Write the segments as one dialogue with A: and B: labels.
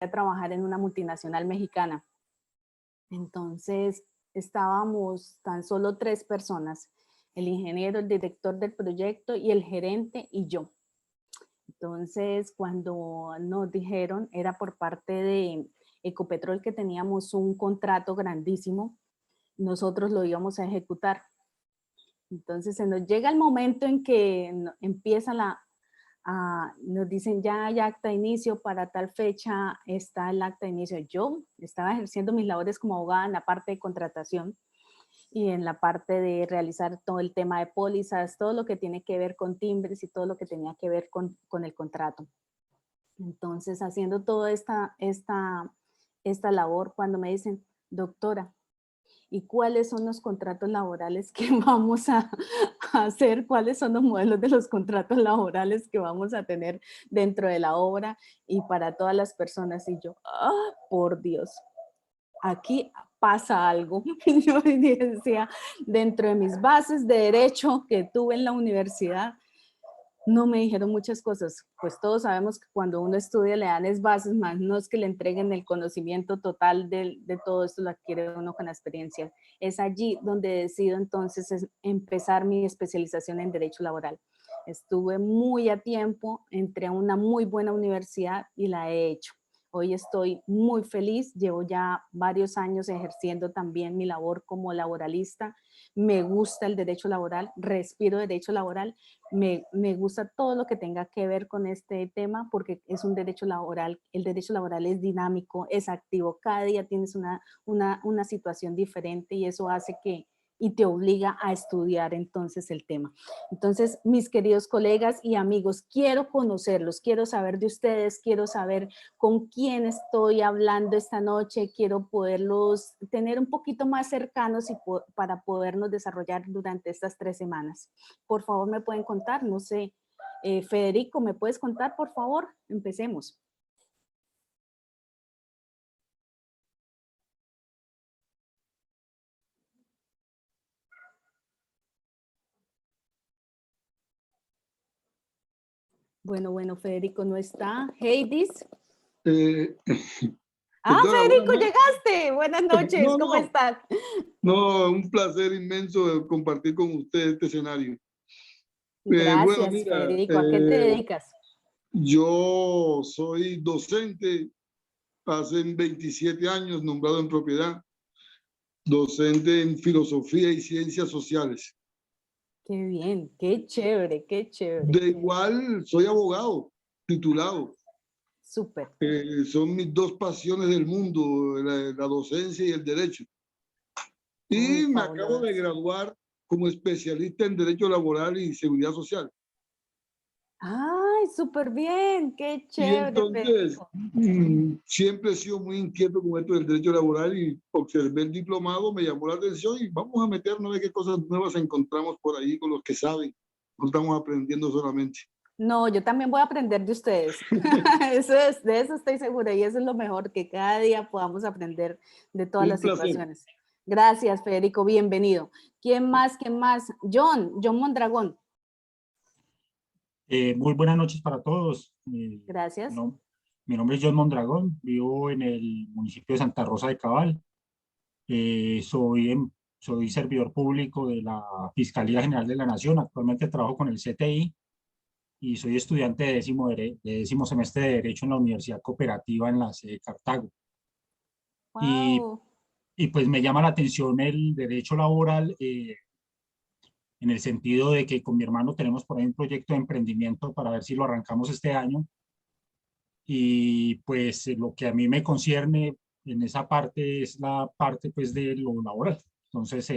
A: a trabajar en una multinacional mexicana. Entonces, estábamos tan solo 3 personas, el ingeniero, el director del proyecto y el gerente y yo. Entonces, cuando nos dijeron, era por parte de Ecopetrol, que teníamos un contrato grandísimo, nosotros lo íbamos a ejecutar. Entonces, se nos llega el momento en que empieza nos dicen ya hay acta de inicio, para tal fecha está el acta de inicio. Yo estaba ejerciendo mis labores como abogada en la parte de contratación y en la parte de realizar todo el tema de pólizas, todo lo que tiene que ver con timbres y todo lo que tenía que ver con el contrato. Entonces, haciendo toda esta labor, cuando me dicen, doctora, ¿y cuáles son los contratos laborales que vamos a hacer? ¿Cuáles son los modelos de los contratos laborales que vamos a tener dentro de la obra y para todas las personas? Y yo, ¡ah, por Dios! Aquí pasa algo. Yo decía, dentro de mis bases de derecho que tuve en la universidad, no me dijeron muchas cosas. Pues todos sabemos que cuando uno estudia le dan es bases, más no es que le entreguen el conocimiento total de todo esto, lo adquiere uno con la experiencia. Es allí donde decido entonces empezar mi especialización en Derecho Laboral. Estuve muy a tiempo, entré a una muy buena universidad y la he hecho. Hoy estoy muy feliz, llevo ya varios años ejerciendo también mi labor como laboralista. Me gusta el derecho laboral, respiro derecho laboral, me gusta todo lo que tenga que ver con este tema porque es un derecho laboral, el derecho laboral es dinámico, es activo, cada día tienes una situación diferente y eso hace que, y te obliga a estudiar entonces el tema. Entonces, mis queridos colegas y amigos, quiero conocerlos, quiero saber de ustedes, quiero saber con quién estoy hablando esta noche, quiero poderlos tener un poquito más cercanos y para podernos desarrollar durante estas 3 semanas. Por favor, me pueden contar, no sé, Federico, ¿me puedes contar, por favor? Empecemos. Bueno, Federico no está. Heidis.
B: Eh, Doctora,
A: Federico, llegaste. Buenas noches, ¿cómo estás?
B: No, un placer inmenso compartir con usted este escenario. Bueno,
A: Gracias,
B: mira,
A: Federico. ¿A qué te dedicas?
B: yo soy docente hace 27 años, nombrado en propiedad, docente en filosofía y ciencias sociales.
A: Qué bien, qué chévere, qué chévere.
B: De igual, soy abogado, titulado.
A: Súper.
B: Son mis 2 pasiones del mundo, la docencia y el derecho.
A: Uy,
B: Y me acabo
A: fabuloso.
B: de graduar como especialista en Derecho Laboral y Seguridad Social.
A: Ay, súper bien, qué
B: Y
A: chévere,
B: entonces,
A: Federico.
B: siempre he sido muy inquieto con esto del derecho laboral y observé el diplomado, me llamó la atención y vamos a meternos a ver qué cosas nuevas encontramos por ahí con los que saben. No estamos aprendiendo solamente.
A: No, yo también voy a aprender de ustedes. De eso estoy segura y eso es lo mejor, que cada día podamos aprender de todas
B: Un
A: las
B: placer.
A: situaciones. Gracias, Federico, bienvenido. ¿Quién más? ¿Quién más? John Mondragón.
C: Muy buenas noches para todos.
A: Gracias.
C: Mi nombre es John Mondragón, vivo en el municipio de Santa Rosa de Cabal. Soy servidor público de la Fiscalía General de la Nación. Actualmente trabajo con el CTI y soy estudiante de décimo semestre de Derecho en la Universidad Cooperativa en la sede de Cartago. Y,
A: Wow.
C: y pues me llama la atención el derecho laboral, en el sentido de que con mi hermano tenemos por ahí un proyecto de emprendimiento para ver si lo arrancamos este año. Y pues lo que a mí me concierne en esa parte es la parte pues de lo laboral. Entonces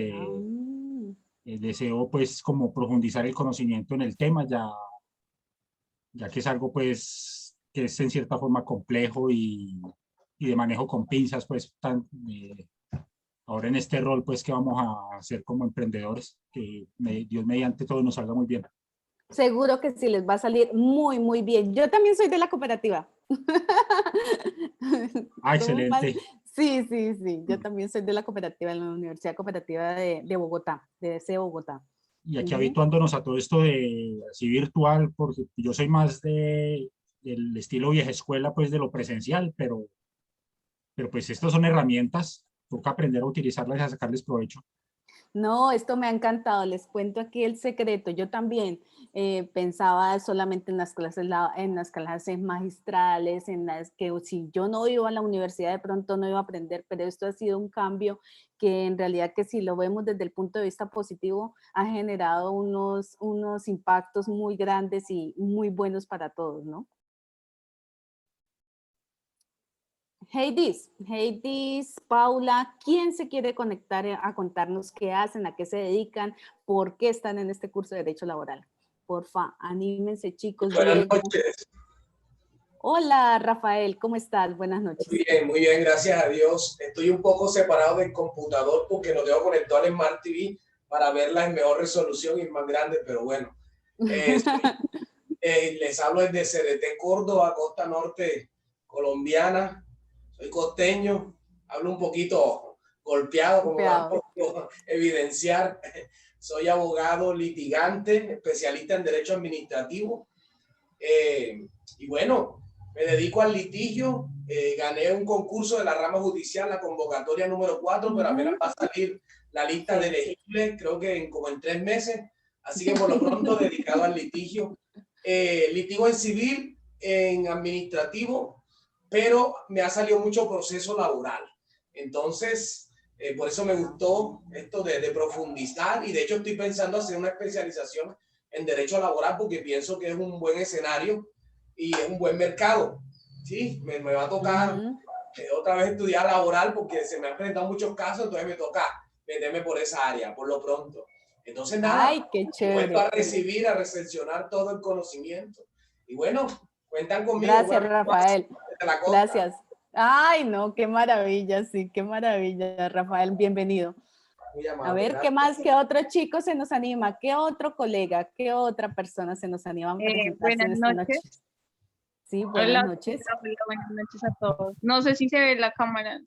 C: deseo pues como profundizar el conocimiento en el tema, ya que es algo pues que es en cierta forma complejo y de manejo con pinzas pues ahora en este rol pues que vamos a hacer como emprendedores, que Dios mediante todo nos salga muy bien.
A: Seguro que sí les va a salir muy, muy bien. Yo también soy de la cooperativa.
C: Excelente.
A: Sí, sí, sí. Yo también soy de la cooperativa, en la Universidad Cooperativa de Bogotá, de DC Bogotá.
C: Y aquí habituándonos a todo esto de así virtual, porque yo soy más de el estilo vieja escuela pues de lo presencial, pero pues estas son herramientas, toca aprender a utilizarlas y a sacarles provecho.
A: No, esto me ha encantado. Les cuento aquí el secreto. Yo también pensaba solamente en las clases magistrales, en las que si yo no iba a la universidad de pronto no iba a aprender, pero esto ha sido un cambio que en realidad que si lo vemos desde el punto de vista positivo ha generado unos impactos muy grandes y muy buenos para todos, ¿no? Heidis, Paula, ¿quién se quiere conectar a contarnos qué hacen, a qué se dedican, por qué están en este curso de Derecho Laboral? Porfa, anímense, chicos.
D: Buenas
A: Diego.
D: noches.
A: Hola, Rafael, ¿cómo estás? Buenas noches.
D: Muy bien, gracias a Dios. Estoy un poco separado del computador porque no tengo conectado al Smart TV para verla en mejor resolución y más grande, pero bueno. Les hablo desde CDT Córdoba, costa norte colombiana. Soy costeño, hablo un poquito golpeado, como lo han podido evidenciar. Soy abogado litigante, especialista en derecho administrativo. Y bueno, me dedico al litigio. Gané un concurso de la rama judicial, la convocatoria número 4, pero apenas va a salir la lista de elegibles, creo que como en 3 meses. Así que por lo pronto dedicado al litigio. Litigo en civil, en administrativo, pero me ha salido mucho proceso laboral. Entonces, por eso me gustó esto de profundizar, y de hecho estoy pensando hacer una especialización en derecho laboral porque pienso que es un buen escenario y es un buen mercado. Sí, me va a tocar otra vez estudiar laboral porque se me han presentado muchos casos, entonces me toca meterme por esa área, por lo pronto. Entonces, nada,
A: ay, qué chévere.
D: A recibir, a recepcionar todo el conocimiento. Y bueno, cuentan conmigo.
A: Gracias, Rafael. Gracias. Ay, no, qué maravilla, sí, qué maravilla, Rafael, bienvenido.
D: Muy amable,
A: a ver,
D: gracias.
A: ¿Qué más? ¿Qué otro chico se nos anima? ¿Qué otro colega? ¿Qué otra persona se nos anima a presentarse en esta noche? Sí, buenas noches.
E: Hola, buenas noches a todos. No sé si se ve la cámara.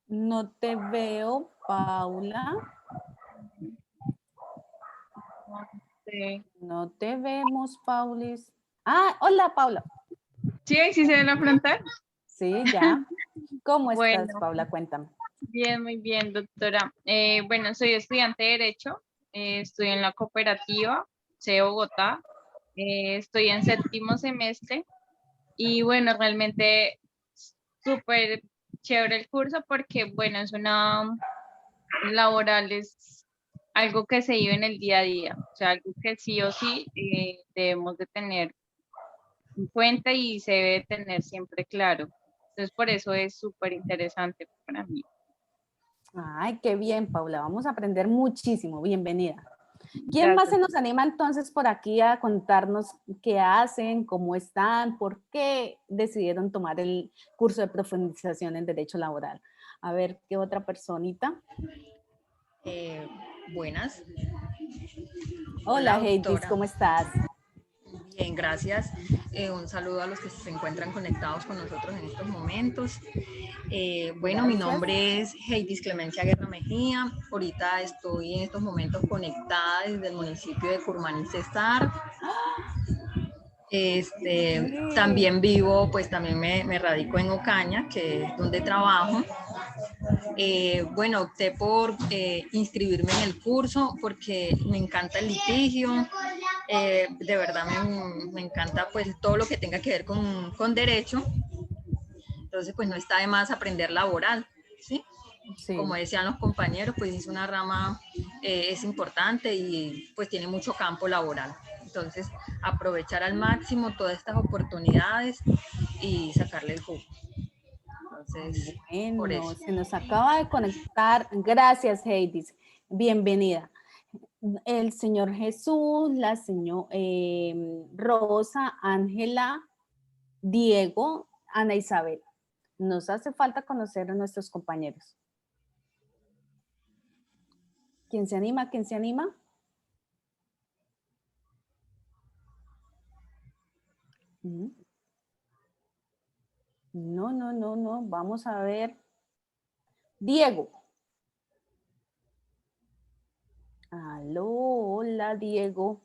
A: No te veo, Paula.
E: Sí.
A: No te vemos, Paulis. Ah, hola, Paula.
E: ¿Sí? ¿Sí se ve la frontal?
A: Sí, ya. ¿Cómo
E: Bueno,
A: estás, Paula? Cuéntame.
E: Bien, muy bien, doctora. Bueno, soy estudiante de Derecho. Estoy en la cooperativa C Bogotá. Estoy en 7º semestre. Y bueno, realmente súper chévere el curso porque, bueno, es una laboral, es algo que se vive en el día a día, o sea, algo que sí o sí debemos de tener en cuenta y se debe tener siempre claro. Entonces, por eso es súper interesante para mí.
A: Ay, qué bien, Paula. Vamos a aprender muchísimo. Bienvenida. ¿Quién más se nos anima entonces por aquí a contarnos qué hacen, cómo están, por qué decidieron tomar el curso de profundización en Derecho Laboral? A ver, ¿qué otra personita?
F: Buenas.
A: Hola, Heidis, ¿cómo estás?
F: Bien, gracias. Un saludo a los que se encuentran conectados con nosotros en estos momentos. Bueno, mi nombre es Heidis Clemencia Guerra Mejía. Ahorita estoy en estos momentos conectada desde el municipio de Curmaní, Cesar. También vivo, pues también me radico en Ocaña, que es donde trabajo. Bueno, opté por inscribirme en el curso porque me encanta el litigio. De verdad me encanta pues todo lo que tenga que ver con derecho. Entonces pues no está de más aprender laboral, ¿sí? Sí. Como decían los compañeros, pues es una rama, es importante y pues tiene mucho campo laboral. Entonces aprovechar al máximo todas estas oportunidades y sacarle el jugo. Entonces,
A: bueno,
F: por eso.
A: Se nos acaba de conectar. Gracias, Heidis. Bienvenida. El señor Jesús, la señora Rosa, Ángela, Diego, Ana Isabel. Nos hace falta conocer a nuestros compañeros. ¿Quién se anima? ¿Quién se anima? No. Vamos a ver. Diego. Aló, hola, Diego.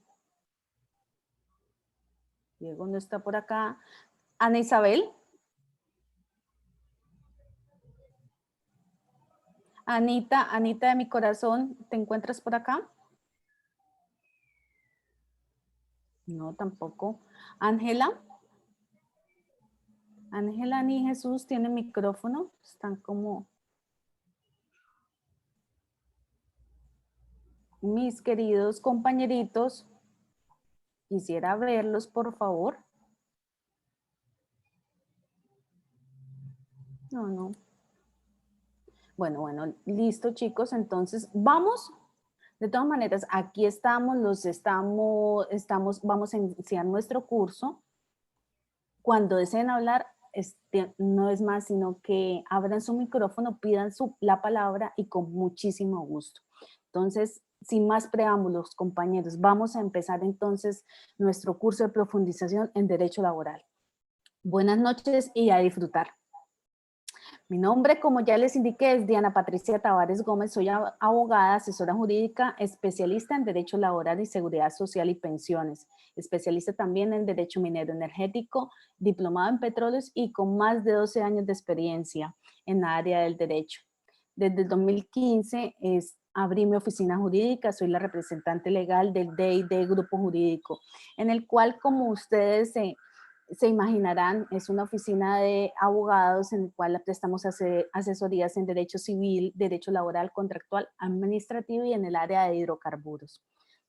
A: Diego no está por acá. Ana Isabel. Anita, Anita de mi corazón, ¿te encuentras por acá? No, tampoco. Ángela. Ángela ni Jesús tienen micrófono. Están como... Mis queridos compañeritos, quisiera verlos, por favor. No. Bueno, listo, chicos. Entonces, vamos. De todas maneras, aquí vamos a iniciar nuestro curso. Cuando deseen hablar, no es más sino que abran su micrófono, pidan la palabra y con muchísimo gusto. Entonces, sin más preámbulos, compañeros, vamos a empezar entonces nuestro curso de profundización en Derecho Laboral. Buenas noches y a disfrutar. Mi nombre, como ya les indiqué, es Diana Patricia Tavares Gómez. Soy abogada, asesora jurídica, especialista en Derecho Laboral y Seguridad Social y Pensiones, especialista también en Derecho Minero Energético, diplomado en Petróleos y con más de 12 años de experiencia en la área del derecho. Desde el 2015 abrí mi oficina jurídica, soy la representante legal del D&D Grupo Jurídico, en el cual, como ustedes se imaginarán, es una oficina de abogados en el cual prestamos asesorías en derecho civil, derecho laboral, contractual, administrativo y en el área de hidrocarburos.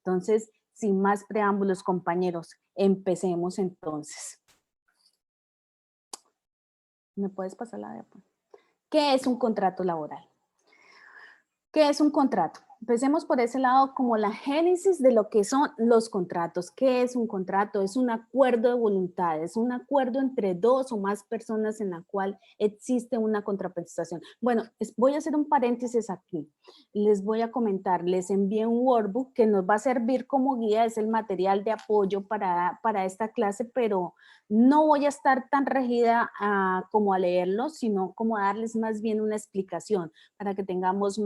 A: Entonces, sin más preámbulos, compañeros, empecemos entonces. ¿Me puedes pasar la de? ¿Qué es un contrato laboral? ¿Qué es un contrato? Empecemos por ese lado como la génesis de lo que son los contratos. ¿Qué es un contrato? Es un acuerdo de voluntades, un acuerdo entre dos o más personas en la cual existe una contraprestación. Bueno, voy a hacer un paréntesis aquí. Les voy a comentar, les envié un workbook que nos va a servir como guía, es el material de apoyo para esta clase, pero no voy a estar tan regida como a leerlo, sino como a darles más bien una explicación para que tengamos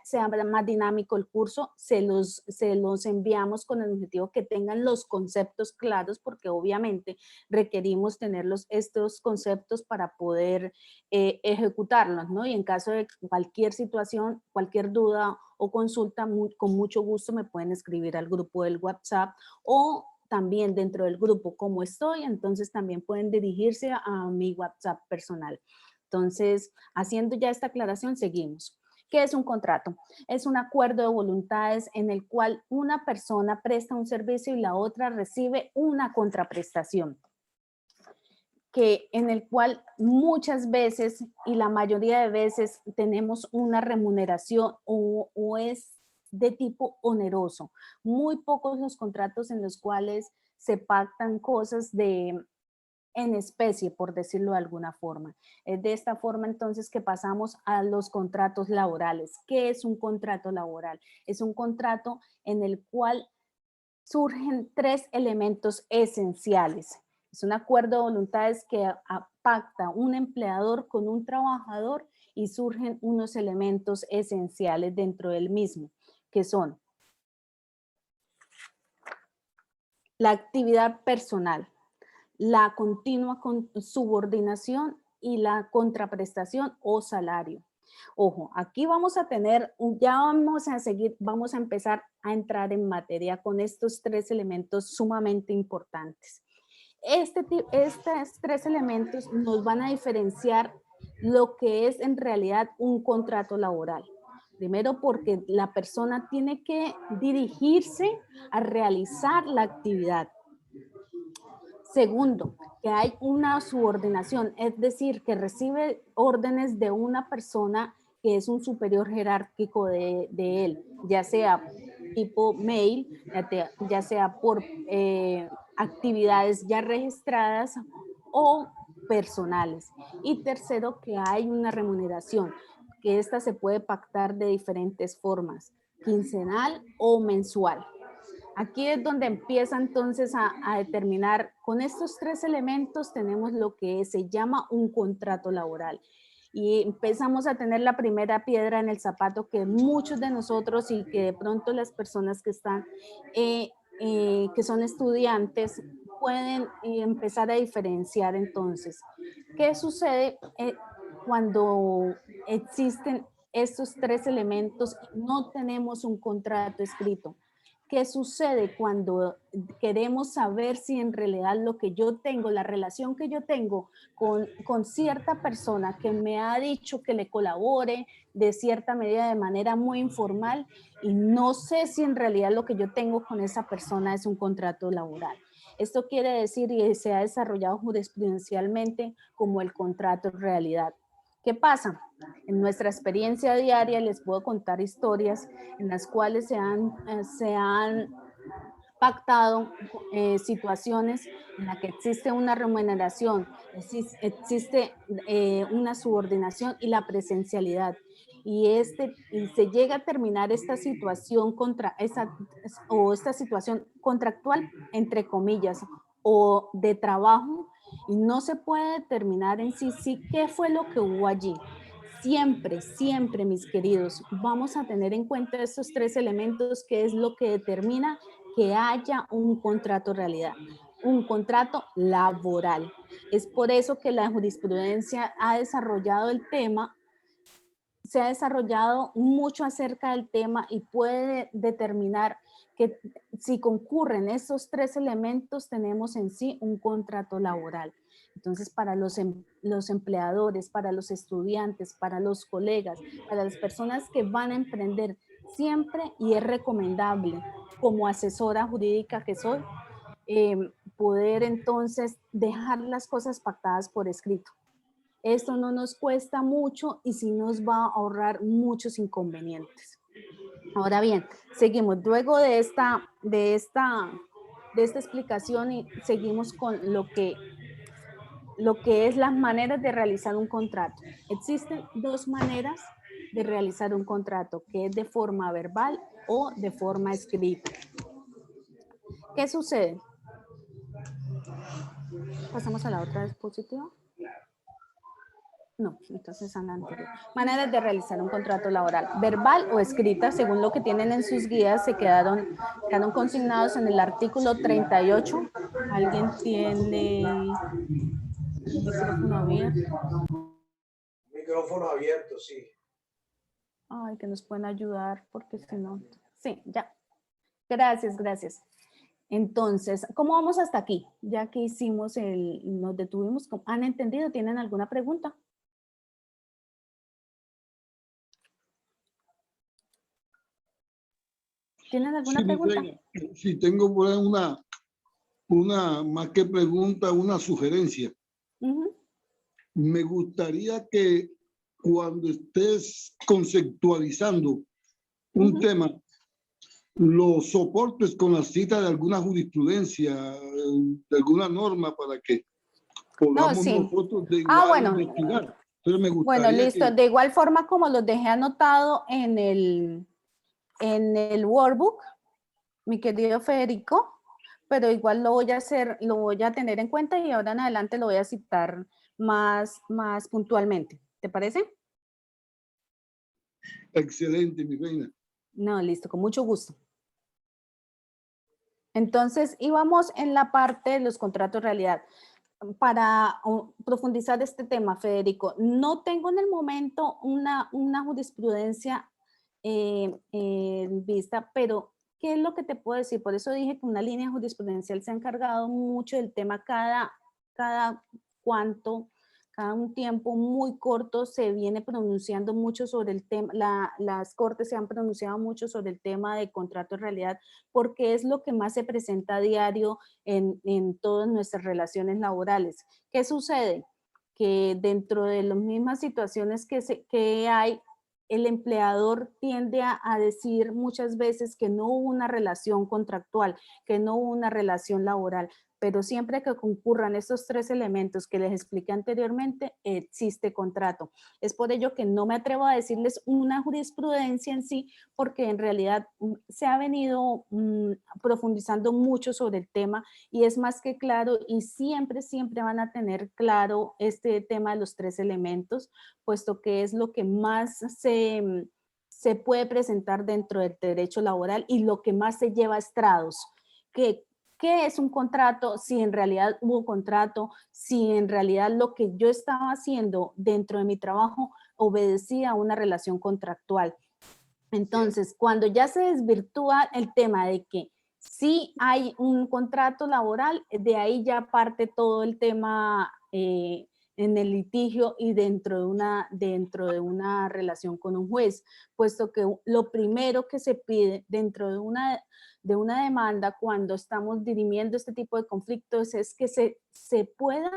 A: sea más dinámico el curso. Se los enviamos con el objetivo que tengan los conceptos claros, porque obviamente requerimos tener estos conceptos para poder ejecutarlos, ¿no? Y en caso de cualquier situación, cualquier duda o consulta, con mucho gusto me pueden escribir al grupo del WhatsApp o también dentro del grupo como estoy, entonces también pueden dirigirse a mi WhatsApp personal. Entonces, haciendo ya esta aclaración, seguimos. ¿Qué es un contrato? Es un acuerdo de voluntades en el cual una persona presta un servicio y la otra recibe una contraprestación, en el cual muchas veces y la mayoría de veces tenemos una remuneración o es de tipo oneroso. Muy pocos los contratos en los cuales se pactan cosas en especie, por decirlo de alguna forma. Es de esta forma entonces que pasamos a los contratos laborales. ¿Qué es un contrato laboral? Es un contrato en el cual surgen tres elementos esenciales. Es un acuerdo de voluntades que pacta un empleador con un trabajador y surgen unos elementos esenciales dentro del mismo, que son la actividad personal, la continua subordinación y la contraprestación o salario. Ojo, aquí vamos a tener, ya vamos a empezar a entrar en materia con estos tres elementos sumamente importantes. Estos tres elementos nos van a diferenciar lo que es en realidad un contrato laboral. Primero, porque la persona tiene que dirigirse a realizar la actividad. Segundo, que hay una subordinación, es decir, que recibe órdenes de una persona que es un superior jerárquico de él, ya sea tipo mail, ya sea por actividades ya registradas o personales. Y tercero, que hay una remuneración, que esta se puede pactar de diferentes formas, quincenal o mensual. Aquí es donde empieza entonces a determinar, con estos tres elementos tenemos lo que se llama un contrato laboral. Y empezamos a tener la primera piedra en el zapato que muchos de nosotros y que de pronto las personas que están, que son estudiantes, pueden empezar a diferenciar entonces. ¿Qué sucede cuando existen estos tres elementos y no tenemos un contrato escrito? ¿Qué sucede cuando queremos saber si en realidad lo que yo tengo, la relación que yo tengo con cierta persona que me ha dicho que le colabore de cierta medida de manera muy informal y no sé si en realidad lo que yo tengo con esa persona es un contrato laboral? Esto quiere decir, y se ha desarrollado jurisprudencialmente como el contrato en realidad. ¿Qué pasa? En nuestra experiencia diaria les puedo contar historias en las cuales se han pactado situaciones en las que existe una remuneración, existe una subordinación y la presencialidad. Y se llega a terminar esta situación esta situación contractual, entre comillas, o de trabajo, y no se puede determinar en sí qué fue lo que hubo allí. Siempre, siempre, mis queridos, vamos a tener en cuenta estos tres elementos, que es lo que determina que haya un contrato realidad, un contrato laboral. Es por eso que la jurisprudencia ha desarrollado el tema, se ha desarrollado mucho acerca del tema y puede determinar que si concurren estos tres elementos, tenemos en sí un contrato laboral. Entonces, para los empleadores, para los estudiantes, para los colegas, para las personas que van a emprender, siempre, y es recomendable, como asesora jurídica que soy, poder entonces dejar las cosas pactadas por escrito. Esto no nos cuesta mucho y sí nos va a ahorrar muchos inconvenientes. Ahora bien, seguimos. Luego de esta explicación y seguimos con lo que es las maneras de realizar un contrato. Existen dos maneras de realizar un contrato, que es de forma verbal o de forma escrita. ¿Qué sucede? Pasamos a la otra diapositiva. No, entonces a la anterior. Maneras de realizar un contrato laboral, verbal o escrita, según lo que tienen en sus guías, se quedaron consignados en el artículo 38. ¿Alguien tiene el micrófono abierto?
D: Micrófono abierto, sí.
A: Ay, que nos pueden ayudar, porque si no... Sí, ya. Gracias, gracias. Entonces, ¿cómo vamos hasta aquí? Ya que hicimos nos detuvimos. ¿Han entendido? ¿Tienen alguna pregunta? ¿Tienen alguna pregunta?
B: Sí, tengo por ahí una más que pregunta, una sugerencia. Me gustaría que cuando estés conceptualizando un tema, los soportes con la cita de alguna jurisprudencia, de alguna norma, para que podamos nosotros de igual investigar. Pero me gustaría
A: listo. De igual forma como los dejé anotado en el workbook, mi querido Federico, pero igual lo voy a hacer, lo voy a tener en cuenta y ahora en adelante lo voy a citar más puntualmente. ¿Te parece?
B: Excelente, mi reina.
A: No, listo, con mucho gusto. Entonces, íbamos en la parte de los contratos realidad. Para profundizar este tema, Federico, no tengo en el momento una jurisprudencia en vista, pero ¿qué es lo que te puedo decir? Por eso dije que una línea jurisprudencial se ha encargado mucho del tema cada un tiempo muy corto se viene pronunciando mucho sobre el tema, las cortes se han pronunciado mucho sobre el tema de contrato en realidad, porque es lo que más se presenta a diario en todas nuestras relaciones laborales. ¿Qué sucede? Que dentro de las mismas situaciones que hay, el empleador tiende a decir muchas veces que no hubo una relación contractual, que no hubo una relación laboral, pero siempre que concurran estos tres elementos que les expliqué anteriormente, existe contrato. Es por ello que no me atrevo a decirles una jurisprudencia en sí, porque en realidad se ha venido profundizando mucho sobre el tema y es más que claro y siempre van a tener claro este tema de los tres elementos, puesto que es lo que más se puede presentar dentro del derecho laboral y lo que más se lleva a estrados, que qué es un contrato, si en realidad hubo contrato, si en realidad lo que yo estaba haciendo dentro de mi trabajo obedecía a una relación contractual. Entonces, cuando ya se desvirtúa el tema de que sí hay un contrato laboral, de ahí ya parte todo el tema en el litigio y dentro de una relación con un juez, puesto que lo primero que se pide dentro de una demanda cuando estamos dirimiendo este tipo de conflictos es que se pueda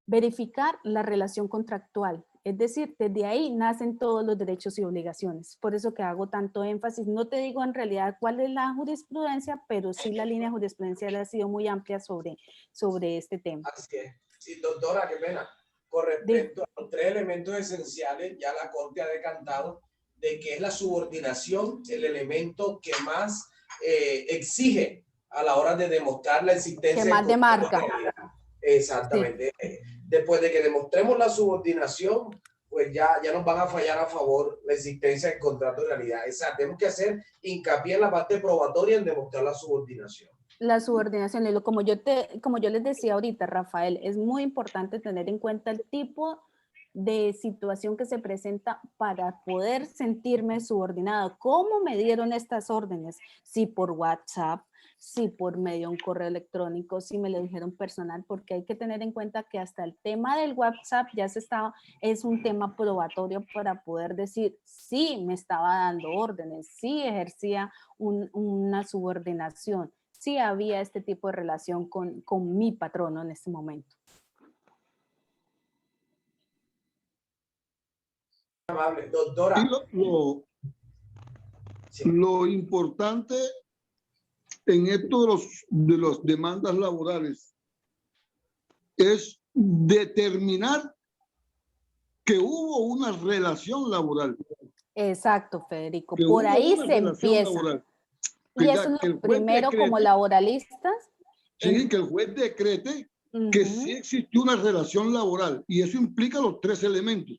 A: verificar la relación contractual. Es decir, desde ahí nacen todos los derechos y obligaciones. Por eso que hago tanto énfasis. No te digo en realidad cuál es la jurisprudencia, pero sí la línea jurisprudencial ha sido muy amplia sobre este tema.
D: Así es. Sí, doctora, qué pena. Con respecto a los 3 elementos esenciales, ya la Corte ha decantado de que es la subordinación el elemento que más exige a la hora de demostrar la existencia.
A: Que más demarca.
D: Exactamente. Sí. Después de que demostremos la subordinación, pues ya nos van a fallar a favor la existencia del contrato de realidad. O sea, tenemos que hacer hincapié en la parte probatoria en demostrar la subordinación.
A: La subordinación, y como yo les decía ahorita, Rafael, es muy importante tener en cuenta el tipo de situación que se presenta para poder sentirme subordinado. ¿Cómo me dieron estas órdenes? Si por WhatsApp, si por medio de un correo electrónico, si me lo dijeron personal, porque hay que tener en cuenta que hasta el tema del WhatsApp es un tema probatorio para poder decir, sí, me estaba dando órdenes, sí ejercía una subordinación, sí había este tipo de relación con mi patrono en este momento.
D: Amable. Doctora.
B: Lo importante en esto de las demandas laborales es determinar que hubo una relación laboral.
A: Exacto, Federico. Por ahí se empieza.
B: Laboral.
A: Y eso es lo primero como laboralistas.
B: Sí, que el juez decrete que sí existió una relación laboral y eso implica los 3 elementos.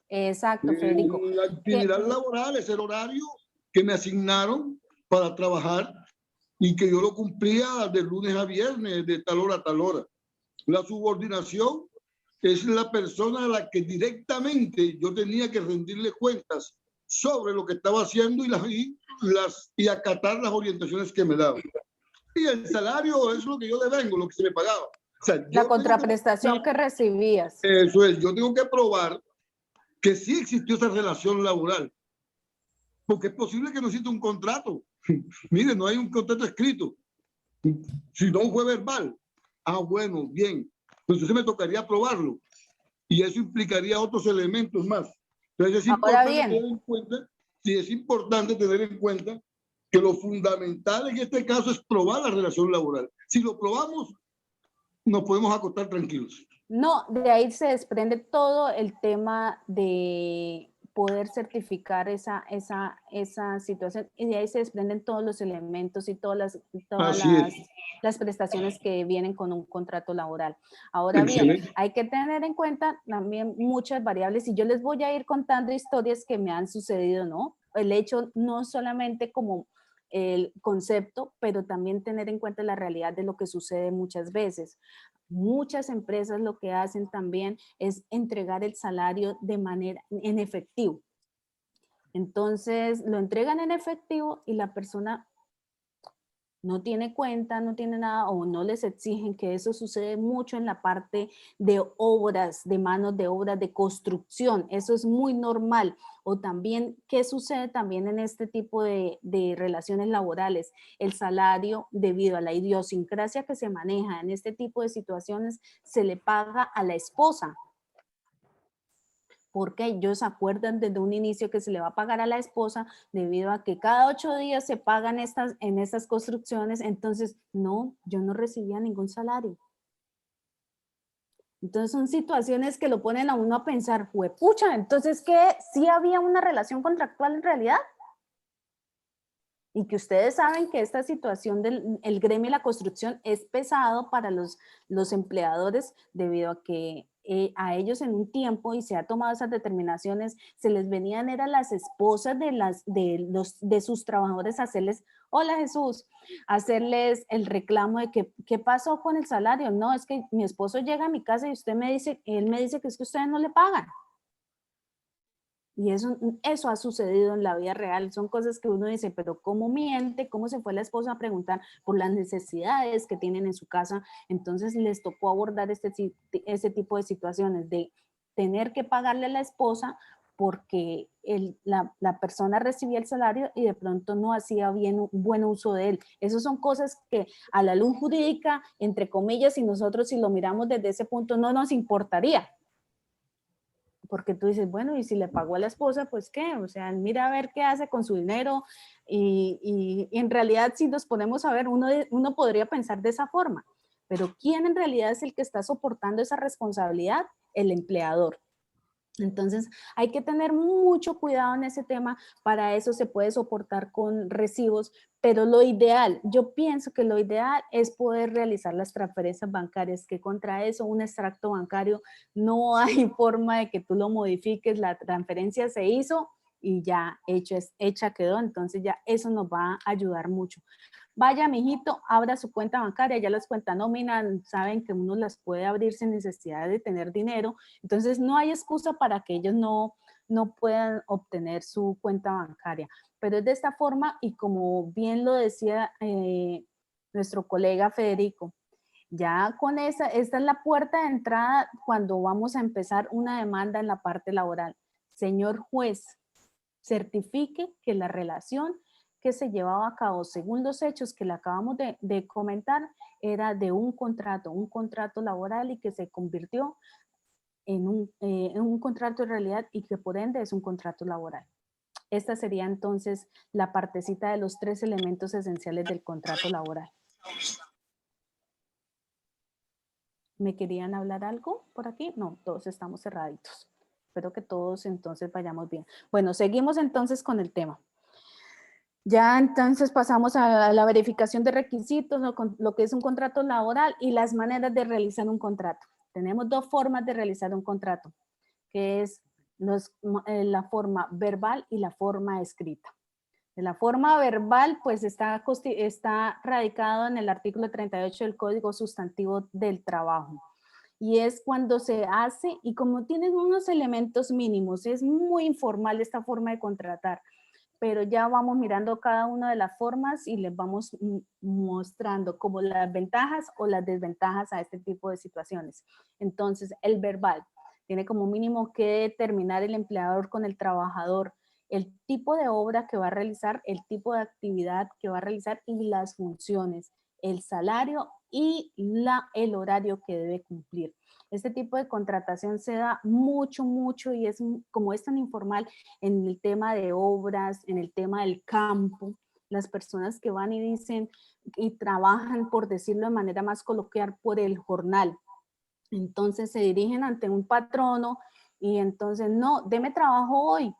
A: Exacto, Federico.
B: La actividad laboral es el horario que me asignaron para trabajar y que yo lo cumplía de lunes a viernes, de tal hora a tal hora. La subordinación es la persona a la que directamente yo tenía que rendirle cuentas sobre lo que estaba haciendo y acatar las orientaciones que me daban. Y el salario es lo que yo devengo, lo que se me pagaba. O sea,
A: la contraprestación que recibías.
B: Eso es, yo tengo que probar que sí existió esa relación laboral. Porque es posible que no exista un contrato. Mire, no hay un contrato escrito. Si no fue verbal. Ah, bueno, bien. Entonces me tocaría probarlo. Y eso implicaría otros elementos más. Entonces es importante tener en cuenta que lo fundamental en este caso es probar la relación laboral. Si lo probamos, nos podemos acostar tranquilos.
A: No, de ahí se desprende todo el tema de poder certificar esa situación y de ahí se desprenden todos los elementos y todas las prestaciones que vienen con un contrato laboral. Ahora bien, hay que tener en cuenta también muchas variables y yo les voy a ir contando historias que me han sucedido, ¿no? El hecho no solamente como el concepto, pero también tener en cuenta la realidad de lo que sucede muchas veces. Muchas empresas lo que hacen también es entregar el salario de manera en efectivo. Entonces lo entregan en efectivo y la persona no tiene cuenta, no tiene nada o no les exigen, que eso sucede mucho en la parte de obras, de manos de obras, de construcción. Eso es muy normal. O también, ¿qué sucede también en este tipo de relaciones laborales? El salario, debido a la idiosincrasia que se maneja en este tipo de situaciones, se le paga a la esposa. Porque ellos acuerdan desde un inicio que se le va a pagar a la esposa debido a que cada 8 días se pagan en estas construcciones. Entonces, no, yo no recibía ningún salario. Entonces son situaciones que lo ponen a uno a pensar, juepucha, entonces ¿qué? ¿Sí había una relación contractual en realidad? Y que ustedes saben que esta situación del gremio de la construcción es pesado para los empleadores debido a que a ellos en un tiempo, y se ha tomado esas determinaciones, se les venían, eran las esposas de sus trabajadores a hacerles, hola Jesús, hacerles el reclamo de que, ¿qué pasó con el salario? No, es que mi esposo llega a mi casa y él me dice que es que ustedes no le pagan. Y eso ha sucedido en la vida real. Son cosas que uno dice, pero ¿cómo miente? ¿Cómo se fue la esposa a preguntar por las necesidades que tienen en su casa? Entonces les tocó abordar ese tipo de situaciones de tener que pagarle a la esposa porque la persona recibía el salario y de pronto no hacía un buen uso de él. Esas son cosas que a la luz jurídica, entre comillas, y nosotros si lo miramos desde ese punto no nos importaría. Porque tú dices, bueno, y si le pagó a la esposa, pues qué, o sea, mira a ver qué hace con su dinero, y en realidad si nos ponemos a ver, uno podría pensar de esa forma, pero ¿quién en realidad es el que está soportando esa responsabilidad? El empleador. Entonces hay que tener mucho cuidado en ese tema. Para eso se puede soportar con recibos, pero lo ideal, yo pienso que lo ideal es poder realizar las transferencias bancarias, que contra eso un extracto bancario no hay forma de que tú lo modifiques, la transferencia se hizo y ya hecha quedó, entonces ya eso nos va a ayudar mucho. Vaya, mijito, abra su cuenta bancaria, ya las cuentas nómina, saben que uno las puede abrir sin necesidad de tener dinero, entonces no hay excusa para que ellos no puedan obtener su cuenta bancaria. Pero es de esta forma, y como bien lo decía nuestro colega Federico, ya con esta es la puerta de entrada cuando vamos a empezar una demanda en la parte laboral. Señor juez, certifique que la relación que se llevaba a cabo según los hechos que le acabamos de comentar era de un contrato laboral, y que se convirtió en un contrato de realidad, y que por ende es un contrato laboral. Esta sería entonces la partecita de los 3 elementos esenciales del contrato laboral. ¿Me querían hablar algo por aquí? No, todos estamos cerraditos. Espero que todos entonces vayamos bien. Bueno, seguimos entonces con el tema. Ya entonces pasamos a la verificación de requisitos, lo que es un contrato laboral y las maneras de realizar un contrato. Tenemos 2 formas de realizar un contrato, que es la forma verbal y la forma escrita. De la forma verbal, pues está radicado en el artículo 38 del Código Sustantivo del Trabajo. Y es cuando se hace, y como tienen unos elementos mínimos, es muy informal esta forma de contratar, pero ya vamos mirando cada una de las formas y les vamos mostrando como las ventajas o las desventajas a este tipo de situaciones. Entonces, el verbal tiene como mínimo que determinar el empleador con el trabajador el tipo de obra que va a realizar, el tipo de actividad que va a realizar y las funciones, el salario y el horario que debe cumplir. Este tipo de contratación se da mucho, y es como es tan informal en el tema de obras, en el tema del campo, las personas que van y dicen y trabajan, por decirlo de manera más coloquial, por el jornal. Entonces se dirigen ante un patrono y entonces, no, deme trabajo hoy.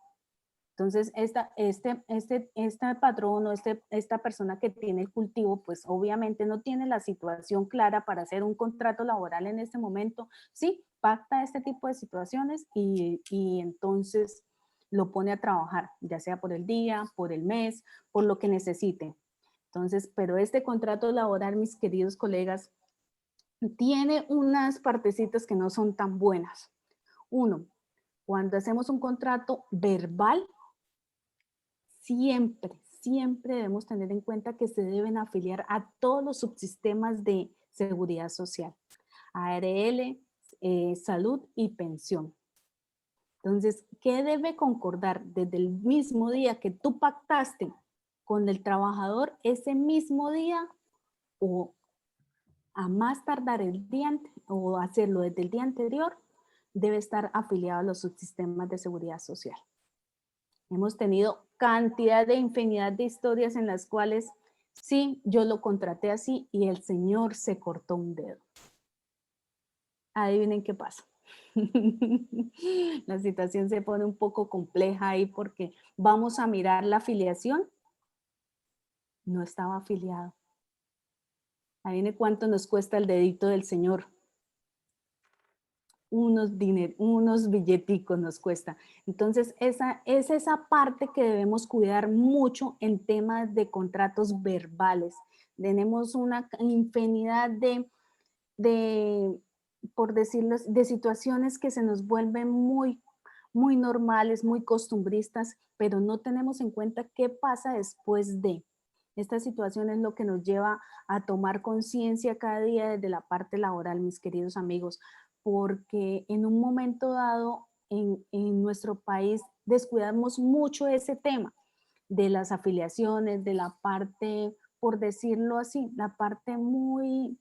A: Entonces, este patrón o esta persona que tiene el cultivo, pues obviamente no tiene la situación clara para hacer un contrato laboral en este momento. Sí, pacta este tipo de situaciones y entonces lo pone a trabajar, ya sea por el día, por el mes, por lo que necesite. Entonces, pero este contrato laboral, mis queridos colegas, tiene unas partecitas que no son tan buenas. Uno, cuando hacemos un contrato verbal, siempre debemos tener en cuenta que se deben afiliar a todos los subsistemas de seguridad social, ARL, salud y pensión. Entonces, ¿qué debe concordar desde el mismo día que tú pactaste con el trabajador? Ese mismo día o a más tardar el día o hacerlo desde el día anterior, debe estar afiliado a los subsistemas de seguridad social. Hemos tenido cantidad de infinidad de historias en las cuales sí, yo lo contraté así y el señor se cortó un dedo. Adivinen qué pasa. La situación se pone un poco compleja ahí porque vamos a mirar la afiliación. No estaba afiliado. Adivinen cuánto nos cuesta el dedito del señor. unos billeticos nos cuesta. Entonces, esa es esa parte que debemos cuidar mucho en temas de contratos verbales. Tenemos una infinidad por decirlo, de situaciones que se nos vuelven muy normales, muy costumbristas, pero no tenemos en cuenta qué pasa después de. Esta situación es lo que nos lleva a tomar conciencia cada día desde la parte laboral, mis queridos amigos, porque en un momento dado en nuestro país descuidamos mucho ese tema de las afiliaciones, de la parte, por decirlo así, la parte muy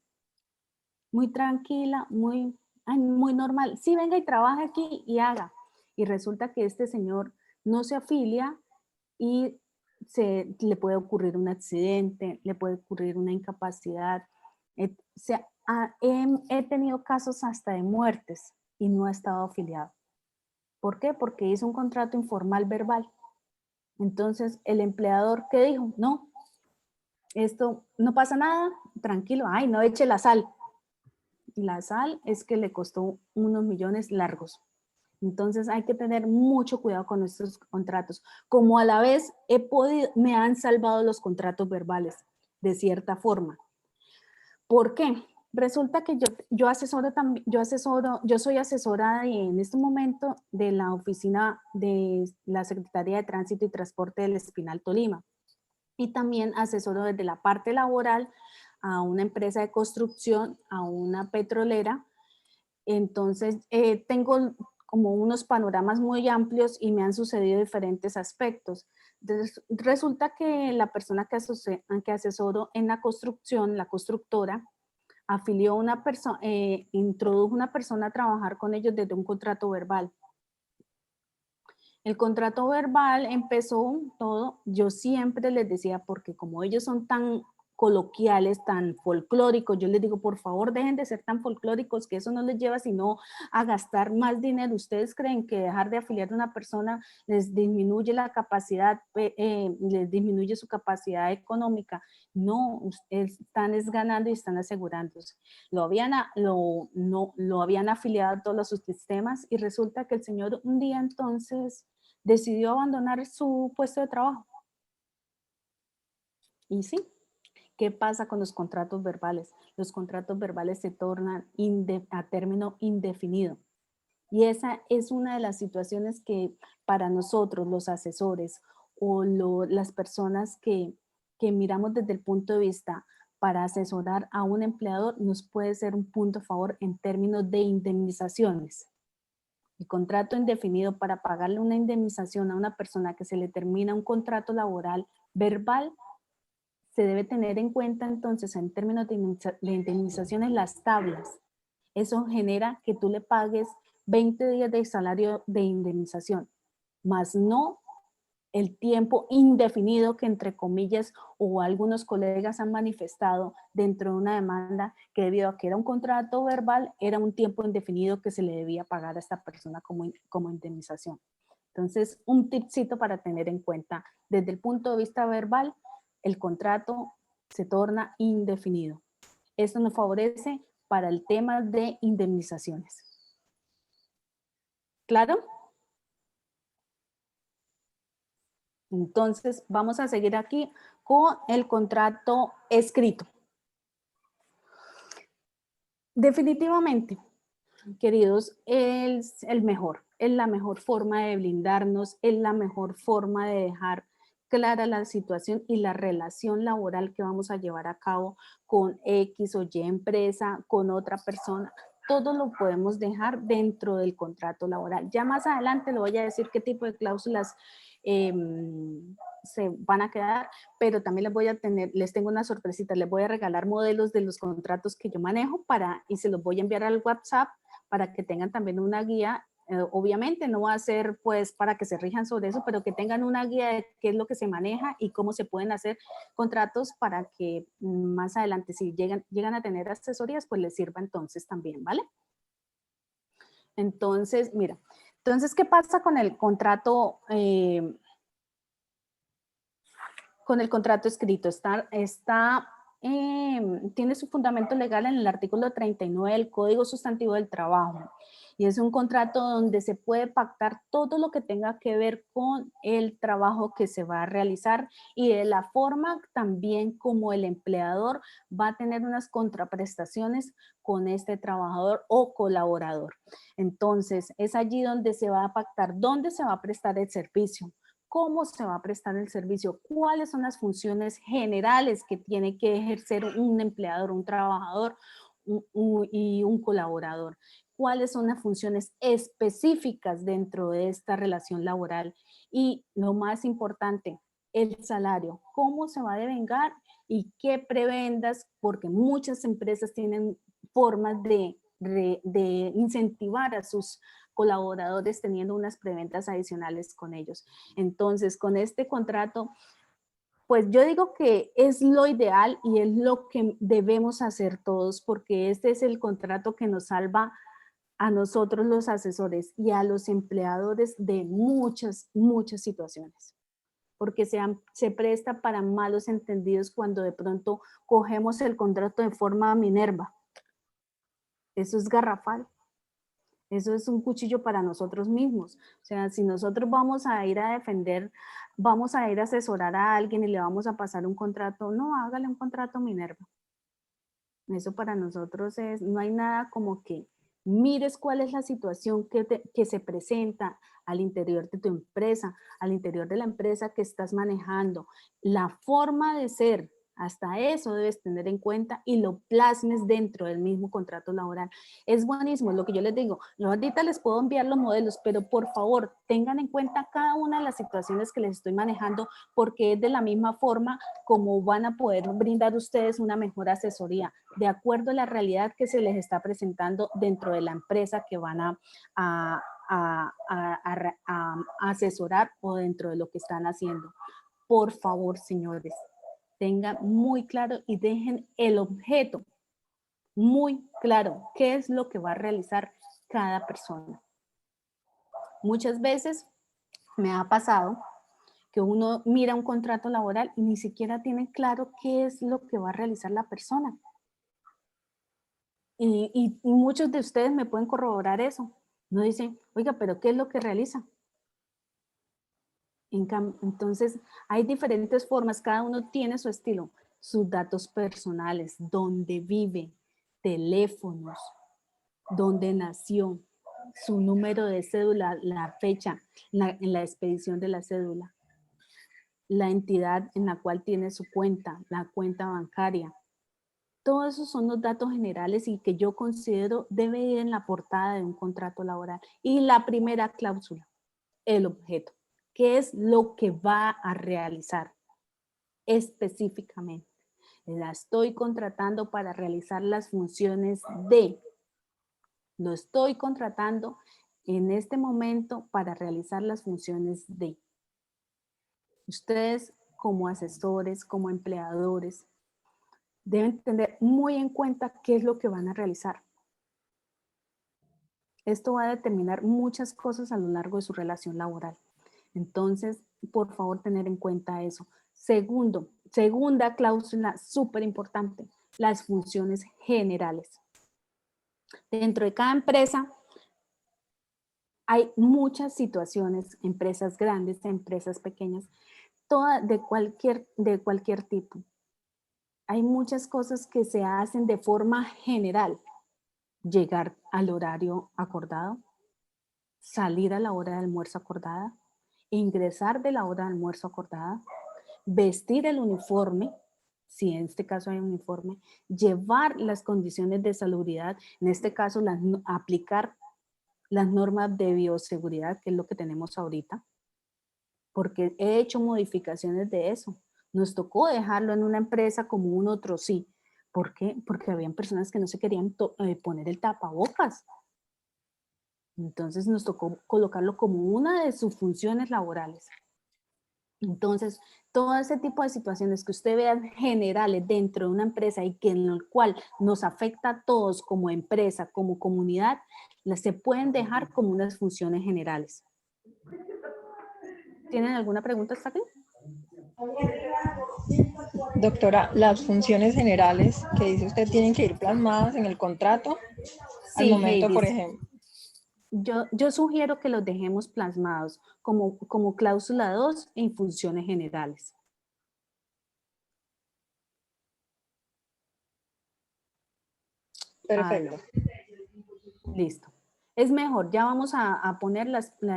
A: tranquila, muy normal. Sí, venga y trabaje aquí y haga. Y resulta que este señor no se afilia y le puede ocurrir un accidente, le puede ocurrir una incapacidad. He tenido casos hasta de muertes y no ha estado afiliado. ¿Por qué? Porque hizo un contrato informal verbal. Entonces, el empleador, ¿qué dijo? No, esto no pasa nada, tranquilo, ay, no eche la sal. La sal es que le costó unos millones largos. Entonces hay que tener mucho cuidado con nuestros contratos. Como a la vez me han salvado los contratos verbales, de cierta forma. ¿Por qué? Resulta que yo soy asesora en este momento de la oficina de la Secretaría de Tránsito y Transporte del Espinal Tolima. Y también asesoro desde la parte laboral a una empresa de construcción, a una petrolera. Entonces, tengo como unos panoramas muy amplios y me han sucedido diferentes aspectos. Entonces, resulta que la persona que asesoro en la construcción, la constructora, afilió una persona, introdujo una persona a trabajar con ellos desde un contrato verbal. El contrato verbal empezó todo, yo siempre les decía, porque como ellos son tan coloquiales, tan folclóricos, yo les digo, por favor, dejen de ser tan folclóricos, que eso no les lleva sino a gastar más dinero. ¿Ustedes creen que dejar de afiliar a una persona les disminuye la capacidad, les disminuye su capacidad económica? No, están ganando y están asegurándose. Lo habían afiliado a todos los sistemas y resulta que el señor un día entonces decidió abandonar su puesto de trabajo. Y sí, ¿qué pasa con los contratos verbales? Los contratos verbales se tornan a término indefinido. Y esa es una de las situaciones que para nosotros, los asesores o las personas que miramos desde el punto de vista para asesorar a un empleador, nos puede ser un punto a favor en términos de indemnizaciones. El contrato indefinido para pagarle una indemnización a una persona que se le termina un contrato laboral verbal, se debe tener en cuenta entonces en términos de indemnizaciones las tablas. Eso genera que tú le pagues 20 días de salario de indemnización, más no el tiempo indefinido que entre comillas o algunos colegas han manifestado dentro de una demanda que debido a que era un contrato verbal, era un tiempo indefinido que se le debía pagar a esta persona como indemnización. Entonces, un tipcito para tener en cuenta. Desde el punto de vista verbal, el contrato se torna indefinido. Esto nos favorece para el tema de indemnizaciones. ¿Claro? Entonces, vamos a seguir aquí con el contrato escrito. Definitivamente, queridos, es el mejor, es la mejor forma de blindarnos, es la mejor forma de dejar clara la situación y la relación laboral que vamos a llevar a cabo con X o Y empresa, con otra persona. Todo lo podemos dejar dentro del contrato laboral. Ya más adelante le voy a decir qué tipo de cláusulas se van a quedar, pero también les tengo una sorpresita, les voy a regalar modelos de los contratos que yo manejo y se los voy a enviar al WhatsApp para que tengan también una guía. Obviamente no va a ser pues para que se rijan sobre eso, pero que tengan una guía de qué es lo que se maneja y cómo se pueden hacer contratos para que más adelante si llegan a tener asesorías, pues les sirva entonces también, ¿vale? Entonces, mira, entonces, ¿qué pasa con el contrato? Con el contrato escrito, está tiene su fundamento legal en el artículo 39 del Código Sustantivo del Trabajo. Y es un contrato donde se puede pactar todo lo que tenga que ver con el trabajo que se va a realizar y de la forma también como el empleador va a tener unas contraprestaciones con este trabajador o colaborador. Entonces, es allí donde se va a pactar dónde se va a prestar el servicio, cómo se va a prestar el servicio, cuáles son las funciones generales que tiene que ejercer un empleador, un trabajador y un colaborador. Cuáles son las funciones específicas dentro de esta relación laboral y lo más importante, el salario, cómo se va a devengar y qué prebendas, porque muchas empresas tienen formas de incentivar a sus colaboradores teniendo unas preventas adicionales con ellos. Entonces, con este contrato, pues yo digo que es lo ideal y es lo que debemos hacer todos, porque este es el contrato que nos salva a nosotros los asesores y a los empleadores de muchas situaciones, porque se presta para malos entendidos cuando de pronto cogemos el contrato de forma Minerva. Eso es garrafal. Eso es un cuchillo para nosotros mismos. O sea, si nosotros vamos a ir a defender, vamos a ir a asesorar a alguien y le vamos a pasar un contrato, no, hágale un contrato Minerva. Eso para nosotros es, no hay nada como que mires cuál es la situación que se presenta al interior de tu empresa, al interior de la empresa que estás manejando, la forma de ser, hasta eso debes tener en cuenta y lo plasmes dentro del mismo contrato laboral. Es buenísimo, lo que yo les digo, yo ahorita les puedo enviar los modelos, pero por favor tengan en cuenta cada una de las situaciones que les estoy manejando, porque es de la misma forma como van a poder brindar ustedes una mejor asesoría, de acuerdo a la realidad que se les está presentando dentro de la empresa que van a asesorar o dentro de lo que están haciendo. Por favor, señores, tengan muy claro y dejen el objeto muy claro, qué es lo que va a realizar cada persona. Muchas veces me ha pasado que uno mira un contrato laboral y ni siquiera tiene claro qué es lo que va a realizar la persona. Y muchos de ustedes me pueden corroborar eso. No dicen, oiga, pero ¿qué es lo que realiza? Entonces, hay diferentes formas, cada uno tiene su estilo, sus datos personales, dónde vive, teléfonos, dónde nació, su número de cédula, la fecha en la expedición de la cédula, la entidad en la cual tiene su cuenta, la cuenta bancaria. Todos esos son los datos generales y que yo considero debe ir en la portada de un contrato laboral. Y la primera cláusula, el objeto. ¿Qué es lo que va a realizar específicamente? La estoy contratando para realizar las funciones de. Lo estoy contratando en este momento para realizar las funciones de. Ustedes como asesores, como empleadores, deben tener muy en cuenta qué es lo que van a realizar. Esto va a determinar muchas cosas a lo largo de su relación laboral. Entonces, por favor, tener en cuenta eso. Segunda cláusula súper importante, las funciones generales. Dentro de cada empresa hay muchas situaciones, empresas grandes, empresas pequeñas, todas de cualquier tipo. Hay muchas cosas que se hacen de forma general. Llegar al horario acordado, salir a la hora de almuerzo acordada, ingresar de la hora de almuerzo acordada, vestir el uniforme, si en este caso hay uniforme, llevar las condiciones de salubridad, en este caso aplicar las normas de bioseguridad, que es lo que tenemos ahorita, porque he hecho modificaciones de eso. Nos tocó dejarlo en una empresa como un otro sí. ¿Por qué? Porque habían personas que no se querían poner el tapabocas. Entonces nos tocó colocarlo como una de sus funciones laborales. Entonces, todo ese tipo de situaciones que usted vea generales dentro de una empresa y que en el cual nos afecta a todos como empresa, como comunidad, se pueden dejar como unas funciones generales. ¿Tienen alguna pregunta hasta aquí?
F: Doctora, las funciones generales que dice usted tienen que ir plasmadas en el contrato al
A: Sí,
F: momento,
A: Heidi,
F: por ejemplo.
A: yo sugiero que los dejemos plasmados como cláusula 2 en funciones generales.
F: Perfecto.
A: Listo. Es mejor, ya vamos a poner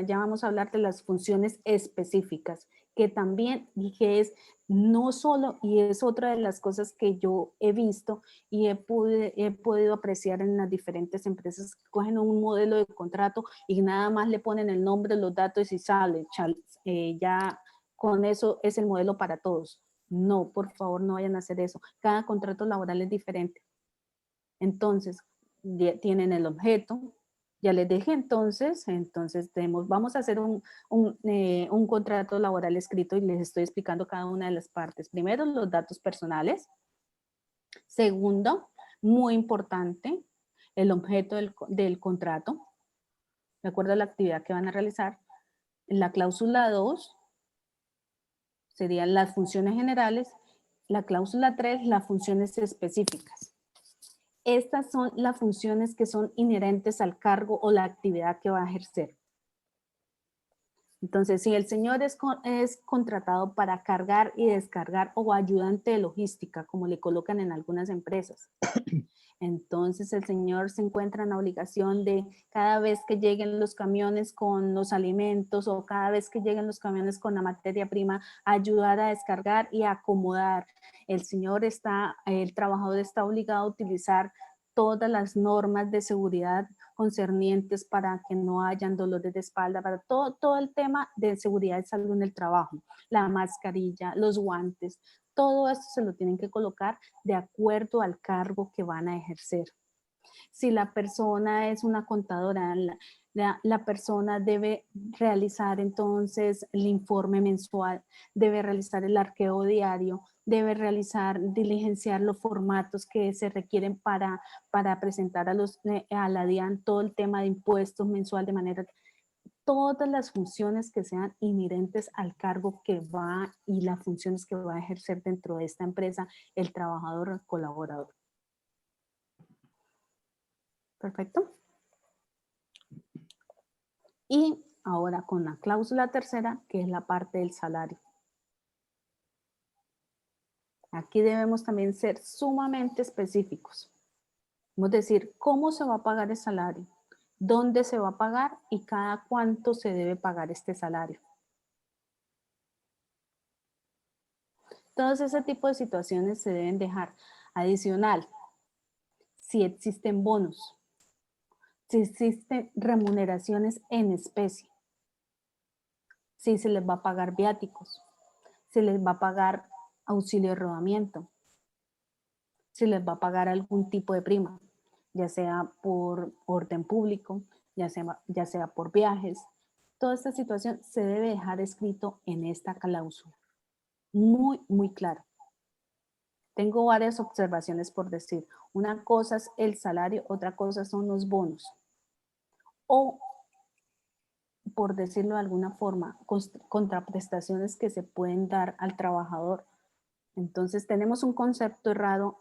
A: ya vamos a hablar de las funciones específicas, que también, y que es no solo, y es otra de las cosas que yo he visto y he podido apreciar en las diferentes empresas, que cogen un modelo de contrato y nada más le ponen el nombre, los datos y sale, ya con eso es el modelo para todos. No, por favor, no vayan a hacer eso. Cada contrato laboral es diferente. Entonces, tienen el objeto, ya les dije entonces vamos a hacer un contrato laboral escrito y les estoy explicando cada una de las partes. Primero, los datos personales. Segundo, muy importante, el objeto del contrato, de acuerdo a la actividad que van a realizar. La cláusula 2 serían las funciones generales. La cláusula 3, las funciones específicas. Estas son las funciones que son inherentes al cargo o la actividad que va a ejercer. Entonces, si el señor es contratado para cargar y descargar o ayudante de logística, como le colocan en algunas empresas, entonces el señor se encuentra en la obligación de cada vez que lleguen los camiones con los alimentos o cada vez que lleguen los camiones con la materia prima, ayudar a descargar y a acomodar. El trabajador está obligado a utilizar todas las normas de seguridad concernientes para que no hayan dolores de espalda, para todo el tema de seguridad y salud en el trabajo, la mascarilla, los guantes, todo esto se lo tienen que colocar de acuerdo al cargo que van a ejercer. Si la persona es una contadora, la persona debe realizar entonces el informe mensual, debe realizar el arqueo diario, debe diligenciar los formatos que se requieren para presentar a la DIAN todo el tema de impuestos mensual de manera todas las funciones que sean inherentes al cargo que va y las funciones que va a ejercer dentro de esta empresa el trabajador o el colaborador. Perfecto. Y ahora con la cláusula tercera, que es la parte del salario. Aquí debemos también ser sumamente específicos. Es decir, cómo se va a pagar el salario, dónde se va a pagar y cada cuánto se debe pagar este salario. Todos ese tipo de situaciones se deben dejar. Adicional, si existen bonos, si existen remuneraciones en especie, si se les va a pagar viáticos, se les va a pagar auxilio de rodamiento, se les va a pagar algún tipo de prima, ya sea por orden público, ya sea por viajes. Toda esta situación se debe dejar escrito en esta cláusula. Muy, muy claro. Tengo varias observaciones por decir. Una cosa es el salario, otra cosa son los bonos. O, por decirlo de alguna forma, contraprestaciones que se pueden dar al trabajador. Entonces tenemos un concepto errado.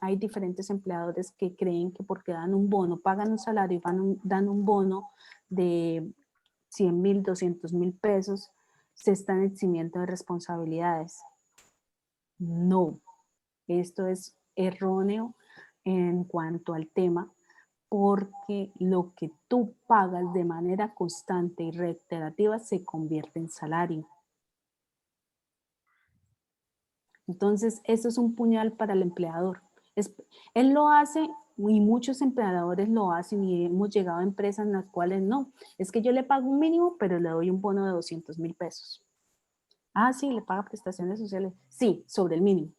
A: Hay diferentes empleadores que creen que porque dan un bono, pagan un salario y dan un bono de 100,000, 200,000 pesos, se están eximiendo de responsabilidades. No, esto es erróneo en cuanto al tema, porque lo que tú pagas de manera constante y reiterativa se convierte en salario. Entonces, eso es un puñal para el empleador. Él lo hace y muchos empleadores lo hacen y hemos llegado a empresas en las cuales no. Es que yo le pago un mínimo, pero le doy un bono de 200,000 pesos. Ah, sí, le paga prestaciones sociales. Sí, sobre el mínimo.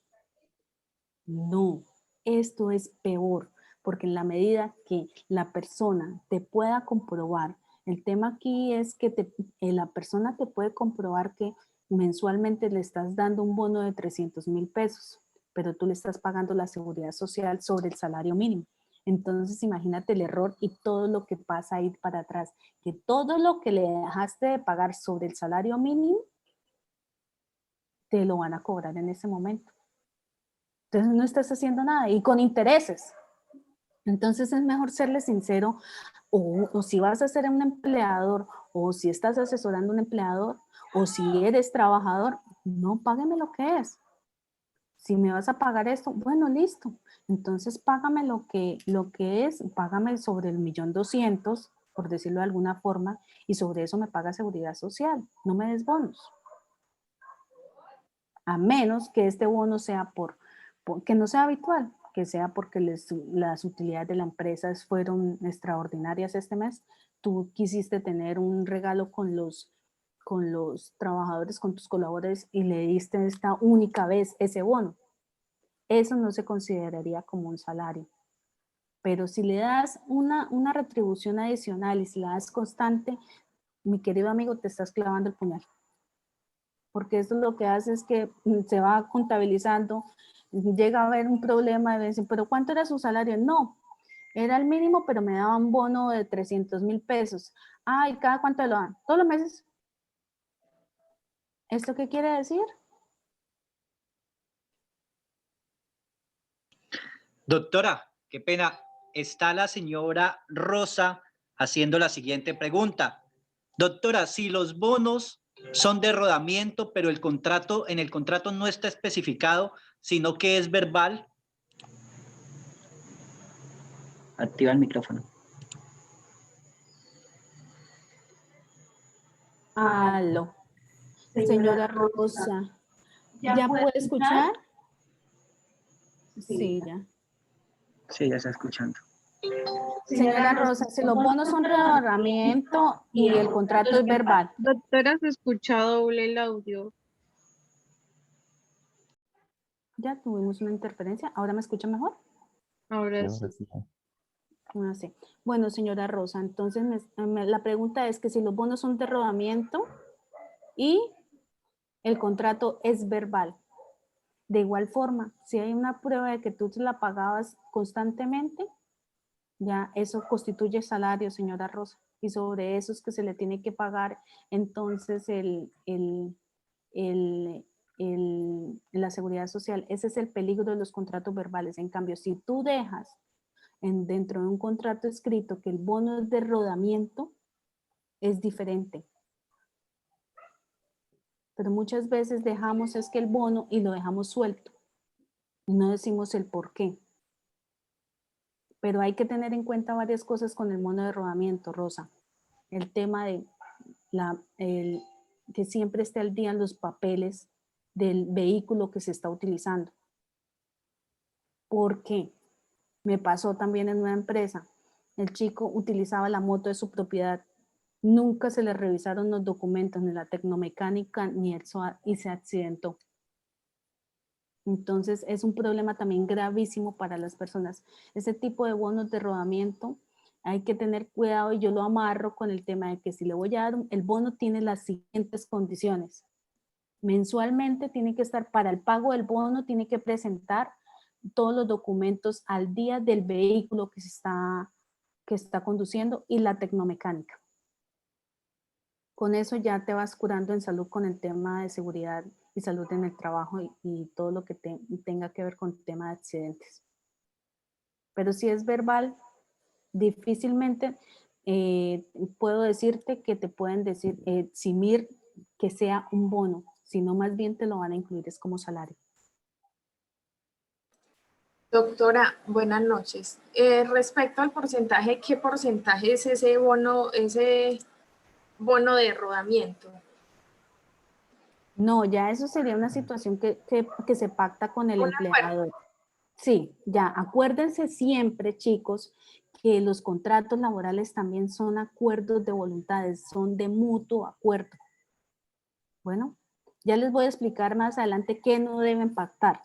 A: No, esto es peor, porque en la medida que la persona te pueda comprobar, el tema aquí es que la persona te puede comprobar que mensualmente le estás dando un bono de 300,000 pesos, pero tú le estás pagando la seguridad social sobre el salario mínimo. Entonces imagínate el error y todo lo que pasa ahí para atrás, que todo lo que le dejaste de pagar sobre el salario mínimo, te lo van a cobrar en ese momento. Entonces no estás haciendo nada y con intereses. Entonces es mejor serle sincero, o si vas a ser un empleador, o si estás asesorando a un empleador, o si eres trabajador, no, págame lo que es. Si me vas a pagar esto, bueno, listo. Entonces págame lo que es, págame sobre el 1.200.000, por decirlo de alguna forma, y sobre eso me paga seguridad social. No me des bonos. A menos que este bono sea que no sea habitual, que sea porque las utilidades de la empresa fueron extraordinarias este mes. Tú quisiste tener un regalo con los trabajadores, con tus colaboradores, y le diste esta única vez ese bono. Eso no se consideraría como un salario. Pero si le das una retribución adicional y si la das constante, mi querido amigo, te estás clavando el puñal. Porque esto lo que hace es que se va contabilizando, llega a haber un problema y dicen, pero ¿cuánto era su salario? No, era el mínimo, pero me daban un bono de 300.000 pesos. Ay, ¿cada cuánto lo dan? Todos los meses. ¿Esto qué quiere decir?
G: Doctora, qué pena. Está la señora Rosa haciendo la siguiente pregunta. Doctora, si los bonos son de rodamiento, pero en el contrato no está especificado, sino que es verbal. Activa el micrófono.
A: Aló. Señora Rosa, ¿ya puede escuchar? Sí, ya.
G: Sí, ya está escuchando.
A: Señora Rosa, si los bonos son de rodamiento y el contrato es verbal.
E: Doctora, se escucha doble el audio.
A: Ya tuvimos una interferencia. ¿Ahora me escucha mejor?
E: Ahora sí.
A: Ah, sí. Bueno, señora Rosa, entonces la pregunta es que si los bonos son de rodamiento y el contrato es verbal. De igual forma, si hay una prueba de que tú te la pagabas constantemente, ya eso constituye salario, señora Rosa. Y sobre eso es que se le tiene que pagar entonces la seguridad social. Ese es el peligro de los contratos verbales. En cambio, si tú dejas dentro de un contrato escrito que el bono es de rodamiento, es diferente. Pero muchas veces dejamos es que el bono y lo dejamos suelto. Y no decimos el por qué. Pero hay que tener en cuenta varias cosas con el bono de rodamiento, Rosa. El tema de que siempre esté al día en los papeles del vehículo que se está utilizando. ¿Por qué? Me pasó también en una empresa. El chico utilizaba la moto de su propiedad. Nunca se le revisaron los documentos, ni la tecnomecánica, ni el SOAT, y se accidentó. Entonces es un problema también gravísimo para las personas. Ese tipo de bonos de rodamiento hay que tener cuidado, y yo lo amarro con el tema de que si le voy a dar, el bono tiene las siguientes condiciones. Mensualmente tiene que estar, para el pago del bono, tiene que presentar todos los documentos al día del vehículo que está conduciendo y la tecnomecánica. Con eso ya te vas curando en salud con el tema de seguridad y salud en el trabajo y todo lo que tenga que ver con el tema de accidentes. Pero si es verbal, difícilmente puedo decirte que te pueden decir, eximir que sea un bono, sino más bien te lo van a incluir es como salario.
H: Doctora, buenas noches. Respecto al porcentaje, ¿qué porcentaje es ese bono de rodamiento?
A: No, ya eso sería una situación que se pacta con el empleador. Sí, ya, acuérdense siempre, chicos, que los contratos laborales también son acuerdos de voluntades, son de mutuo acuerdo. Bueno, ya les voy a explicar más adelante qué no deben pactar.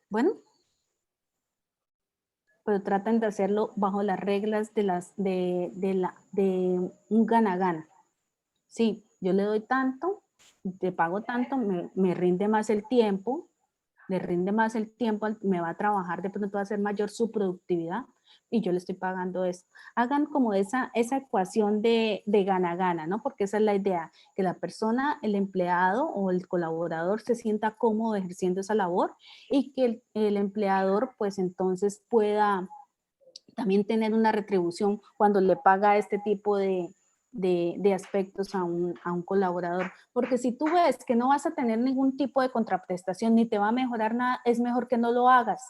A: Bueno, pero traten de hacerlo bajo las reglas de un gana-gana. Sí, yo le doy tanto, te pago tanto, me rinde más el tiempo, le rinde más el tiempo, me va a trabajar, de pronto va a ser mayor su productividad, y yo le estoy pagando esto. Hagan como esa ecuación de gana-gana, ¿no? Porque esa es la idea, que la persona, el empleado o el colaborador se sienta cómodo ejerciendo esa labor y que el empleador pues entonces pueda también tener una retribución cuando le paga este tipo de aspectos a un colaborador. Porque si tú ves que no vas a tener ningún tipo de contraprestación ni te va a mejorar nada, es mejor que no lo hagas.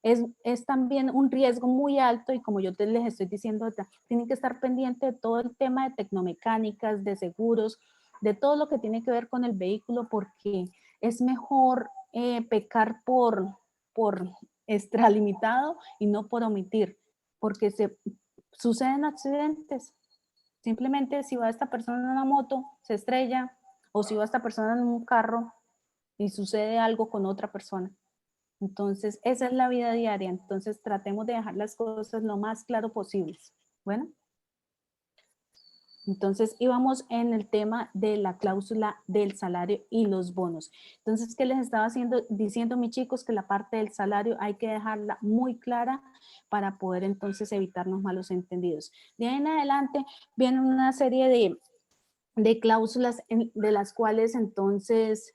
A: Es también un riesgo muy alto y como yo les estoy diciendo, tienen que estar pendientes de todo el tema de tecnomecánicas, de seguros, de todo lo que tiene que ver con el vehículo, porque es mejor pecar por extralimitado y no por omitir, porque suceden accidentes. Simplemente si va esta persona en una moto, se estrella, o si va esta persona en un carro y sucede algo con otra persona. Entonces, esa es la vida diaria. Entonces, tratemos de dejar las cosas lo más claro posible. Bueno. Entonces, íbamos en el tema de la cláusula del salario y los bonos. Entonces, ¿qué les estaba diciendo mis chicos? Que la parte del salario hay que dejarla muy clara para poder entonces evitarnos malos entendidos. De ahí en adelante viene una serie de cláusulas de las cuales entonces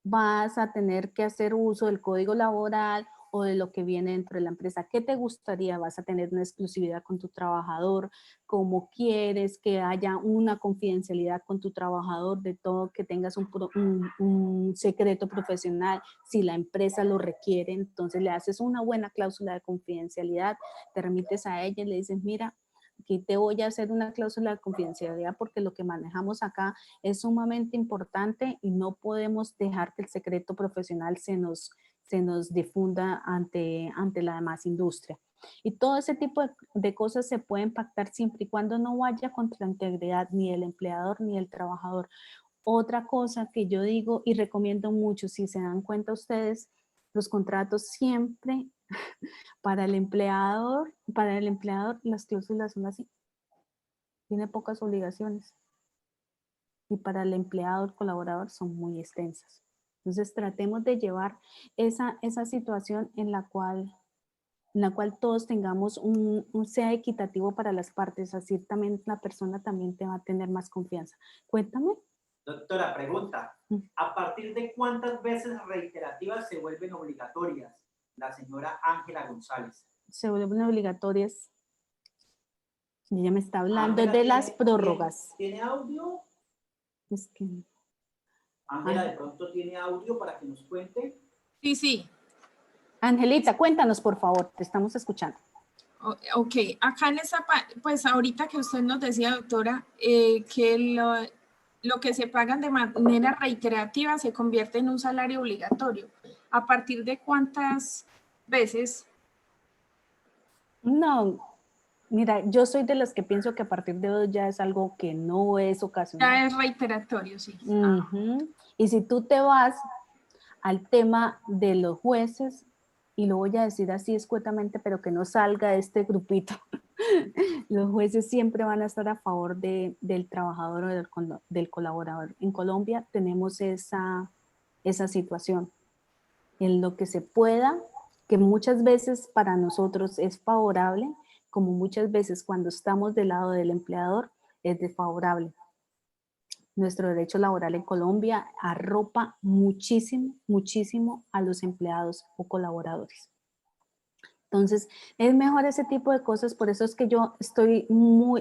A: vas a tener que hacer uso del código laboral o de lo que viene dentro de la empresa. ¿Qué te gustaría? ¿Vas a tener una exclusividad con tu trabajador? ¿Cómo quieres que haya una confidencialidad con tu trabajador de todo, que tengas un secreto profesional? Si la empresa lo requiere, entonces le haces una buena cláusula de confidencialidad, te remites a ella y le dices, mira, aquí te voy a hacer una cláusula de confidencialidad porque lo que manejamos acá es sumamente importante y no podemos dejar que el secreto profesional se nos difunda ante la demás industria. Y todo ese tipo de cosas se pueden pactar siempre y cuando no vaya contra la integridad ni del empleador ni del trabajador. Otra cosa que yo digo y recomiendo mucho, si se dan cuenta ustedes, los contratos siempre para el empleador las cláusulas son así. Tiene pocas obligaciones. Y para el empleado, el colaborador, son muy extensas. Entonces, tratemos de llevar esa situación en la cual todos tengamos sea equitativo para las partes. Así también la persona también te va a tener más confianza. Cuéntame.
G: Doctora, pregunta. ¿A partir de cuántas veces reiterativas se vuelven obligatorias? La señora Ángela González.
A: Se vuelven obligatorias. Y ella me está hablando de las prórrogas.
G: ¿Tiene audio?
A: Es que...
G: Ángela, de pronto tiene audio para que nos cuente.
H: Sí, sí.
A: Angelita, cuéntanos, por favor, te estamos escuchando.
H: Ok, acá en esa parte, pues ahorita que usted nos decía, doctora, que lo que se pagan de manera reiterativa se convierte en un salario obligatorio. ¿A partir de cuántas veces?
A: No, mira, yo soy de las que pienso que a partir de hoy ya es algo que no es ocasional.
H: Ya es reiteratorio, sí.
A: Y si tú te vas al tema de los jueces, y lo voy a decir así escuetamente, pero que no salga de este grupito, los jueces siempre van a estar a favor del trabajador o del colaborador. En Colombia tenemos esa situación. En lo que se pueda, que muchas veces para nosotros es favorable, como muchas veces cuando estamos del lado del empleador es desfavorable. Nuestro derecho laboral en Colombia arropa muchísimo, muchísimo a los empleados o colaboradores. Entonces, es mejor ese tipo de cosas, por eso es que yo estoy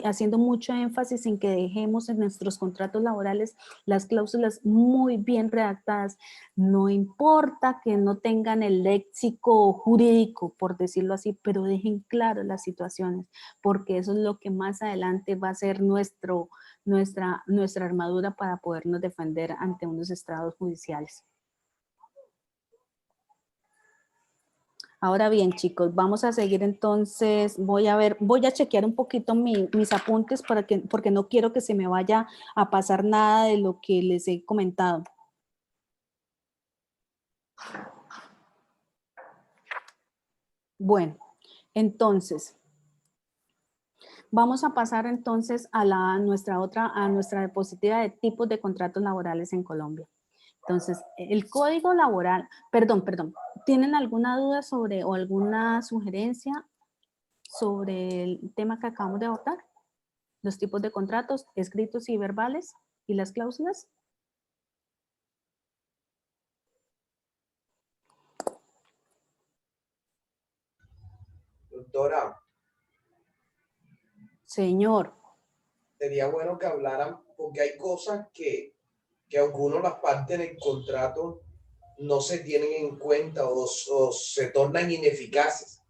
A: haciendo mucho énfasis en que dejemos en nuestros contratos laborales las cláusulas muy bien redactadas. No importa que no tengan el léxico jurídico, por decirlo así, pero dejen claro las situaciones, porque eso es lo que más adelante va a ser nuestra armadura para podernos defender ante unos estrados judiciales. Ahora bien, chicos, vamos a seguir entonces. Voy a chequear un poquito mis apuntes porque no quiero que se me vaya a pasar nada de lo que les he comentado. Bueno, entonces, vamos a pasar entonces a nuestra diapositiva de tipos de contratos laborales en Colombia. Entonces, el código laboral, perdón, ¿tienen alguna duda sobre o alguna sugerencia? sobre el tema que acabamos de abordar, los tipos de contratos escritos y verbales y las cláusulas.
D: Doctora,
A: Señor.
D: sería bueno que hablaran, porque hay cosas que algunos las partes del contrato no se tienen en cuenta o se tornan ineficaces.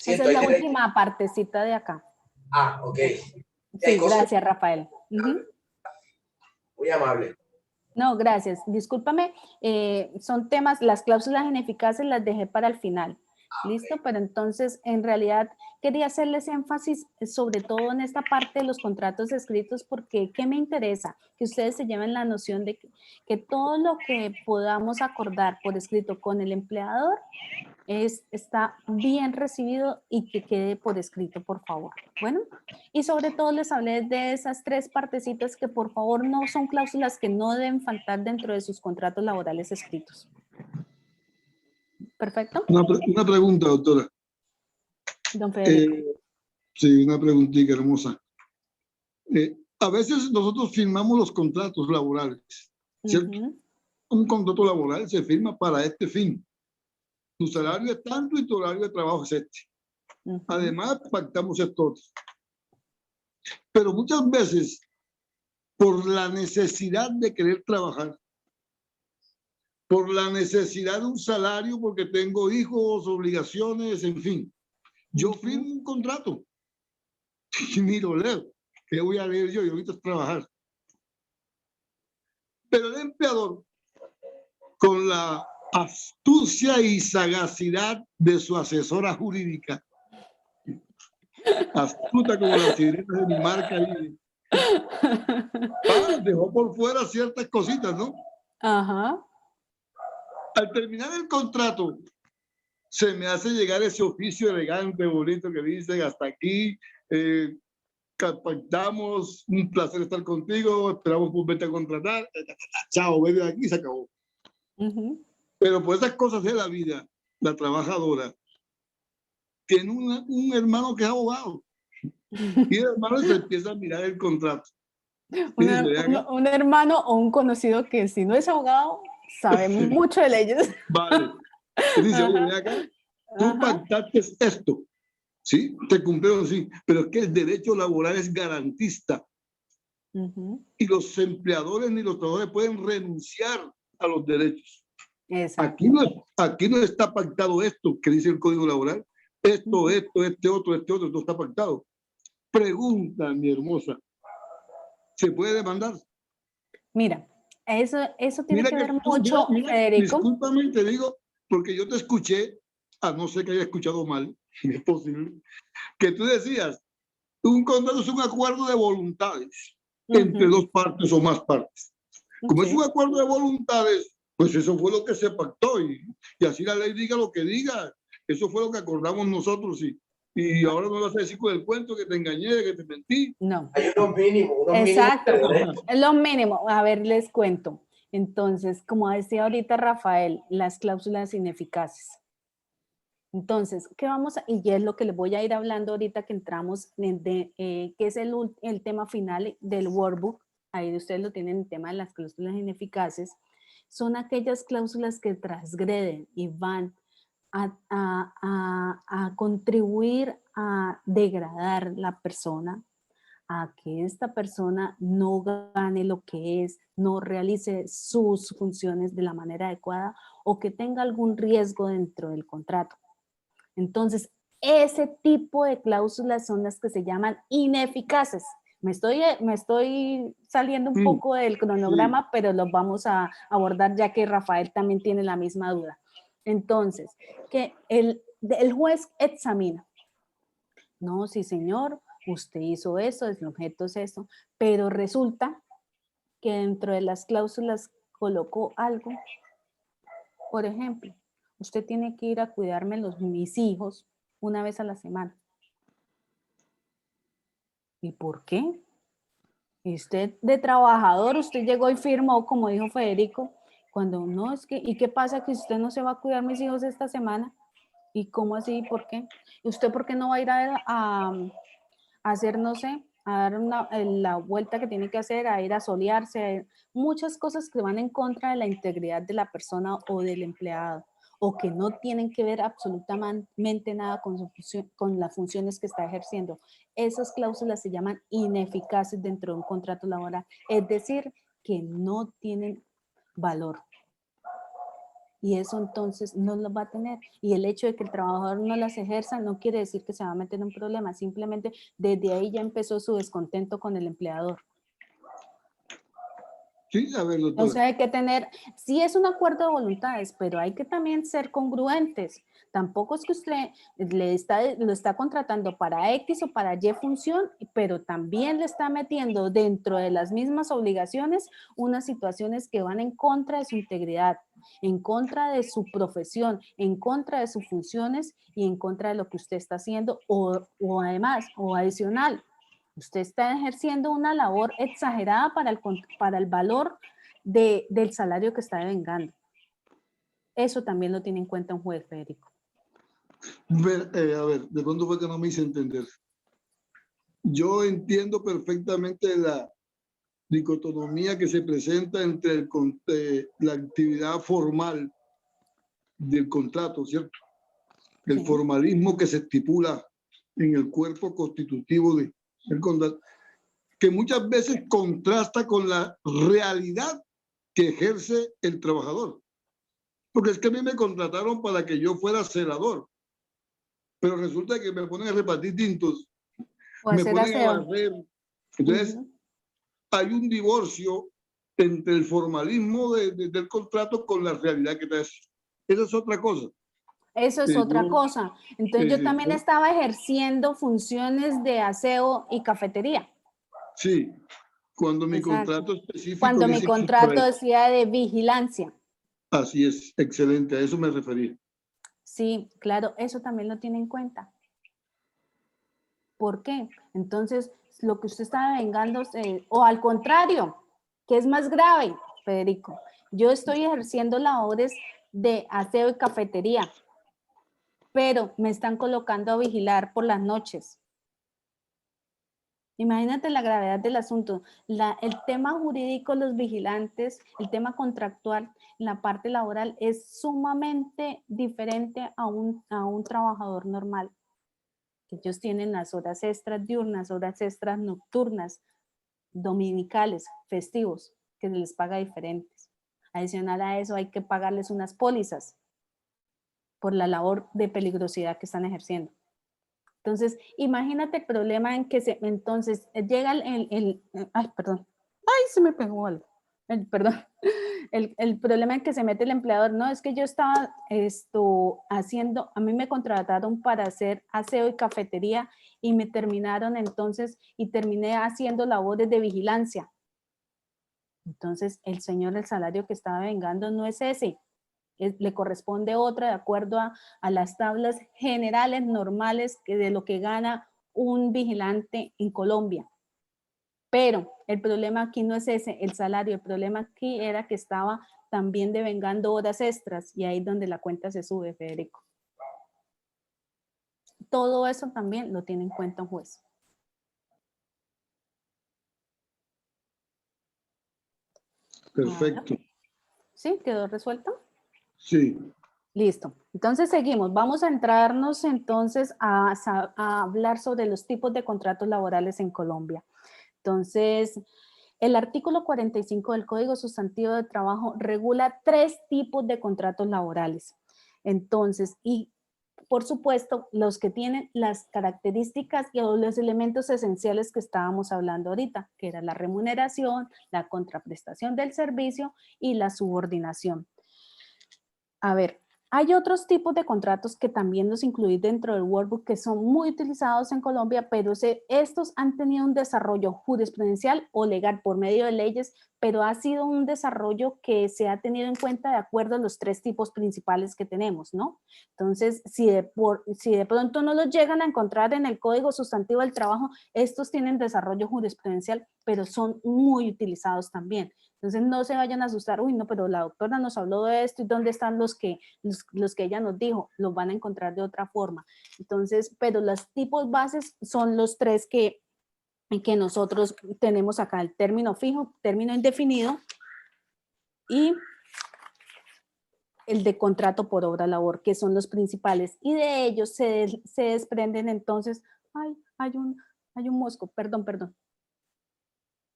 A: Esa es la última partecita de acá.
D: Ah, ok.
A: Sí, gracias, Rafael.
D: Muy amable.
A: No, gracias. Discúlpame, son temas, las cláusulas ineficaces las dejé para el final. ¿Listo? Pero entonces, en realidad, quería hacerles énfasis sobre todo en esta parte de los contratos escritos, porque ¿qué me interesa? Que ustedes se lleven la noción de que todo lo que podamos acordar por escrito con el empleador está bien recibido y que quede por escrito, por favor. Bueno, y sobre todo les hablé de esas 3 partecitas que por favor no son cláusulas que no deben faltar dentro de sus contratos laborales escritos. Perfecto.
B: Una pregunta, doctora.
A: Don Federico.
B: Sí, una preguntita hermosa. A veces nosotros firmamos los contratos laborales, ¿cierto? Un contrato laboral se firma para este fin. Tu salario es tanto y tu horario de trabajo es este. Además, pactamos esto otro. Pero muchas veces, por la necesidad de querer trabajar, por la necesidad de un salario, porque tengo hijos, obligaciones, en fin, yo firmo un contrato y ni lo leo. ¿Qué voy a leer yo? Yo ahorita es trabajar. Pero el empleador, con la astucia y sagacidad de su asesora jurídica, astuta como las sirenas de mi marca, dejó por fuera ciertas cositas, ¿no?
A: Ajá.
B: Al terminar el contrato, se me hace llegar ese oficio elegante, bonito que dice: hasta aquí, pactamos, un placer estar contigo, esperamos volverte a contratar, chao, vete de aquí, se acabó. Pero por esas cosas de la vida, la trabajadora tiene un hermano que es abogado y el hermano se empieza a mirar el contrato.
A: Un hermano o un conocido que si no es abogado, sabe mucho de leyes.
B: Vale. Dice: oye, ve acá, tú pactaste esto, ¿sí? Te cumplieron, sí, pero es que el derecho laboral es garantista. Y los empleadores ni los trabajadores pueden renunciar a los derechos. Aquí no está pactado esto que dice el Código Laboral. Esto, este otro, no está pactado. Pregunta, mi hermosa, ¿se puede demandar?
A: Mira, eso tiene que ver mucho, Federico.
B: Discúlpame, te digo, porque yo te escuché, a no ser que haya escuchado mal, es posible, que tú decías, un contrato es un acuerdo de voluntades entre 2 partes o más partes. Como es un acuerdo de voluntades, pues eso fue lo que se pactó y así la ley diga lo que diga. Eso fue lo que acordamos nosotros y ahora me vas a decir con el cuento que te engañé, que te mentí.
A: No.
D: Hay unos mínimos.
A: Exacto, es lo mínimo. A ver, les cuento. Entonces, como decía ahorita Rafael, las cláusulas ineficaces. Entonces, ¿qué vamos a...? Y ya es lo que les voy a ir hablando ahorita que entramos, que es el tema final del workbook. Ahí ustedes lo tienen, el tema de las cláusulas ineficaces. Son aquellas cláusulas que transgreden y van a contribuir a degradar la persona, a que esta persona no gane lo que es, no realice sus funciones de la manera adecuada o que tenga algún riesgo dentro del contrato. Entonces, ese tipo de cláusulas son las que se llaman ineficaces. Me estoy saliendo un poco del cronograma, pero los vamos a abordar ya que Rafael también tiene la misma duda. Entonces, que el juez examina. No, sí señor, usted hizo eso, el objeto es eso, pero resulta que dentro de las cláusulas colocó algo. Por ejemplo, usted tiene que ir a cuidarme mis hijos una vez a la semana. ¿Y por qué? Y usted de trabajador, usted llegó y firmó, como dijo Federico, cuando no, es que, ¿y qué pasa que usted no se va a cuidar mis hijos esta semana? ¿Y cómo así? ¿Por qué? ¿Usted por qué no va a ir a hacer, no sé, a dar la vuelta que tiene que hacer, a ir a solearse? Muchas cosas que van en contra de la integridad de la persona o del empleado, o que no tienen que ver absolutamente nada con, con las funciones que está ejerciendo. Esas cláusulas se llaman ineficaces dentro de un contrato laboral, es decir, que no tienen valor. Y eso entonces no lo va a tener. Y el hecho de que el trabajador no las ejerza no quiere decir que se va a meter en un problema. Simplemente desde ahí ya empezó su descontento con el empleador.
B: Sí, a ver, doctora.
A: O sea, hay que tener, sí es un acuerdo de voluntades, pero hay que también ser congruentes. Tampoco es que usted lo está contratando para X o para Y función, pero también le está metiendo dentro de las mismas obligaciones unas situaciones que van en contra de su integridad, en contra de su profesión, en contra de sus funciones y en contra de lo que usted está haciendo o además, o adicional. Usted está ejerciendo una labor exagerada para el valor del salario que está devengando. Eso también lo tiene en cuenta un juez, Federico.
B: A ver, de pronto fue que no me hice entender. Yo entiendo perfectamente la dicotomía que se presenta entre la actividad formal del contrato, ¿cierto? El
A: Sí.
B: formalismo que se estipula en el cuerpo constitutivo del contrato, que muchas veces contrasta con la realidad que ejerce el trabajador. Porque es que a mí me contrataron para que yo fuera celador, pero resulta que me ponen a repartir tintos,
A: O
B: me
A: hacer
B: ponen a
A: aseo.
B: barrer. Entonces, hay un divorcio entre el formalismo del contrato con la realidad que trae. Esa es otra cosa.
A: Eso es otra cosa. Entonces yo también estaba ejerciendo funciones de aseo y cafetería.
B: Sí, cuando mi
A: Exacto.
B: contrato específico
A: Cuando mi
B: dice
A: contrato decía de vigilancia.
B: Así es, excelente, a eso me refería.
A: Sí, claro, eso también lo tiene en cuenta. ¿Por qué? Entonces, lo que usted está vengando, o al contrario, que es más grave, Federico, yo estoy ejerciendo labores de aseo y cafetería, pero me están colocando a vigilar por las noches. Imagínate la gravedad del asunto. El tema jurídico, los vigilantes, el tema contractual, la parte laboral es sumamente diferente a un trabajador normal. Ellos tienen las horas extras diurnas, horas extras nocturnas, dominicales, festivos, que se les paga diferentes. Adicional a eso hay que pagarles unas pólizas por la labor de peligrosidad que están ejerciendo. Entonces, imagínate el problema en que entonces llega ay, perdón, ay, se me pegó algo, perdón, el problema en que se mete el empleador, no, es que yo estaba haciendo, a mí me contrataron para hacer aseo y cafetería y me terminaron entonces, y terminé haciendo labores de vigilancia. Entonces, el señor, el salario que estaba vengando no es ese, le corresponde otra de acuerdo a las tablas generales normales de lo que gana un vigilante en Colombia. Pero el problema aquí no es ese, el salario, el problema aquí era que estaba también devengando horas extras y ahí es donde la cuenta se sube, Federico. Todo eso también lo tiene en cuenta un juez.
B: Perfecto.
A: ¿Sí? ¿Quedó resuelto?
B: Sí.
A: Listo. Entonces seguimos. Vamos a entrarnos entonces a hablar sobre los tipos de contratos laborales en Colombia. Entonces, el artículo 45 del Código Sustantivo de Trabajo regula 3 tipos de contratos laborales. Entonces, y por supuesto, los que tienen las características y los elementos esenciales que estábamos hablando ahorita, que era la remuneración, la contraprestación del servicio y la subordinación. A ver, hay otros tipos de contratos que también los incluí dentro del workbook que son muy utilizados en Colombia, pero estos han tenido un desarrollo jurisprudencial o legal por medio de leyes, pero ha sido un desarrollo que se ha tenido en cuenta de acuerdo a los 3 tipos principales que tenemos, ¿no? Entonces, si de pronto no los llegan a encontrar en el Código Sustantivo del Trabajo, estos tienen desarrollo jurisprudencial, pero son muy utilizados también. Entonces no se vayan a asustar, uy, no, pero la doctora nos habló de esto y dónde están los que los que ella nos dijo, los van a encontrar de otra forma. Entonces, pero los tipos bases son los tres que nosotros tenemos acá, el término fijo, término indefinido y el de contrato por obra labor, que son los principales. Y de ellos se desprenden entonces, ay, hay un mosco, perdón.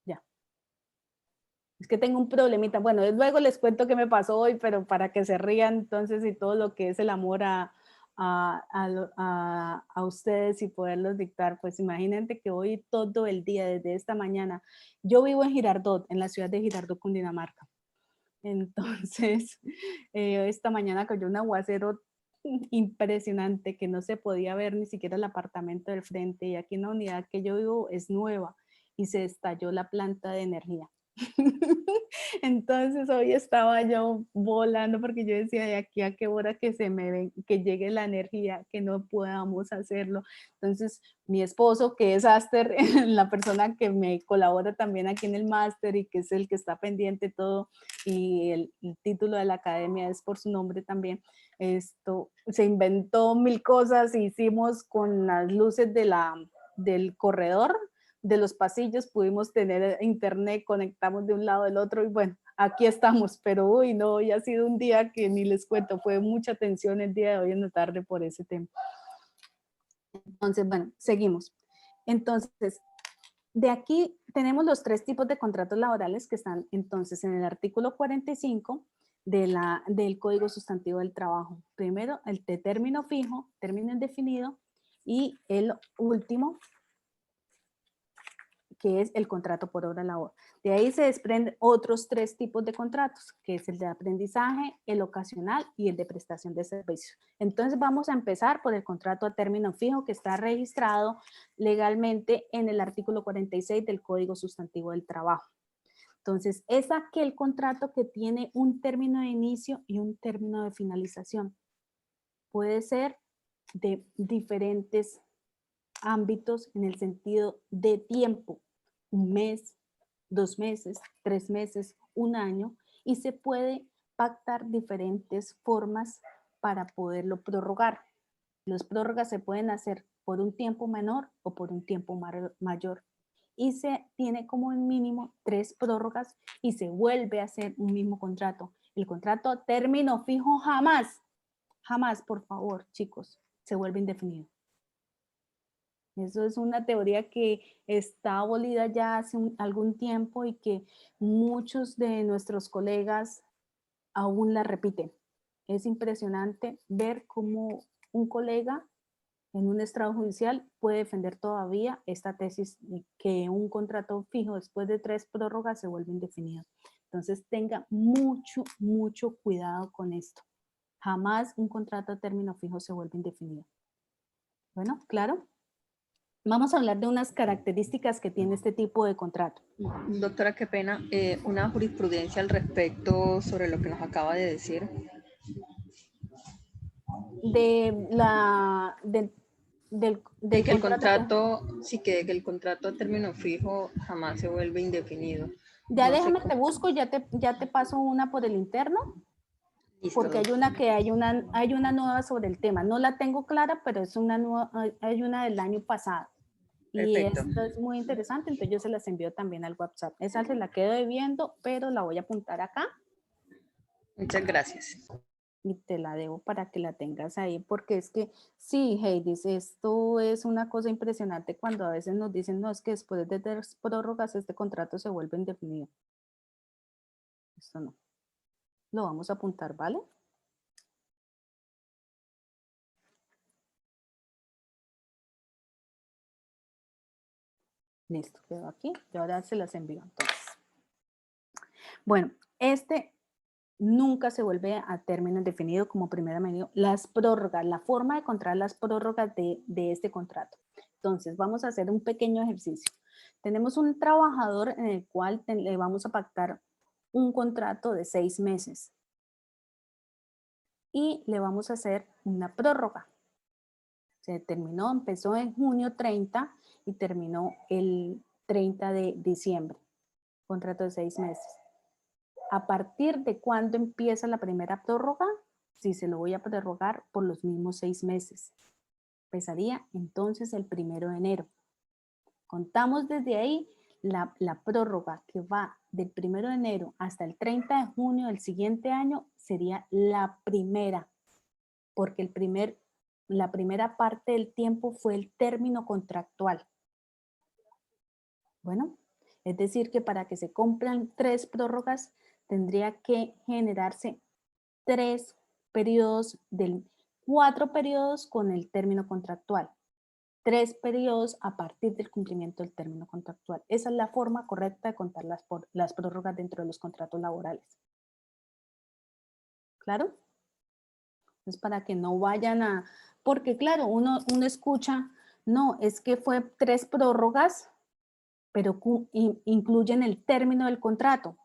A: Ya. Es que tengo un problemita. Bueno, luego les cuento qué me pasó hoy, pero para que se rían entonces y todo lo que es el amor a ustedes y poderlos dictar, pues imagínate que hoy todo el día, desde esta mañana, yo vivo en Girardot, en la ciudad de Girardot, Cundinamarca. Entonces, esta mañana cayó un aguacero impresionante que no se podía ver ni siquiera el apartamento del frente, y aquí en la unidad que yo vivo es nueva y se estalló la planta de energía. Entonces hoy estaba yo volando porque yo decía, de aquí a qué hora que que llegue la energía, que no podamos hacerlo. Entonces mi esposo, que es Aster, la persona que me colabora también aquí en el máster y que es el que está pendiente todo, y el título de la academia es por su nombre también, se inventó mil cosas, hicimos con las luces del corredor, de los pasillos, pudimos tener internet, conectamos de un lado del otro y bueno, aquí estamos, pero uy, no, hoy ha sido un día que ni les cuento, fue mucha tensión el día de hoy en la tarde por ese tema. Entonces, bueno, seguimos. Entonces, de aquí tenemos los tres tipos de contratos laborales que están entonces en el artículo 45 del Código Sustantivo del Trabajo. Primero, el de término fijo, término indefinido, y el último, que es el contrato por obra labor. De ahí se desprenden otros tres tipos de contratos, que es el de aprendizaje, el ocasional y el de prestación de servicios. Entonces vamos a empezar por el contrato a término fijo, que está registrado legalmente en el artículo 46 del Código Sustantivo del Trabajo. Entonces es aquel contrato que tiene un término de inicio y un término de finalización. Puede ser de diferentes ámbitos en el sentido de tiempo, 1 mes, 2 meses, 3 meses, 1 año, y se puede pactar diferentes formas para poderlo prorrogar. Las prórrogas se pueden hacer por un tiempo menor o por un tiempo mayor, y se tiene como mínimo 3 prórrogas y se vuelve a hacer un mismo contrato. El contrato a término fijo jamás, por favor, chicos, se vuelve indefinido. Eso es una teoría que está abolida ya hace algún tiempo y que muchos de nuestros colegas aún la repiten. Es impresionante ver cómo un colega en un estrado judicial puede defender todavía esta tesis de que un contrato fijo después de 3 prórrogas se vuelve indefinido. Entonces tenga mucho cuidado con esto. Jamás un contrato a término fijo se vuelve indefinido. Bueno, ¿claro? Vamos a hablar de unas características que tiene este tipo de contrato.
F: Doctora, qué pena, una jurisprudencia al respecto sobre lo que nos acaba de decir.
A: De
F: que el contrato, sí, que el contrato a término fijo jamás se vuelve indefinido.
A: Ya
F: no
A: déjame, te busco, ya te paso una por el interno. Listo, porque hay una nueva sobre el tema. No la tengo clara, pero es una nueva, hay una del año pasado. Y esto es muy interesante, entonces yo se las envío también al WhatsApp. Esa se la quedo debiendo, pero la voy a apuntar acá.
F: Muchas gracias.
A: Y te la debo para que la tengas ahí, porque es que, sí, Heidi, esto es una cosa impresionante cuando a veces nos dicen, no, es que después de 3 prórrogas este contrato se vuelve indefinido. Esto no. Lo vamos a apuntar, ¿vale? Listo, quedó aquí. Y ahora se las envío entonces. Bueno, nunca se vuelve a término indefinido como primera medida. Las prórrogas, la forma de encontrar las prórrogas de este contrato. Entonces, vamos a hacer un pequeño ejercicio. Tenemos un trabajador en el cual le vamos a pactar un contrato de 6 meses. Y le vamos a hacer una prórroga. Se terminó, empezó en junio 30 y terminó el 30 de diciembre. Contrato de 6 meses. ¿A partir de cuándo empieza la primera prórroga? si se lo voy a prorrogar por los mismos 6 meses. Empezaría entonces el 1 de enero. Contamos desde ahí la prórroga que va del 1 de enero hasta el 30 de junio del siguiente año sería la primera, porque la primera parte del tiempo fue el término contractual. Bueno, es decir que para que se cumplan 3 prórrogas tendría que generarse 3 periodos 4 periodos con el término contractual. 3 periodos a partir del cumplimiento del término contractual. Esa es la forma correcta de contar las prórrogas dentro de los contratos laborales. ¿Claro? Es para que no vayan a... Porque claro, uno escucha, no, es que fue 3 prórrogas, pero incluyen el término del contrato.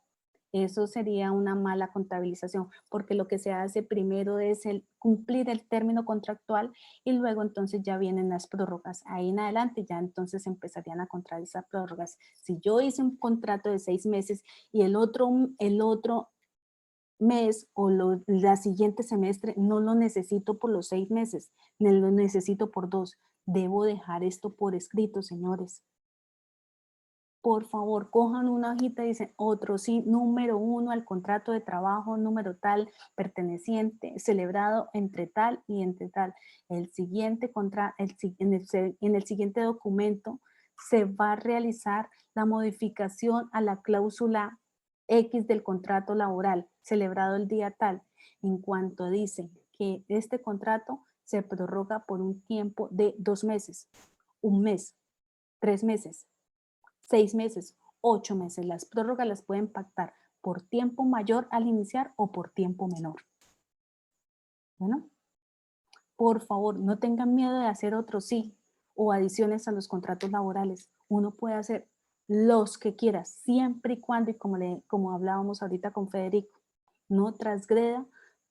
A: Eso sería una mala contabilización, porque lo que se hace primero es cumplir el término contractual y luego entonces ya vienen las prórrogas. Ahí en adelante ya entonces empezarían a contar esas prórrogas. Si yo hice un contrato de 6 meses y el otro mes o la siguiente semestre no lo necesito por los 6 meses, lo necesito por 2. Debo dejar esto por escrito, señores. Por favor, cojan una hojita y dicen otro sí, número 1 al contrato de trabajo, número tal, perteneciente, celebrado entre tal y entre tal. El siguiente en el siguiente documento se va a realizar la modificación a la cláusula X del contrato laboral, celebrado el día tal, en cuanto dice que este contrato se prorroga por un tiempo de 2 meses, 1 mes, 3 meses. 6 meses, 8 meses. Las prórrogas las pueden pactar por tiempo mayor al iniciar o por tiempo menor. Bueno, por favor, no tengan miedo de hacer otro sí o adiciones a los contratos laborales. Uno puede hacer los que quiera, siempre y cuando, y como hablábamos ahorita con Federico, no transgreda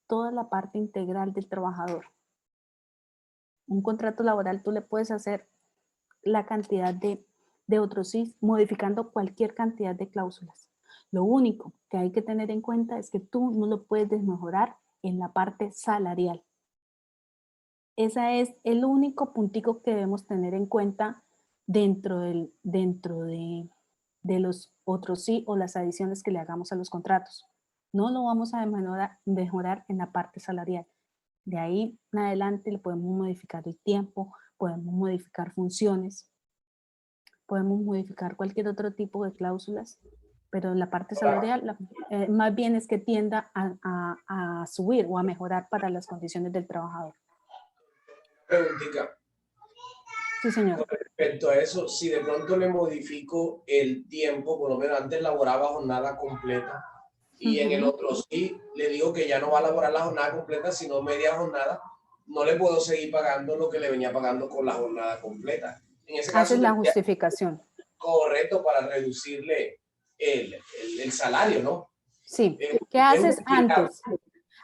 A: toda la parte integral del trabajador. Un contrato laboral tú le puedes hacer la cantidad de otros sí, modificando cualquier cantidad de cláusulas. Lo único que hay que tener en cuenta es que tú no lo puedes desmejorar en la parte salarial. Ese es el único puntico que debemos tener en cuenta dentro de los otros sí o las adiciones que le hagamos a los contratos. No lo vamos a mejorar en la parte salarial. De ahí en adelante le podemos modificar el tiempo, podemos modificar funciones, podemos modificar cualquier otro tipo de cláusulas, pero la parte salarial más bien es que tienda a subir o a mejorar para las condiciones del trabajador.
D: Preguntita.
A: Sí, señor.
D: Con respecto a eso, si de pronto le modifico el tiempo, por lo menos antes laboraba jornada completa y en el otro sí le digo que ya no va a laborar la jornada completa, sino media jornada, no le puedo seguir pagando lo que le venía pagando con la jornada completa. En ese caso,
A: haces la justificación.
D: Correcto, para reducirle el salario, ¿no?
A: Sí. ¿Qué haces antes?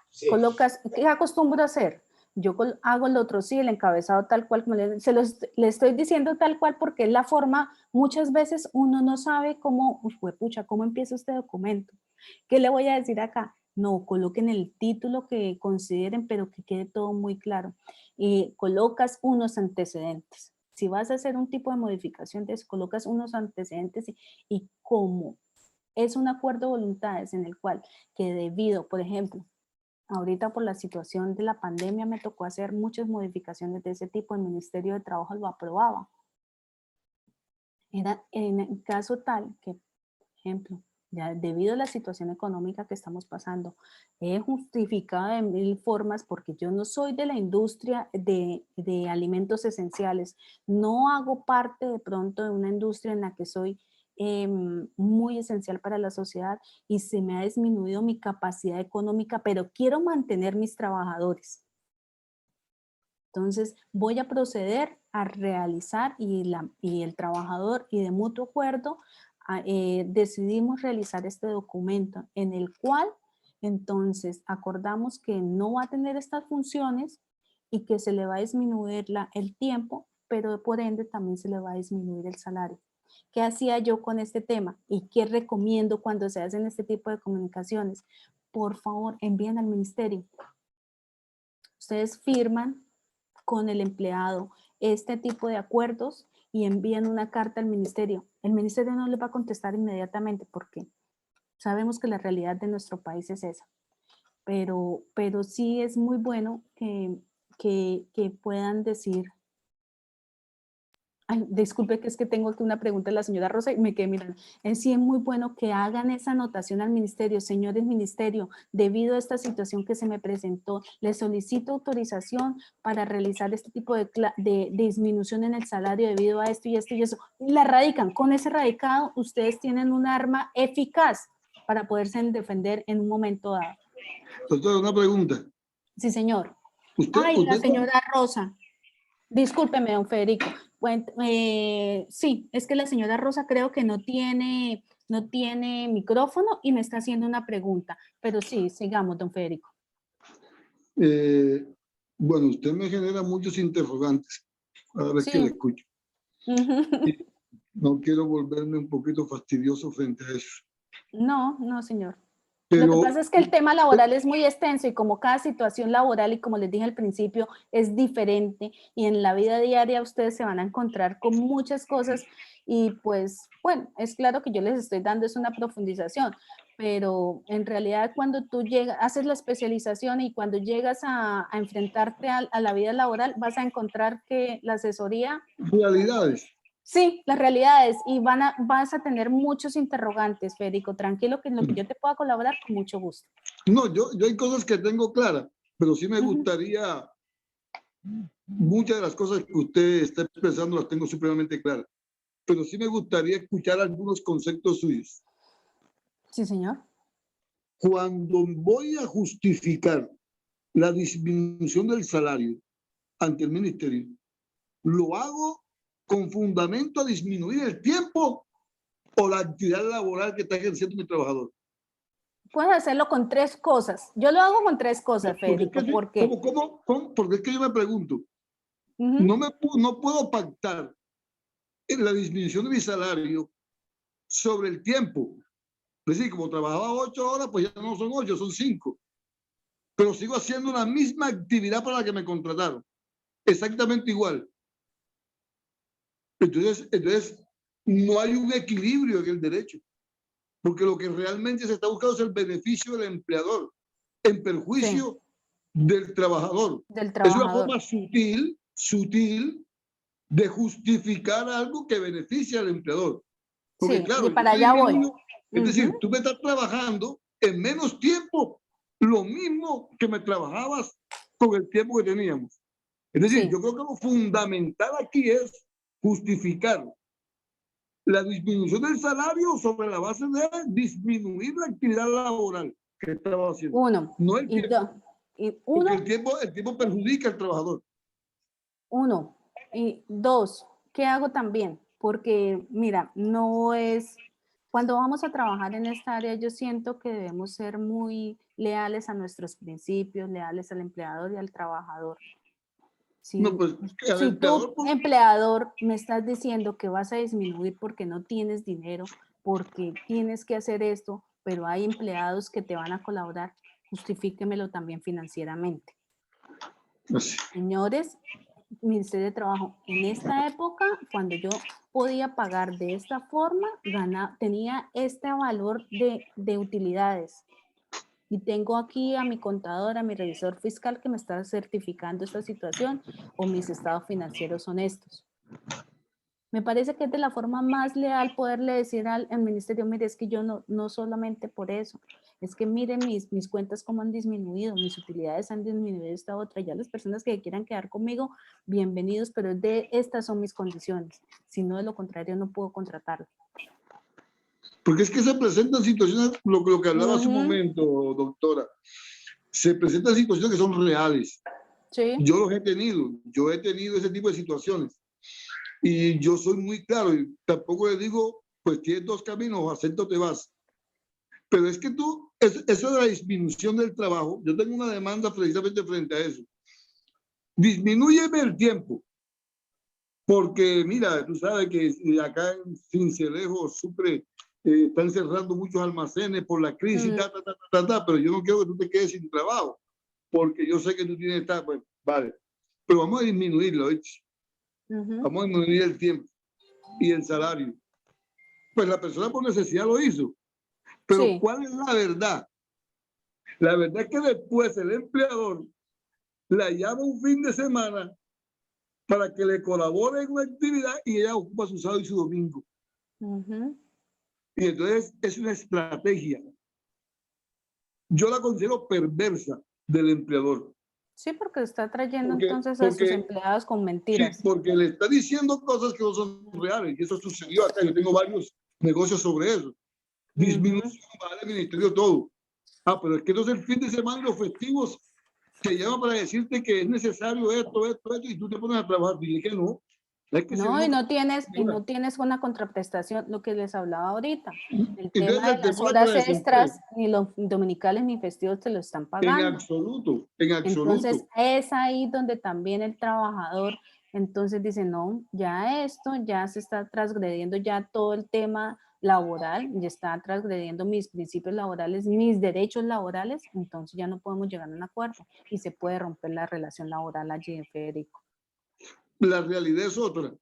D: Sí.
A: Colocas, ¿qué acostumbro a hacer? Yo hago el otro sí, el encabezado tal cual, le estoy diciendo tal cual porque es la forma, muchas veces uno no sabe cómo, pucha, ¿cómo empieza este documento? ¿Qué le voy a decir acá? No, coloquen el título que consideren, pero que quede todo muy claro. Colocas unos antecedentes. Si vas a hacer un tipo de modificación, colocas unos antecedentes y como es un acuerdo de voluntades en el cual que debido, por ejemplo, ahorita por la situación de la pandemia me tocó hacer muchas modificaciones de ese tipo, el Ministerio de Trabajo lo aprobaba. Era en el caso tal que, por ejemplo, ya debido a la situación económica que estamos pasando, he justificado de 1000 formas porque yo no soy de la industria de alimentos esenciales, no hago parte de pronto de una industria en la que soy muy esencial para la sociedad y se me ha disminuido mi capacidad económica, pero quiero mantener mis trabajadores. Entonces voy a proceder a realizar y el trabajador y de mutuo acuerdo decidimos realizar este documento en el cual entonces acordamos que no va a tener estas funciones y que se le va a disminuir el tiempo, pero por ende también se le va a disminuir el salario. ¿Qué hacía yo con este tema? ¿Y qué recomiendo cuando se hacen este tipo de comunicaciones? Por favor, envíen al ministerio. Ustedes firman con el empleado este tipo de acuerdos y envían una carta al ministerio. El ministerio no les va a contestar inmediatamente porque sabemos que la realidad de nuestro país es esa. Pero sí es muy bueno que puedan decir. Ay, disculpe que es que tengo aquí una pregunta de la señora Rosa y me quedé mirando. Sí es muy bueno que hagan esa anotación al ministerio. Señores ministerio, debido a esta situación que se me presentó, les solicito autorización para realizar este tipo de disminución en el salario debido a esto y esto y eso. La radican. Con ese radicado, ustedes tienen un arma eficaz para poderse defender en un momento dado.
B: Doctora, una pregunta.
A: Sí, señor.
B: Usted,
A: La señora Rosa. Discúlpeme, don Federico. Bueno, sí, es que la señora Rosa creo que no tiene micrófono y me está haciendo una pregunta. Pero sí, sigamos, don Federico.
B: Bueno, usted me genera muchos interrogantes cada vez que le escucho. No quiero volverme un poquito fastidioso frente a eso.
A: No, señor.
B: Pero,
A: lo que pasa es que el tema laboral es muy extenso y como cada situación laboral, y como les dije al principio, es diferente y en la vida diaria ustedes se van a encontrar con muchas cosas y pues, bueno, es claro que yo les estoy dando es una profundización, pero en realidad cuando tú haces la especialización y cuando llegas a enfrentarte a la vida laboral, vas a encontrar que la asesoría...
B: Realidades.
A: Sí, las realidades, y vas a tener muchos interrogantes, Federico, tranquilo, que en lo que yo te pueda colaborar, con mucho gusto.
B: No, yo hay cosas que tengo claras, pero sí me gustaría, muchas de las cosas que usted está expresando las tengo supremamente claras, pero sí me gustaría escuchar algunos conceptos suyos.
A: Sí, señor.
B: Cuando voy a justificar la disminución del salario ante el ministerio, lo hago con fundamento a disminuir el tiempo o la actividad laboral que está ejerciendo mi trabajador.
A: Puedes hacerlo con 3 cosas. Yo lo hago con 3 cosas, Federico. ¿Por qué?
B: ¿Cómo? Porque es que yo me pregunto, no puedo pactar la disminución de mi salario sobre el tiempo. Es decir, como trabajaba 8 horas, pues ya no son 8, son 5. Pero sigo haciendo la misma actividad para la que me contrataron. Exactamente igual. Entonces, no hay un equilibrio en el derecho, porque lo que realmente se está buscando es el beneficio del empleador, en perjuicio del trabajador. Es una forma sutil de justificar algo que beneficia al empleador. Porque claro,
A: y para allá voy.
B: Es decir, tú me estás trabajando en menos tiempo, lo mismo que me trabajabas con el tiempo que teníamos. Es decir, yo creo que lo fundamental aquí es justificar la disminución del salario sobre la base de disminuir la actividad laboral que estaba haciendo. No el tiempo. Porque el tiempo perjudica al trabajador.
A: 1. Y 2, ¿qué hago también? Porque, mira, no es... Cuando vamos a trabajar en esta área, yo siento que debemos ser muy leales a nuestros principios, leales al empleador y al trabajador. Si tú, empleador, me estás diciendo que vas a disminuir porque no tienes dinero, porque tienes que hacer esto, pero hay empleados que te van a colaborar, justifíquemelo también financieramente. Señores, Ministerio de Trabajo, en esta época, cuando yo podía pagar de esta forma, tenía este valor de utilidades. Y tengo aquí a mi contador, a mi revisor fiscal que me está certificando esta situación o mis estados financieros son estos. Me parece que es de la forma más leal poderle decir al ministerio, mire, es que yo no solamente por eso, es que miren mis cuentas cómo han disminuido, mis utilidades han disminuido esta otra, ya las personas que quieran quedar conmigo, bienvenidos, pero estas son mis condiciones, si no de lo contrario no puedo contratarlo.
B: Porque es que se presentan situaciones, lo que hablaba hace un momento, doctora, se presentan situaciones que son reales.
A: Sí.
B: Yo los he tenido, ese tipo de situaciones. Y yo soy muy claro, y tampoco le digo, pues tienes 2 caminos, acepto o te vas. Pero es que eso de la disminución del trabajo, yo tengo una demanda precisamente frente a eso. Disminúyeme el tiempo. Porque mira, tú sabes que acá en Cincelejo están cerrando muchos almacenes por la crisis, pero yo no quiero que tú te quedes sin trabajo. porque yo sé que tú tienes esta, pues, vale, pero vamos a disminuirlo, ¿oíste? Vamos a disminuir el tiempo y el salario. Pues la persona por necesidad lo hizo, pero
A: Sí.
B: ¿cuál es la verdad? La verdad es que después el empleador la llama un fin de semana para que le colabore en una actividad y ella ocupa su sábado y su domingo. Y entonces es una estrategia. Yo la considero perversa del empleador.
A: Sí, porque está trayendo entonces a sus empleados con mentiras.
B: Sí, porque le está diciendo cosas que no son reales. Y eso sucedió acá. Yo tengo varios negocios sobre eso. Disminución, vale, el ministerio, todo. Ah, pero es que entonces el fin de semana y los festivos te llama para decirte que es necesario esto, y tú te pones a trabajar. Dile que no.
A: No, y no tienes una contraprestación, lo que les hablaba ahorita. El tema de las horas extras, ni los dominicales ni festivos te lo están pagando.
B: En absoluto, en absoluto.
A: Entonces, es ahí donde también el trabajador, entonces dice, no, ya esto, ya se está transgrediendo ya todo el tema laboral, ya está transgrediendo mis principios laborales, mis derechos laborales, entonces ya no podemos llegar a un acuerdo y se puede romper la relación laboral allí, Federico.
B: La realidad es otra,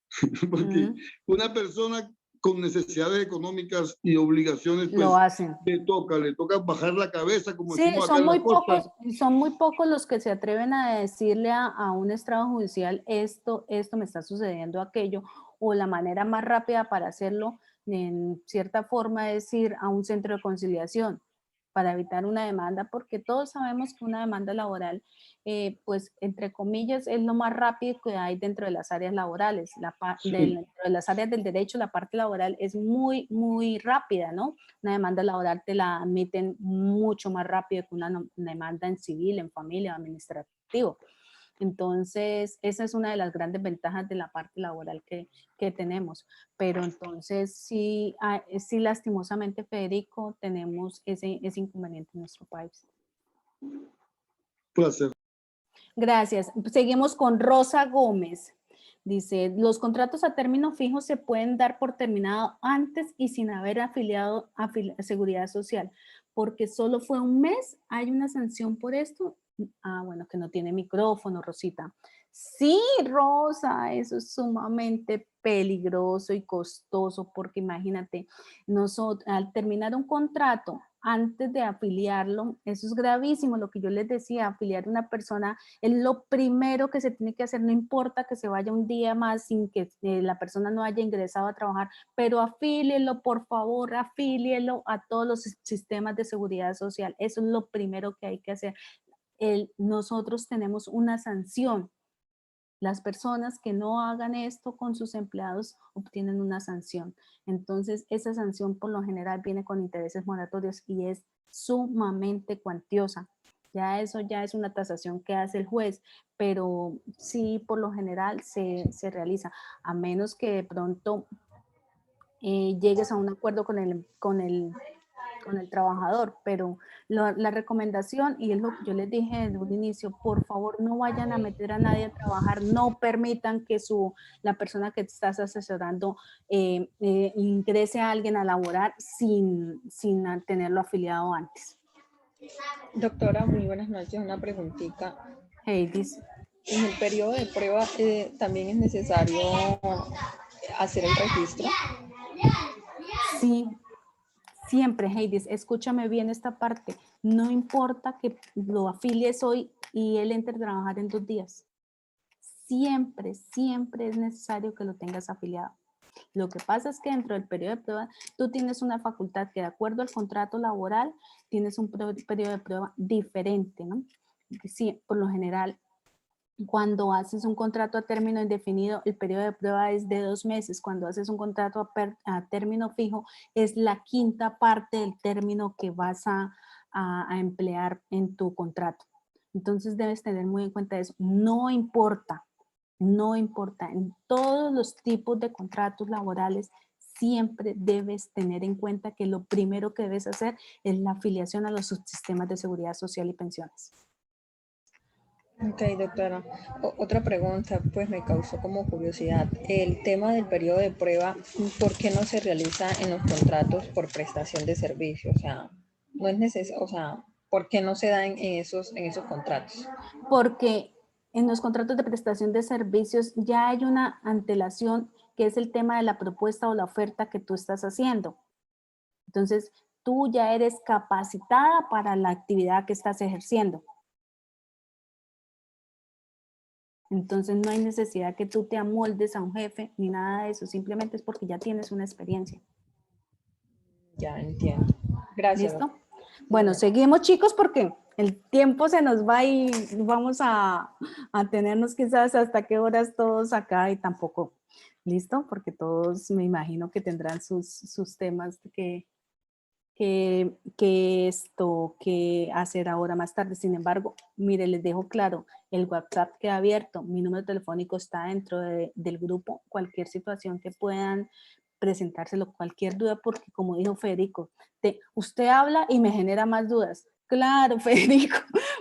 B: porque una persona con necesidades económicas y obligaciones, pues,
A: lo hacen.
B: le toca bajar la cabeza, como
A: sí,
B: decimos acá
A: son muy pocos los que se atreven a decirle a un estrado judicial esto me está sucediendo, aquello, o la manera más rápida para hacerlo, en cierta forma, es ir a un centro de conciliación para evitar una demanda, porque todos sabemos que una demanda laboral, pues, entre comillas, es lo más rápido que hay dentro de las áreas laborales. Dentro de las áreas del derecho, la parte laboral es muy, muy rápida, ¿no? Una demanda laboral te la admiten mucho más rápido que una demanda en civil, en familia, administrativo. Entonces, esa es una de las grandes ventajas de la parte laboral que tenemos. Pero entonces, sí, lastimosamente, Federico, tenemos ese inconveniente en nuestro país.
B: Placer.
A: Gracias. Seguimos con Rosa Gómez. Dice, los contratos a término fijo se pueden dar por terminado antes y sin haber afiliado a Seguridad Social, porque solo fue un mes. ¿Hay una sanción por esto? Bueno, que no tiene micrófono, Rosita. Sí, Rosa, eso es sumamente peligroso y costoso, porque imagínate, nosotros al terminar un contrato, antes de afiliarlo, eso es gravísimo, lo que yo les decía, afiliar a una persona es lo primero que se tiene que hacer, no importa que se vaya un día más sin que la persona no haya ingresado a trabajar, pero afílielo, por favor, afílielo a todos los sistemas de seguridad social, eso es lo primero que hay que hacer. Nosotros tenemos una sanción. Las personas que no hagan esto con sus empleados obtienen una sanción. Entonces, esa sanción por lo general viene con intereses moratorios y es sumamente cuantiosa. Ya eso ya es una tasación que hace el juez, pero sí, por lo general se realiza, a menos que de pronto llegues a un acuerdo con el trabajador, pero la recomendación, y es lo que yo les dije desde un inicio, por favor no vayan a meter a nadie a trabajar, no permitan que la persona que estás asesorando ingrese a alguien a laborar sin tenerlo afiliado antes.
F: Doctora, muy buenas noches, una preguntita.
A: Heidis.
F: En el periodo de prueba también es necesario hacer el registro.
A: Sí. Siempre, Heidis, escúchame bien esta parte. No importa que lo afilies hoy y él entre a trabajar en 2 días. Siempre, siempre es necesario que lo tengas afiliado. Lo que pasa es que dentro del periodo de prueba, tú tienes una facultad que de acuerdo al contrato laboral, tienes un periodo de prueba diferente, ¿no? Sí, por lo general, cuando haces un contrato a término indefinido, el periodo de prueba es de 2 meses. Cuando haces un contrato a término fijo, es la 5ª parte del término que vas a emplear en tu contrato. Entonces debes tener muy en cuenta eso. No importa, en todos los tipos de contratos laborales, siempre debes tener en cuenta que lo primero que debes hacer es la afiliación a los subsistemas de seguridad social y pensiones.
F: Ok, doctora. Otra pregunta, pues me causó como curiosidad. El tema del periodo de prueba, ¿por qué no se realiza en los contratos por prestación de servicio? O sea, no es necesario, o sea, ¿Por qué no se da en esos contratos?
A: Porque en los contratos de prestación de servicios ya hay una antelación que es el tema de la propuesta o la oferta que tú estás haciendo. Entonces, tú ya eres capacitada para la actividad que estás ejerciendo. Entonces, no hay necesidad que tú te amoldes a un jefe ni nada de eso. Simplemente es porque ya tienes una experiencia.
F: Ya entiendo. Gracias.
A: ¿Listo? Bueno, seguimos, chicos, porque el tiempo se nos va y vamos a tenernos quizás hasta qué horas todos acá y tampoco. ¿Listo? Porque todos me imagino que tendrán sus temas que hacer ahora más tarde. Sin embargo, mire, les dejo claro, el WhatsApp queda abierto, mi número telefónico está dentro del grupo, cualquier situación que puedan presentárselo, cualquier duda, porque como dijo Federico, usted habla y me genera más dudas. Claro, Federico,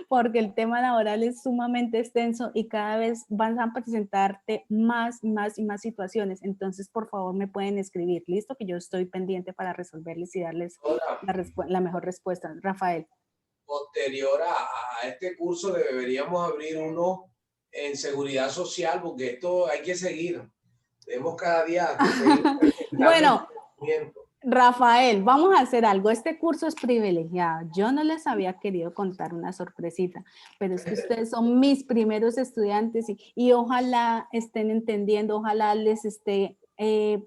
A: porque el tema laboral es sumamente extenso y cada vez van a presentarte más situaciones. Entonces, por favor, me pueden escribir. Listo, que yo estoy pendiente para resolverles y darles la mejor respuesta. Rafael.
D: Posterior a este curso deberíamos abrir uno en seguridad social, porque esto hay que seguir. Debemos cada día seguir.
A: Bueno, Rafael, vamos a hacer algo. Este curso es privilegiado. Yo no les había querido contar una sorpresita, pero es que ustedes son mis primeros estudiantes y ojalá estén entendiendo, ojalá les esté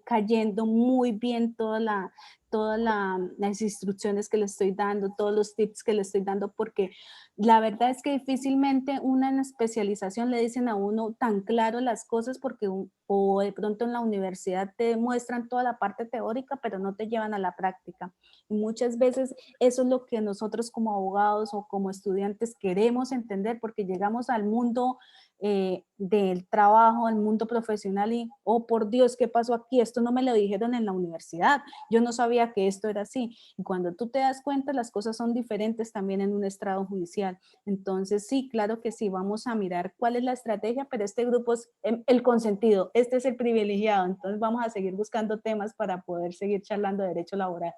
A: cayendo muy bien todas las instrucciones que les estoy dando, todos los tips que les estoy dando, porque la verdad es que difícilmente una en especialización le dicen a uno tan claro las cosas, porque o de pronto en la universidad te muestran toda la parte teórica, pero no te llevan a la práctica. Y muchas veces eso es lo que nosotros como abogados o como estudiantes queremos entender, porque llegamos al mundo del trabajo, al mundo profesional y, oh por Dios, ¿qué pasó aquí? Esto no me lo dijeron en la universidad, yo no sabía que esto era así. Y cuando tú te das cuenta, las cosas son diferentes también en un estrado judicial. Entonces sí, claro que sí, vamos a mirar cuál es la estrategia, pero este grupo es el consentido, este es el privilegiado, entonces vamos a seguir buscando temas para poder seguir charlando de derecho laboral.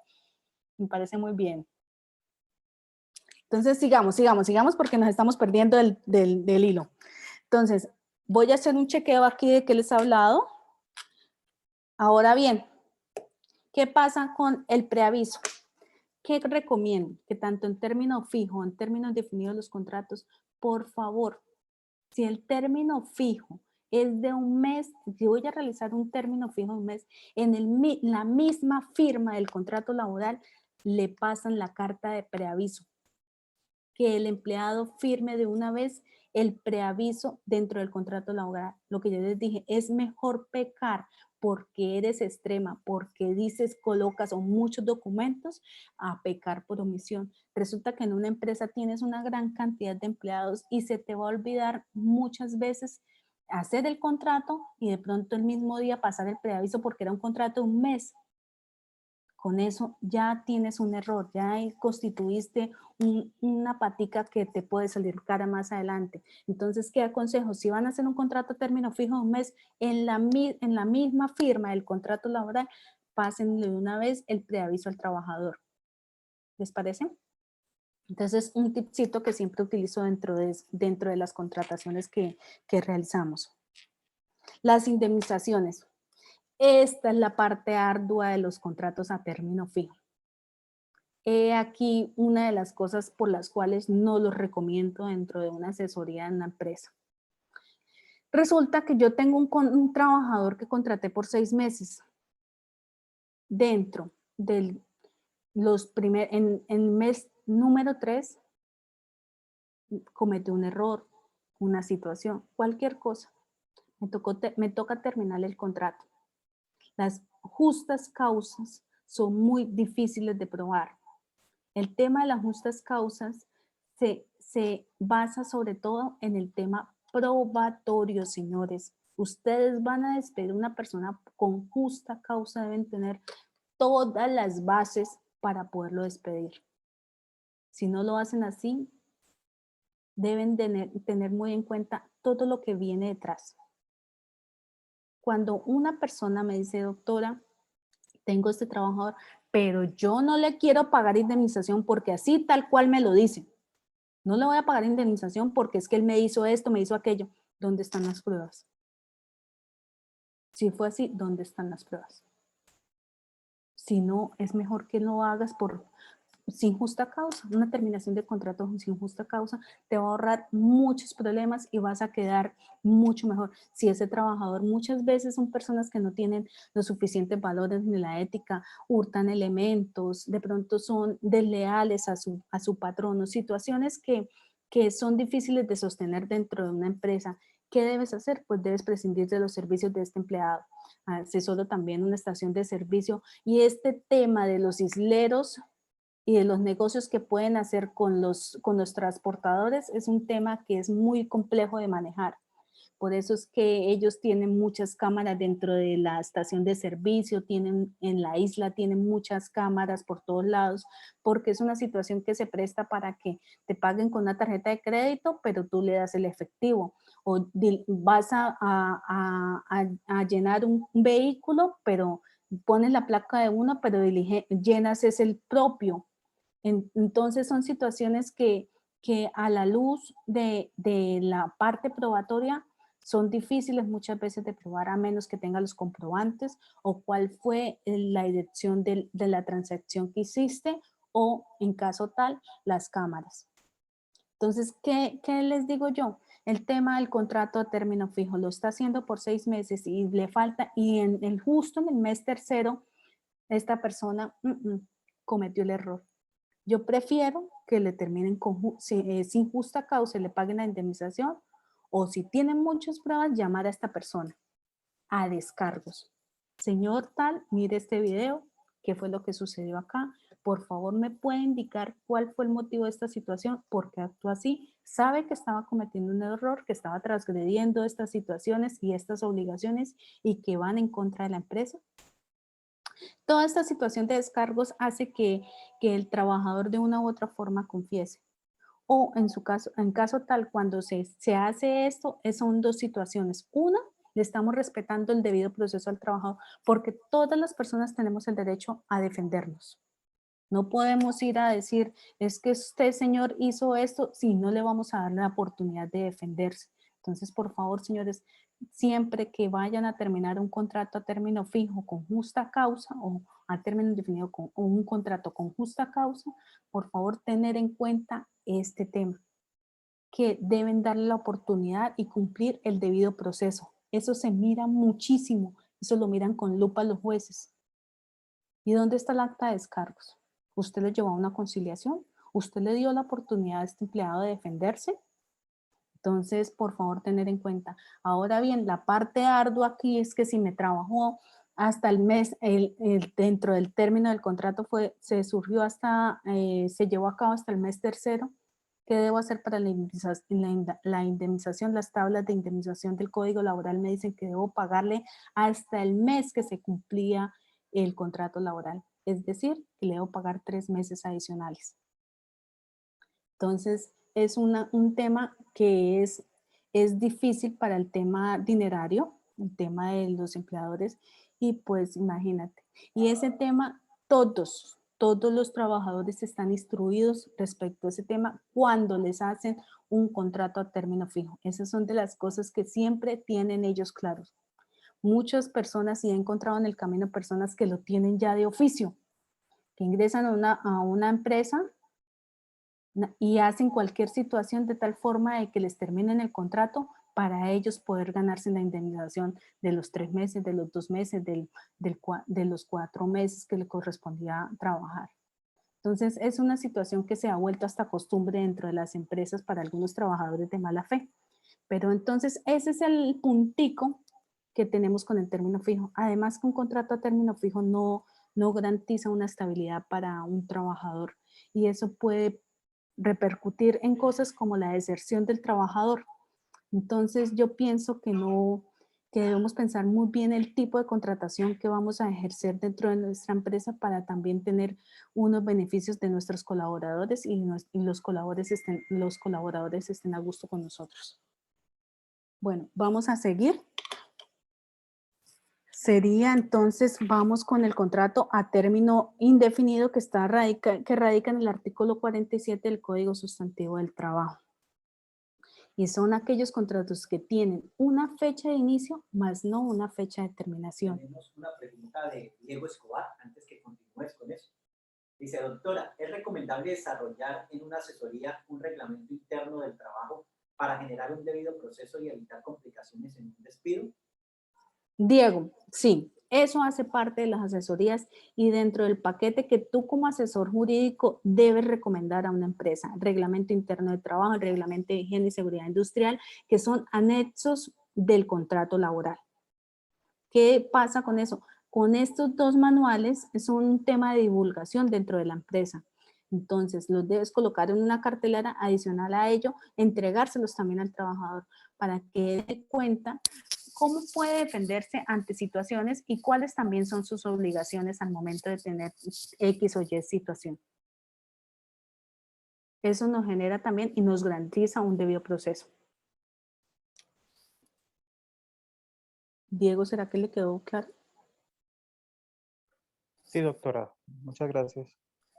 A: Me parece muy bien. Entonces sigamos porque nos estamos perdiendo del hilo. Entonces, voy a hacer un chequeo aquí de qué les he hablado. Ahora bien, ¿qué pasa con el preaviso? ¿Qué recomiendo? Que tanto en término fijo, en términos definidos los contratos, por favor, si el término fijo es de un mes, si voy a realizar un término fijo de un mes, en la misma firma del contrato laboral le pasan la carta de preaviso. Que el empleado firme de una vez el preaviso dentro del contrato laboral. Lo que yo les dije, es mejor pecar porque eres extrema, porque dices, colocas o muchos documentos, a pecar por omisión. Resulta que en una empresa tienes una gran cantidad de empleados y se te va a olvidar muchas veces hacer el contrato y de pronto el mismo día pasar el preaviso porque era un contrato de un mes. Con eso ya tienes un error, ya constituiste una patica que te puede salir cara más adelante. Entonces, ¿qué aconsejo? Si van a hacer un contrato a término fijo de un mes, en la misma firma del contrato laboral, pásenle de una vez el preaviso al trabajador. ¿Les parece? Entonces, un tipcito que siempre utilizo dentro de las contrataciones que realizamos. Las indemnizaciones. Esta es la parte ardua de los contratos a término fijo. He aquí una de las cosas por las cuales no los recomiendo dentro de una asesoría en una empresa. Resulta que yo tengo un trabajador que contraté por 6 meses. Dentro del en mes número 3, comete un error, una situación, cualquier cosa. Me toca terminar el contrato. Las justas causas son muy difíciles de probar. El tema de las justas causas se basa sobre todo en el tema probatorio, señores. Ustedes van a despedir a una persona con justa causa, deben tener todas las bases para poderlo despedir. Si no lo hacen así, deben tener muy en cuenta todo lo que viene detrás. Cuando una persona me dice, doctora, tengo este trabajador, pero yo no le quiero pagar indemnización porque así tal cual me lo dicen. No le voy a pagar indemnización porque es que él me hizo esto, me hizo aquello. ¿Dónde están las pruebas? Si fue así, ¿dónde están las pruebas? Si no, es mejor que lo hagas sin justa causa. Una terminación de contrato sin justa causa te va a ahorrar muchos problemas y vas a quedar mucho mejor. Si ese trabajador, muchas veces son personas que no tienen los suficientes valores ni la ética, hurtan elementos, de pronto son desleales a su patrono, situaciones que son difíciles de sostener dentro de una empresa. ¿Qué debes hacer? Pues debes prescindir de los servicios de este empleado. Asesoro también una estación de servicio, y este tema de los isleros y de los negocios que pueden hacer con los transportadores es un tema que es muy complejo de manejar. Por eso es que ellos tienen muchas cámaras dentro de la estación de servicio, en la isla tienen muchas cámaras por todos lados, porque es una situación que se presta para que te paguen con una tarjeta de crédito, pero tú le das el efectivo. O vas a llenar un vehículo, pero pones la placa de uno, pero llenas es el propio. Entonces son situaciones que a la luz de la parte probatoria son difíciles muchas veces de probar, a menos que tenga los comprobantes o cuál fue la dirección de la transacción que hiciste, o en caso tal, las cámaras. Entonces, ¿qué les digo yo? El tema del contrato a término fijo lo está haciendo por 6 meses y le falta, y justo en el mes tercero, esta persona cometió el error. Yo prefiero que le terminen sin justa causa y le paguen la indemnización, o si tienen muchas pruebas, llamar a esta persona a descargos. Señor tal, mire este video, ¿qué fue lo que sucedió acá? Por favor, ¿me puede indicar cuál fue el motivo de esta situación? ¿Por qué actuó así? ¿Sabe que estaba cometiendo un error, que estaba transgrediendo estas situaciones y estas obligaciones y que van en contra de la empresa? Toda esta situación de descargos hace que el trabajador de una u otra forma confiese. O en caso tal, cuando se hace esto, son 2 situaciones. Una, le estamos respetando el debido proceso al trabajador, porque todas las personas tenemos el derecho a defendernos. No podemos ir a decir, es que usted, señor, hizo esto, si no le vamos a dar la oportunidad de defenderse. Entonces, por favor, señores, siempre que vayan a terminar un contrato a término fijo con justa causa, o a término indefinido o un contrato con justa causa, por favor, tener en cuenta este tema, que deben darle la oportunidad y cumplir el debido proceso. Eso se mira muchísimo, eso lo miran con lupa los jueces. ¿Y dónde está el acta de descargos? ¿Usted le llevó a una conciliación? ¿Usted le dio la oportunidad a este empleado de defenderse? Entonces, por favor, tener en cuenta. Ahora bien, la parte ardua aquí es que si me trabajó hasta el mes, dentro del término del contrato se llevó a cabo hasta el mes tercero, ¿qué debo hacer para la indemnización? Las tablas de indemnización del Código Laboral me dicen que debo pagarle hasta el mes que se cumplía el contrato laboral. Es decir, que le debo pagar 3 meses adicionales. Entonces, es un tema que es difícil para el tema dinerario, el tema de los empleadores, y pues imagínate. Y ese tema, todos los trabajadores están instruidos respecto a ese tema cuando les hacen un contrato a término fijo. Esas son de las cosas que siempre tienen ellos claros. Muchas personas, y he encontrado en el camino personas que lo tienen ya de oficio, que ingresan a una empresa y hacen cualquier situación de tal forma de que les terminen el contrato para ellos poder ganarse la indemnización de los 3 meses, de los 2 meses, de los 4 meses que le correspondía trabajar. Entonces, es una situación que se ha vuelto hasta costumbre dentro de las empresas para algunos trabajadores de mala fe. Pero entonces, ese es el puntico que tenemos con el término fijo. Además, que un contrato a término fijo no garantiza una estabilidad para un trabajador, y eso puede repercutir en cosas como la deserción del trabajador. Entonces, yo pienso que debemos pensar muy bien el tipo de contratación que vamos a ejercer dentro de nuestra empresa para también tener unos beneficios de nuestros colaboradores y los colaboradores estén a gusto con nosotros. Bueno, vamos a seguir. sería entonces, vamos con el contrato a término indefinido que radica en el artículo 47 del Código Sustantivo del Trabajo. Y son aquellos contratos que tienen una fecha de inicio, más no una fecha de terminación.
G: Tenemos una pregunta de Diego Escobar, antes que continúes con eso. Dice, doctora, ¿es recomendable desarrollar en una asesoría un reglamento interno del trabajo para generar un debido proceso y evitar complicaciones en un despido?
A: Diego, sí, eso hace parte de las asesorías y dentro del paquete que tú como asesor jurídico debes recomendar a una empresa, el reglamento interno de trabajo, el reglamento de higiene y seguridad industrial, que son anexos del contrato laboral. ¿Qué pasa con eso? Con estos dos manuales es un tema de divulgación dentro de la empresa. Entonces, los debes colocar en una cartelera adicional a ello, entregárselos también al trabajador para que dé cuenta cómo puede defenderse ante situaciones y cuáles también son sus obligaciones al momento de tener X o Y situación. Eso nos genera también y nos garantiza un debido proceso. Diego, ¿será que le quedó claro?
I: Sí, doctora. Muchas gracias.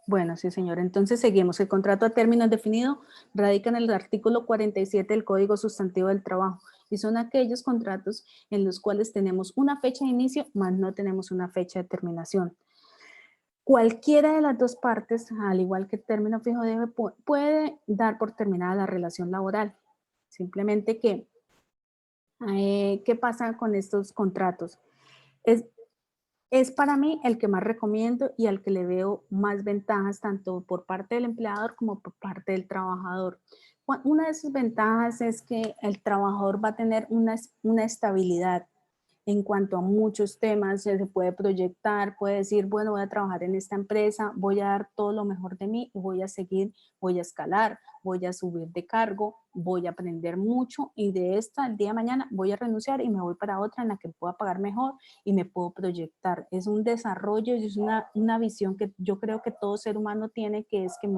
A: Bueno, sí, señor. Entonces seguimos. El contrato a término indefinido radica en el artículo 47 del Código Sustantivo del Trabajo y son aquellos contratos en los cuales tenemos una fecha de inicio, más no tenemos una fecha de terminación. Cualquiera de las dos partes, al igual que el término fijo, puede dar por terminada la relación laboral. Simplemente que, ¿qué pasa con estos contratos? Es para mí el que más recomiendo y al que le veo más ventajas tanto por parte del empleador como por parte del trabajador. Una de sus ventajas es que el trabajador va a tener una estabilidad en cuanto a muchos temas, se puede proyectar, puede decir, bueno, voy a trabajar en esta empresa, voy a dar todo lo mejor de mí y voy a seguir, voy a escalar, voy a subir de cargo, voy a aprender mucho y de esta, el día de mañana, voy a renunciar y me voy para otra en la que pueda pagar mejor y me puedo proyectar. Es un desarrollo y es una visión que yo creo que todo ser humano tiene, que es que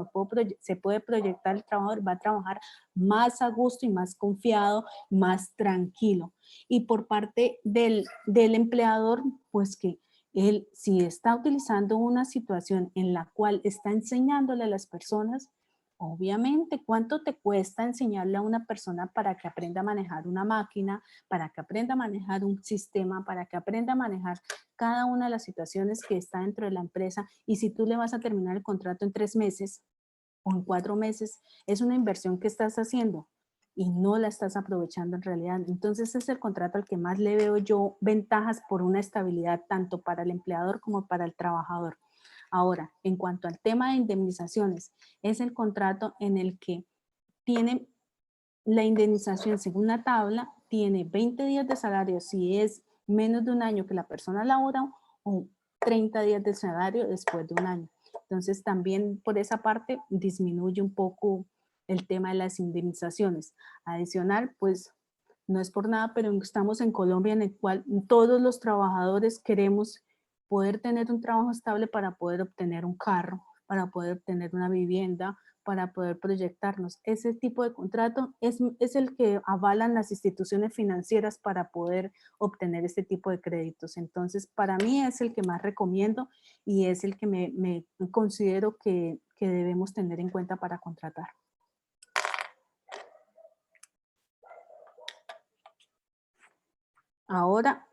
A: se puede proyectar el trabajador, va a trabajar más a gusto y más confiado, más tranquilo. Y por parte del empleador, pues que él, si está utilizando una situación en la cual está enseñándole a las personas, obviamente, ¿cuánto te cuesta enseñarle a una persona para que aprenda a manejar una máquina, para que aprenda a manejar un sistema, para que aprenda a manejar cada una de las situaciones que está dentro de la empresa? Y si tú le vas a terminar el contrato en 3 meses o en 4 meses, es una inversión que estás haciendo y no la estás aprovechando en realidad. Entonces es el contrato al que más le veo yo ventajas por una estabilidad tanto para el empleador como para el trabajador. Ahora, en cuanto al tema de indemnizaciones, es el contrato en el que tiene la indemnización según la tabla, tiene 20 días de salario si es menos de un año que la persona labora o 30 días de salario después de un año. Entonces también por esa parte disminuye un poco el tema de las indemnizaciones. Adicional, pues no es por nada, pero estamos en Colombia en el cual todos los trabajadores queremos poder tener un trabajo estable para poder obtener un carro, para poder obtener una vivienda, para poder proyectarnos. Ese tipo de contrato es el que avalan las instituciones financieras para poder obtener este tipo de créditos. Entonces, para mí es el que más recomiendo y es el que me considero que debemos tener en cuenta para contratar. Ahora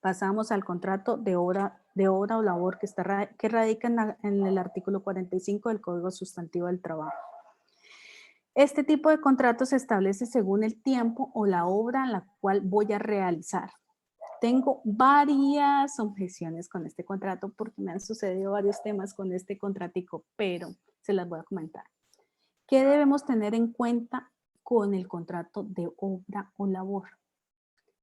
A: pasamos al contrato de obra o labor que radica en el artículo 45 del Código Sustantivo del Trabajo. Este tipo de contrato se establece según el tiempo o la obra en la cual voy a realizar. Tengo varias objeciones con este contrato porque me han sucedido varios temas con este contratico, pero se las voy a comentar. ¿Qué debemos tener en cuenta con el contrato de obra o labor?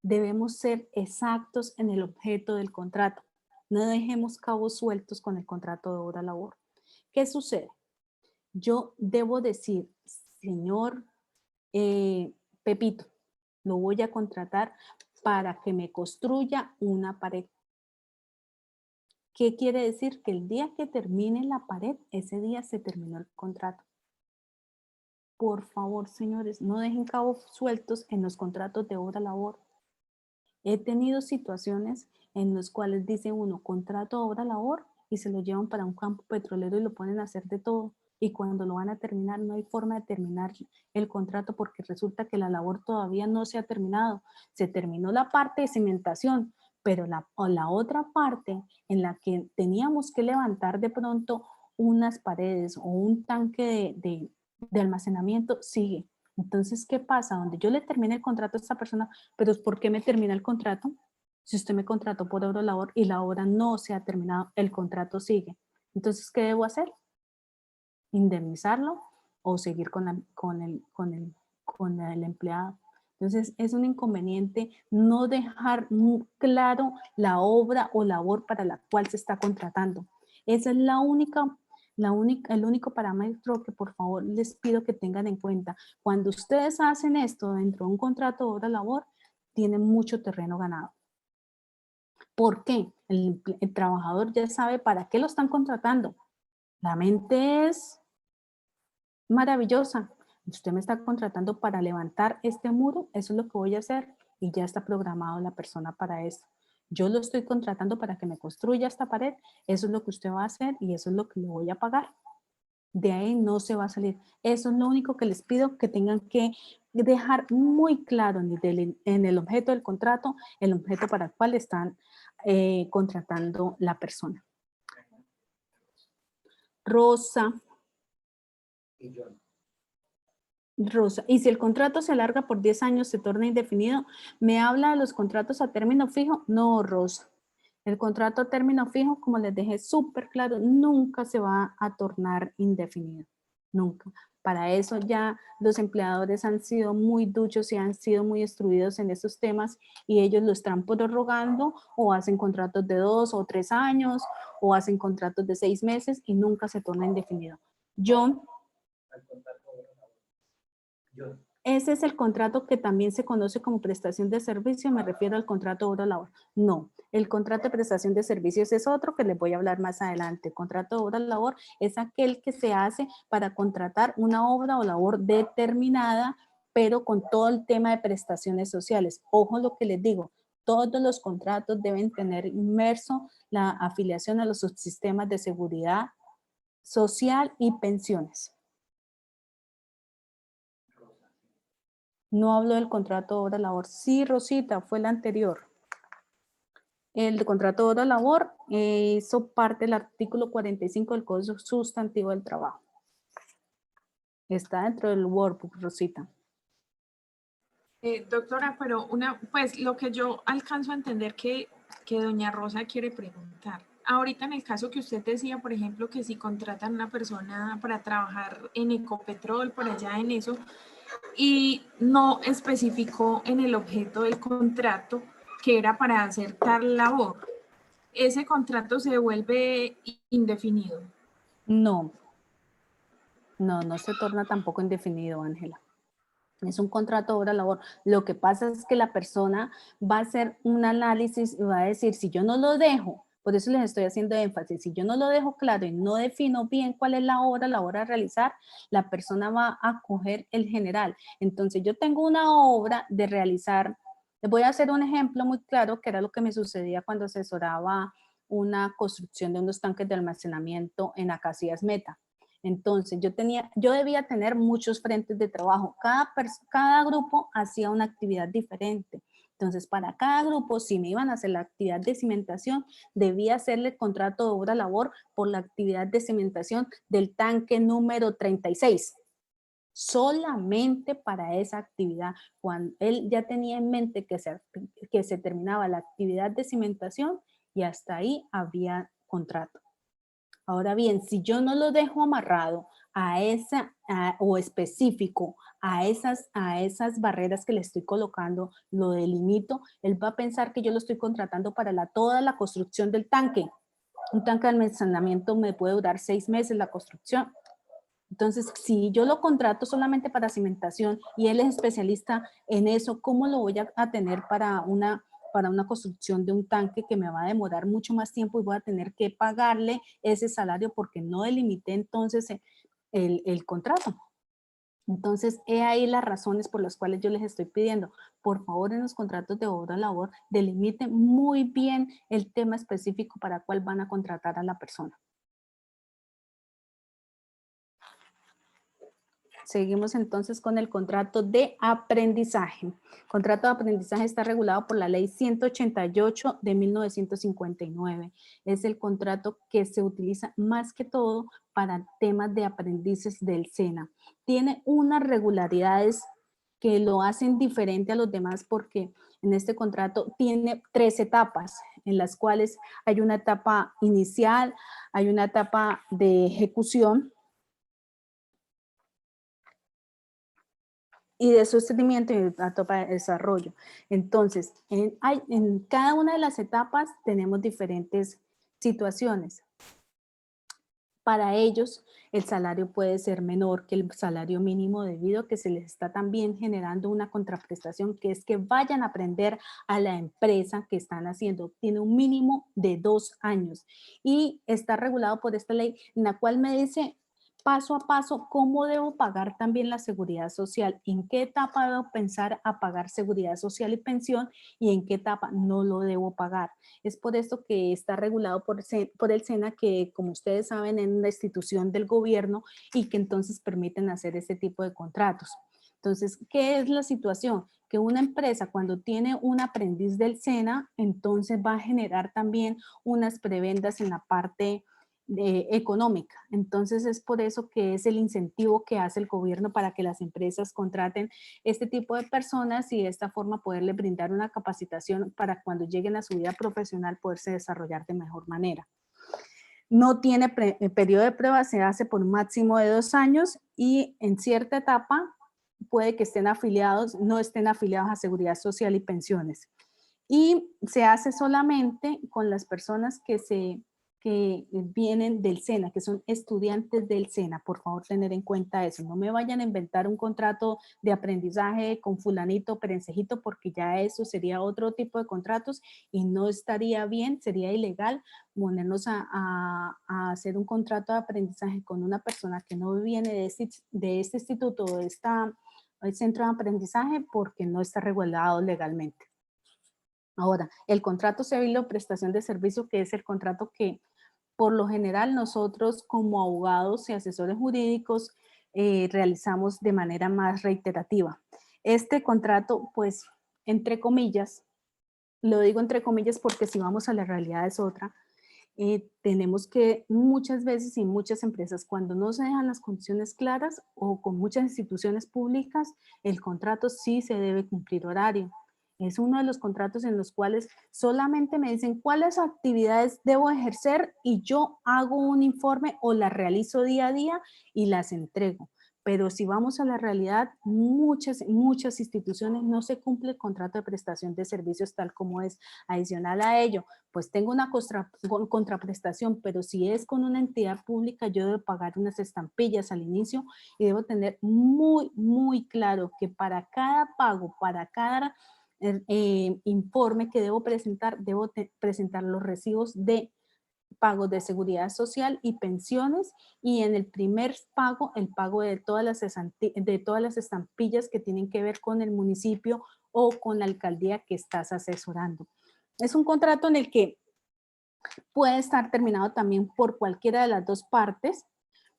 A: Debemos ser exactos en el objeto del contrato. No dejemos cabos sueltos con el contrato de obra o labor. ¿Qué sucede? Yo debo decir, señor Pepito, lo voy a contratar para que me construya una pared. ¿Qué quiere decir? Que el día que termine la pared, ese día se terminó el contrato. Por favor, señores, no dejen cabos sueltos en los contratos de obra labor. He tenido situaciones en las cuales dice uno, contrato obra labor, y se lo llevan para un campo petrolero y lo ponen a hacer de todo. Y cuando lo van a terminar, no hay forma de terminar el contrato porque resulta que la labor todavía no se ha terminado. Se terminó la parte de cimentación, pero la otra parte en la que teníamos que levantar de pronto unas paredes o un tanque de almacenamiento sigue. Entonces, ¿qué pasa? Donde yo le termine el contrato a esta persona, pero ¿por qué me termina el contrato? Si usted me contrató por obra labor y la obra no se ha terminado, el contrato sigue. Entonces, ¿qué debo hacer? Indemnizarlo o seguir con el empleado. Entonces, es un inconveniente no dejar muy claro la obra o labor para la cual se está contratando. Esa es el único parámetro que por favor les pido que tengan en cuenta. Cuando ustedes hacen esto dentro de un contrato de obra-labor, tienen mucho terreno ganado. ¿Por qué? El trabajador ya sabe para qué lo están contratando. La mente es maravillosa. Usted me está contratando para levantar este muro, eso es lo que voy a hacer y ya está programado la persona para eso. Yo lo estoy contratando para que me construya esta pared, eso es lo que usted va a hacer y eso es lo que le voy a pagar. De ahí no se va a salir. Eso es lo único que les pido que tengan que dejar muy claro en el objeto del contrato, el objeto para el cual están contratando la persona. Rosa. Rosa, y si el contrato se alarga por 10 años, se torna indefinido, ¿me habla de los contratos a término fijo? No, Rosa. El contrato a término fijo, como les dejé súper claro, nunca se va a tornar indefinido. Nunca. Para eso ya los empleadores han sido muy duchos y han sido muy instruidos en estos temas y ellos lo están prorrogando o hacen contratos de 2 o 3 años o hacen contratos de 6 meses y nunca se torna indefinido. Ese es el contrato que también se conoce como prestación de servicio, me refiero al contrato de obra labor. No, el contrato de prestación de servicios es otro que les voy a hablar más adelante. El contrato de obra labor es aquel que se hace para contratar una obra o labor determinada, pero con todo el tema de prestaciones sociales. Ojo lo que les digo, todos los contratos deben tener inmerso la afiliación a los subsistemas de seguridad social y pensiones. No hablo del contrato de obra labor. Sí, Rosita, fue el anterior. El contrato de obra labor hizo parte del artículo 45 del Código Sustantivo del Trabajo. Está dentro del workbook, Rosita.
H: Doctora, pero pues lo que yo alcanzo a entender que doña Rosa quiere preguntar. Ahorita en el caso que usted decía, por ejemplo, que si contratan a una persona para trabajar en Ecopetrol, por allá en eso, y no especificó en el objeto del contrato que era para hacer tal labor, ¿ese contrato se vuelve indefinido?
A: No. No se torna tampoco indefinido, Ángela. Es un contrato de obra labor. Lo que pasa es que la persona va a hacer un análisis y va a decir, si yo no lo dejo, por eso les estoy haciendo énfasis, si yo no lo dejo claro y no defino bien cuál es la obra a realizar, la persona va a coger el general. Entonces yo tengo una obra de realizar, les voy a hacer un ejemplo muy claro que era lo que me sucedía cuando asesoraba una construcción de unos tanques de almacenamiento en Acacias Meta. Entonces yo debía tener muchos frentes de trabajo. Cada grupo hacía una actividad diferente. Entonces para cada grupo, si me iban a hacer la actividad de cimentación, debía hacerle el contrato de obra labor por la actividad de cimentación del tanque número 36. Solamente para esa actividad. Cuando él ya tenía en mente que se terminaba la actividad de cimentación y hasta ahí había contrato. Ahora bien, si yo no lo dejo amarrado o específico a esas barreras que le estoy colocando, lo delimito, él va a pensar que yo lo estoy contratando para toda la construcción del tanque. Un tanque de almacenamiento me puede durar 6 meses la construcción. Entonces, si yo lo contrato solamente para cimentación y él es especialista en eso, ¿cómo lo voy a tener para una construcción de un tanque que me va a demorar mucho más tiempo y voy a tener que pagarle ese salario porque no delimité entonces el contrato? Entonces, he ahí las razones por las cuales yo les estoy pidiendo, por favor, en los contratos de obra labor, delimiten muy bien el tema específico para cuál van a contratar a la persona. Seguimos entonces con el contrato de aprendizaje. El contrato de aprendizaje está regulado por la ley 188 de 1959. Es el contrato que se utiliza más que todo para temas de aprendices del SENA. Tiene unas regularidades que lo hacen diferente a los demás porque en este contrato tiene 3 etapas en las cuales hay una etapa inicial, hay una etapa de ejecución y de sostenimiento y una etapa de desarrollo. Entonces, en cada una de las etapas tenemos diferentes situaciones. Para ellos, el salario puede ser menor que el salario mínimo debido a que se les está también generando una contraprestación, que es que vayan a aprender a la empresa que están haciendo. Tiene un mínimo de 2 años y está regulado por esta ley, en la cual me dice paso a paso cómo debo pagar también la seguridad social, en qué etapa debo pensar a pagar seguridad social y pensión y en qué etapa no lo debo pagar. Es por esto que está regulado por el SENA, que como ustedes saben es una institución del gobierno y que entonces permiten hacer este tipo de contratos. Entonces, ¿qué es la situación? Que una empresa cuando tiene un aprendiz del SENA, entonces va a generar también unas prebendas en la parte económica. Entonces es por eso que es el incentivo que hace el gobierno para que las empresas contraten este tipo de personas y de esta forma poderle brindar una capacitación para cuando lleguen a su vida profesional poderse desarrollar de mejor manera. No tiene periodo de prueba, se hace por un máximo de 2 años y en cierta etapa puede que estén afiliados, no estén afiliados a Seguridad Social y Pensiones. Y se hace solamente con las personas que vienen del SENA, que son estudiantes del SENA. Por favor, tener en cuenta eso. No me vayan a inventar un contrato de aprendizaje con fulanito, perencejito, porque ya eso sería otro tipo de contratos y no estaría bien, sería ilegal ponernos a hacer un contrato de aprendizaje con una persona que no viene de este instituto o de este centro de aprendizaje porque no está regulado legalmente. Ahora, el contrato civil o prestación de servicio, que es el contrato que por lo general nosotros como abogados y asesores jurídicos realizamos de manera más reiterativa. Este contrato, pues, entre comillas, lo digo entre comillas porque si vamos a la realidad es otra, tenemos que muchas veces y muchas empresas cuando no se dejan las condiciones claras o con muchas instituciones públicas, el contrato sí se debe cumplir horario. Es uno de los contratos en los cuales solamente me dicen cuáles actividades debo ejercer y yo hago un informe o las realizo día a día y las entrego. Pero si vamos a la realidad, muchas instituciones no se cumple el contrato de prestación de servicios tal como es. Adicional a ello, pues tengo una contraprestación, pero si es con una entidad pública, yo debo pagar unas estampillas al inicio y debo tener muy claro que para cada pago, para cada informe que debo presentar los recibos de pagos de seguridad social y pensiones y en el primer pago, el pago de todas las estampillas que tienen que ver con el municipio o con la alcaldía que estás asesorando. Es un contrato en el que puede estar terminado también por cualquiera de las dos partes,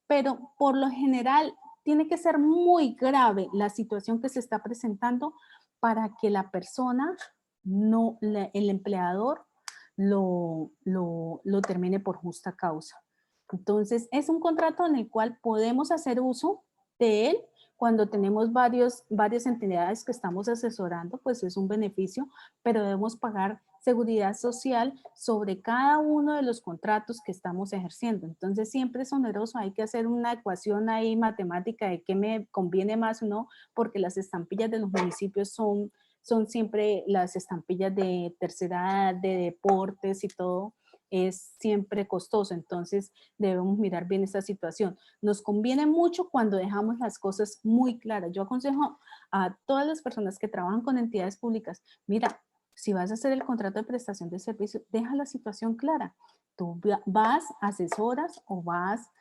A: pero por lo general tiene que ser muy grave la situación que se está presentando para que la persona, el empleador, lo termine por justa causa. Entonces, es un contrato en el cual podemos hacer uso de él cuando tenemos varias entidades que estamos asesorando, pues es un beneficio, pero debemos pagar seguridad social sobre cada uno de los contratos que estamos ejerciendo. Entonces, siempre es oneroso, hay que hacer una ecuación ahí matemática de qué me conviene más o no, porque las estampillas de los municipios son siempre las estampillas de tercera edad, de deportes y todo, es siempre costoso, entonces debemos mirar bien esta situación. Nos conviene mucho cuando dejamos las cosas muy claras. Yo aconsejo a todas las personas que trabajan con entidades públicas, mira, si vas a hacer el contrato de prestación de servicio, deja la situación clara. Tú vas, asesoras o vas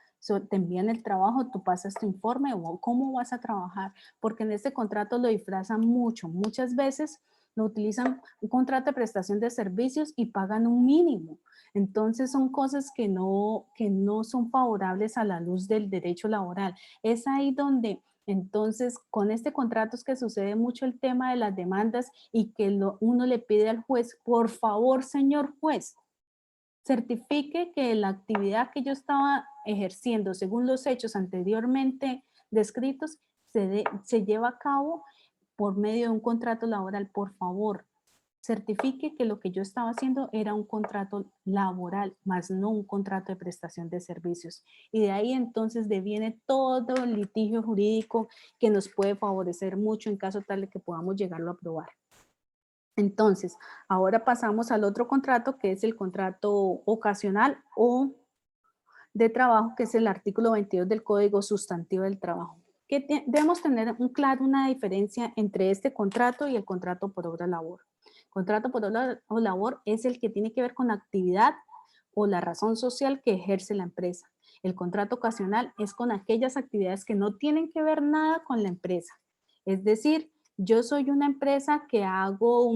A: te envían el trabajo, tú pasas tu informe o cómo vas a trabajar, porque en este contrato lo disfrazan mucho. Muchas veces lo utilizan un contrato de prestación de servicios y pagan un mínimo. Entonces son cosas que no son favorables a la luz del derecho laboral. Es ahí donde entonces con este contrato es que sucede mucho el tema de las demandas y que uno le pide al juez, por favor, señor juez, certifique que la actividad que yo estaba ejerciendo según los hechos anteriormente descritos se lleva a cabo por medio de un contrato laboral. Por favor, certifique que lo que yo estaba haciendo era un contrato laboral, más no un contrato de prestación de servicios. Y de ahí entonces deviene todo el litigio jurídico que nos puede favorecer mucho en caso tal de que podamos llegarlo a aprobar. Entonces, ahora pasamos al otro contrato, que es el contrato ocasional o de trabajo, que es el artículo 22 del Código Sustantivo del Trabajo. Que debemos tener una diferencia entre este contrato y el contrato por obra o labor. Contrato por obra o labor es el que tiene que ver con la actividad o la razón social que ejerce la empresa. El contrato ocasional es con aquellas actividades que no tienen que ver nada con la empresa. Es decir, yo soy una empresa que hago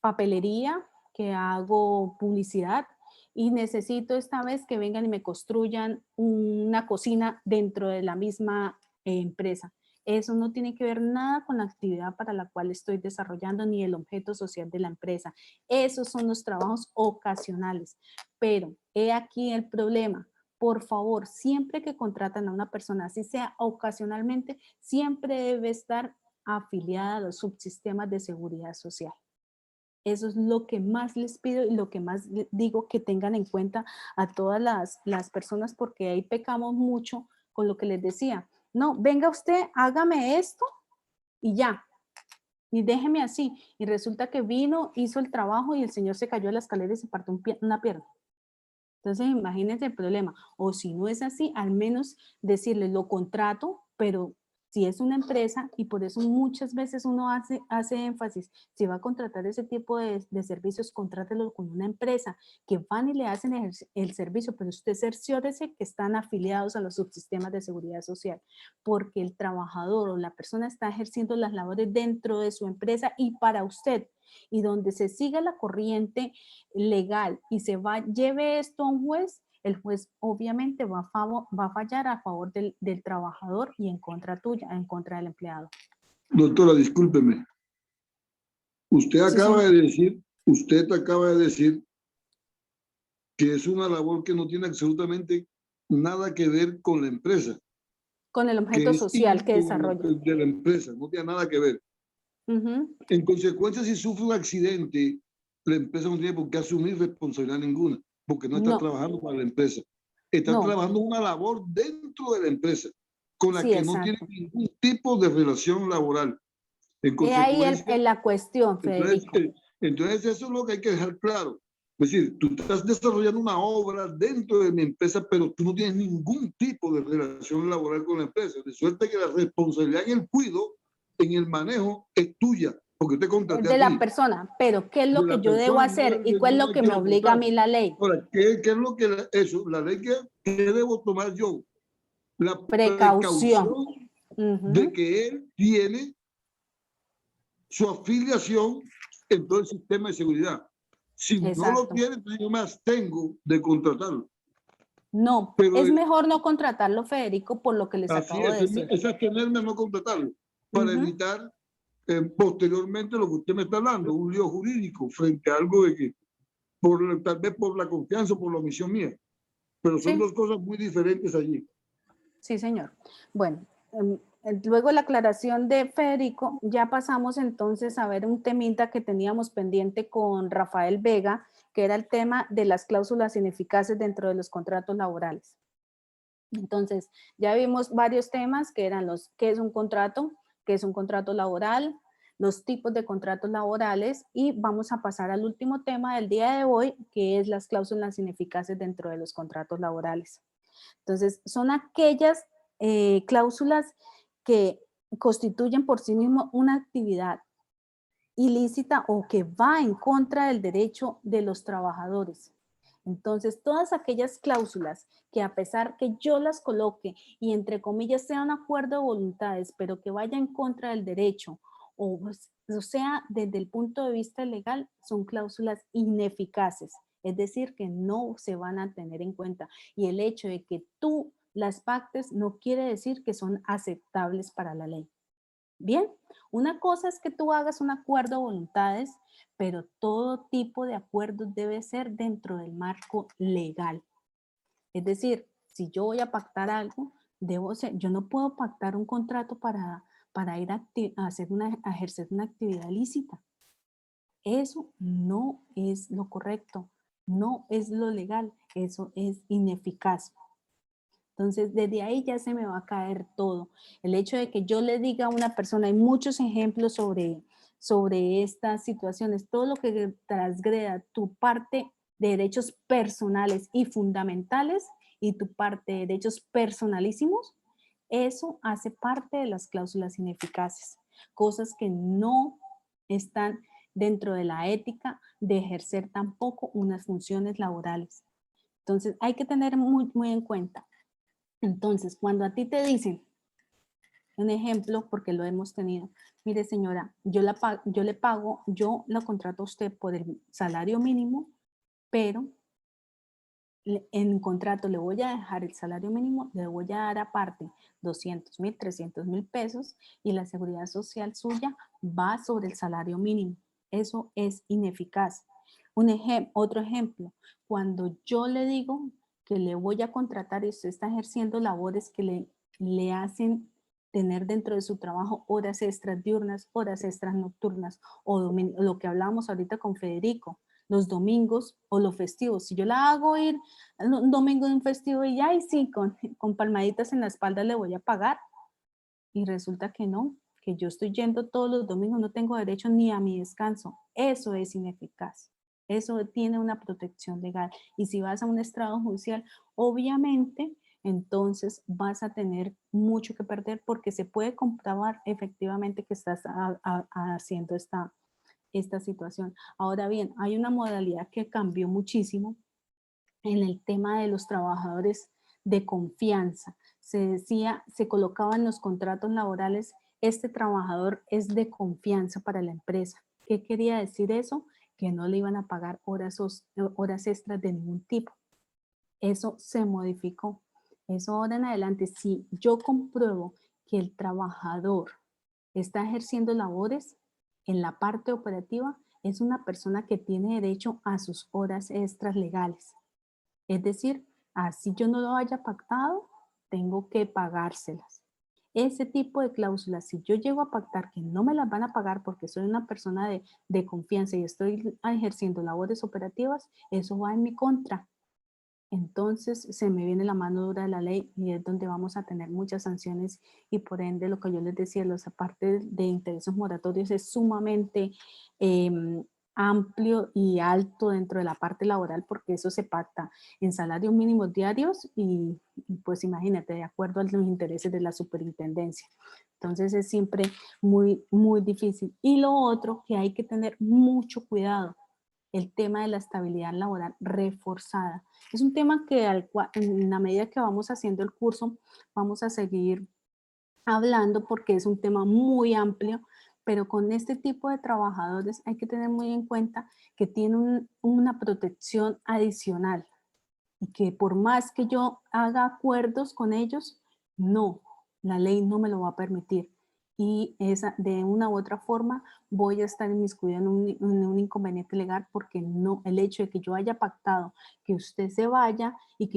A: papelería, que hago publicidad y necesito esta vez que vengan y me construyan una cocina dentro de la misma empresa. Eso no tiene que ver nada con la actividad para la cual estoy desarrollando ni el objeto social de la empresa. Esos son los trabajos ocasionales. Pero he aquí el problema. Por favor, siempre que contratan a una persona, así sea ocasionalmente, siempre debe estar afiliada a los subsistemas de seguridad social. Eso es lo que más les pido y lo que más digo que tengan en cuenta a todas las personas, porque ahí pecamos mucho con lo que les decía. No, venga usted, hágame esto y ya, y déjeme así. Y resulta que vino, hizo el trabajo y el señor se cayó de la escalera y se partió una pierna. Entonces, imagínense el problema. O si no es así, al menos decirle lo contrato, pero si es una empresa, y por eso muchas veces uno hace énfasis, si va a contratar ese tipo de servicios, contrátelo con una empresa que van y le hacen el servicio, pero usted cerciórese que están afiliados a los subsistemas de seguridad social, porque el trabajador o la persona está ejerciendo las labores dentro de su empresa y para usted. Y donde se siga la corriente legal y lleve esto a un juez, el juez obviamente va a fallar a favor del trabajador y en contra tuya, en contra del empleado.
B: Doctora, discúlpeme. Usted acaba de decir que es una labor que no tiene absolutamente nada que ver con la empresa.
A: Con el objeto social que desarrolla.
B: De la empresa, no tiene nada que ver. En consecuencia, si sufre un accidente, la empresa no tiene por qué asumir responsabilidad ninguna, porque no está trabajando para la empresa. Está trabajando una labor dentro de la empresa, con la que no tiene ningún tipo de relación laboral.
A: Y ahí la cuestión, Federico.
B: Entonces, eso es lo que hay que dejar claro. Es decir, tú estás desarrollando una obra dentro de mi empresa, pero tú no tienes ningún tipo de relación laboral con la empresa. De suerte que la responsabilidad en el cuidado, en el manejo, es tuya, porque te contraté
A: de la persona, pero ¿qué es lo que yo debo hacer? ¿Y cuál es lo que me obliga a mí la ley?
B: Ahora, ¿qué es lo que la ley que debo tomar yo? La precaución de que él tiene su afiliación en todo el sistema de seguridad. Si no lo tiene, entonces yo me abstengo de contratarlo.
A: No, pero es mejor no contratarlo, Federico, por lo que les acabo de decir.
B: Es abstenerme a no contratarlo, para evitar posteriormente lo que usted me está hablando, un lío jurídico frente a algo de que, tal vez por la confianza o por la omisión mía. Pero son dos cosas muy diferentes allí.
A: Sí, señor. Bueno, luego de la aclaración de Federico, ya pasamos entonces a ver un temita que teníamos pendiente con Rafael Vega, que era el tema de las cláusulas ineficaces dentro de los contratos laborales. Entonces, ya vimos varios temas que eran qué es un contrato laboral, los tipos de contratos laborales, y vamos a pasar al último tema del día de hoy, que es las cláusulas ineficaces dentro de los contratos laborales. Entonces, son aquellas cláusulas que constituyen por sí mismo una actividad ilícita o que va en contra del derecho de los trabajadores. Entonces, todas aquellas cláusulas que a pesar que yo las coloque y entre comillas sea un acuerdo de voluntades, pero que vaya en contra del derecho, o sea, desde el punto de vista legal, son cláusulas ineficaces. Es decir, que no se van a tener en cuenta. Y el hecho de que tú las pactes no quiere decir que son aceptables para la ley. Bien, una cosa es que tú hagas un acuerdo de voluntades, pero todo tipo de acuerdos debe ser dentro del marco legal. Es decir, si yo voy a pactar algo, yo no puedo pactar un contrato para ir a ejercer una actividad ilícita. Eso no es lo correcto, no es lo legal, eso es ineficaz. Entonces, desde ahí ya se me va a caer todo. El hecho de que yo le diga a una persona, hay muchos ejemplos sobre estas situaciones, todo lo que transgreda tu parte de derechos personales y fundamentales y tu parte de derechos personalísimos, eso hace parte de las cláusulas ineficaces, cosas que no están dentro de la ética de ejercer tampoco unas funciones laborales. Entonces, hay que tener muy en cuenta. Entonces, cuando a ti te dicen, un ejemplo, porque lo hemos tenido, mire señora, yo la contrato a usted por el salario mínimo, pero en contrato le voy a dejar el salario mínimo, le voy a dar aparte 200,000, 300,000 pesos y la seguridad social suya va sobre el salario mínimo. Eso es ineficaz. Otro ejemplo, cuando yo le digo que le voy a contratar y usted está ejerciendo labores que le hacen tener dentro de su trabajo horas extras diurnas, horas extras nocturnas o lo que hablábamos ahorita con Federico, los domingos o los festivos. Si yo la hago ir un domingo de un festivo y ya, y sí, con palmaditas en la espalda le voy a pagar. Y resulta que no, que yo estoy yendo todos los domingos, no tengo derecho ni a mi descanso. Eso es ineficaz. Eso tiene una protección legal. Y si vas a un estrado judicial, obviamente, entonces vas a tener mucho que perder porque se puede comprobar efectivamente que estás haciendo esta situación. Ahora bien, hay una modalidad que cambió muchísimo en el tema de los trabajadores de confianza. Se colocaba en los contratos laborales, este trabajador es de confianza para la empresa. ¿Qué quería decir eso? Que no le iban a pagar horas extras de ningún tipo. Eso se modificó. Eso ahora en adelante, si yo compruebo que el trabajador está ejerciendo labores en la parte operativa, es una persona que tiene derecho a sus horas extras legales. Es decir, así yo no lo haya pactado, tengo que pagárselas. Ese tipo de cláusulas, si yo llego a pactar que no me las van a pagar porque soy una persona de confianza y estoy ejerciendo labores operativas, eso va en mi contra. Entonces se me viene la mano dura de la ley y es donde vamos a tener muchas sanciones y por ende lo que yo les decía, los apartes de intereses moratorios es sumamente amplio y alto dentro de la parte laboral porque eso se pacta en salarios mínimos diarios y pues imagínate, de acuerdo a los intereses de la superintendencia. Entonces es siempre muy difícil. Y lo otro que hay que tener mucho cuidado, el tema de la estabilidad laboral reforzada. Es un tema que en la medida que vamos haciendo el curso vamos a seguir hablando porque es un tema muy amplio, pero con este tipo de trabajadores hay que tener muy en cuenta que tienen una protección adicional y que por más que yo haga acuerdos con ellos, no, la ley no me lo va a permitir. Y de una u otra forma voy a estar inmiscuida en un inconveniente legal porque no, el hecho de que yo haya pactado que usted se vaya y que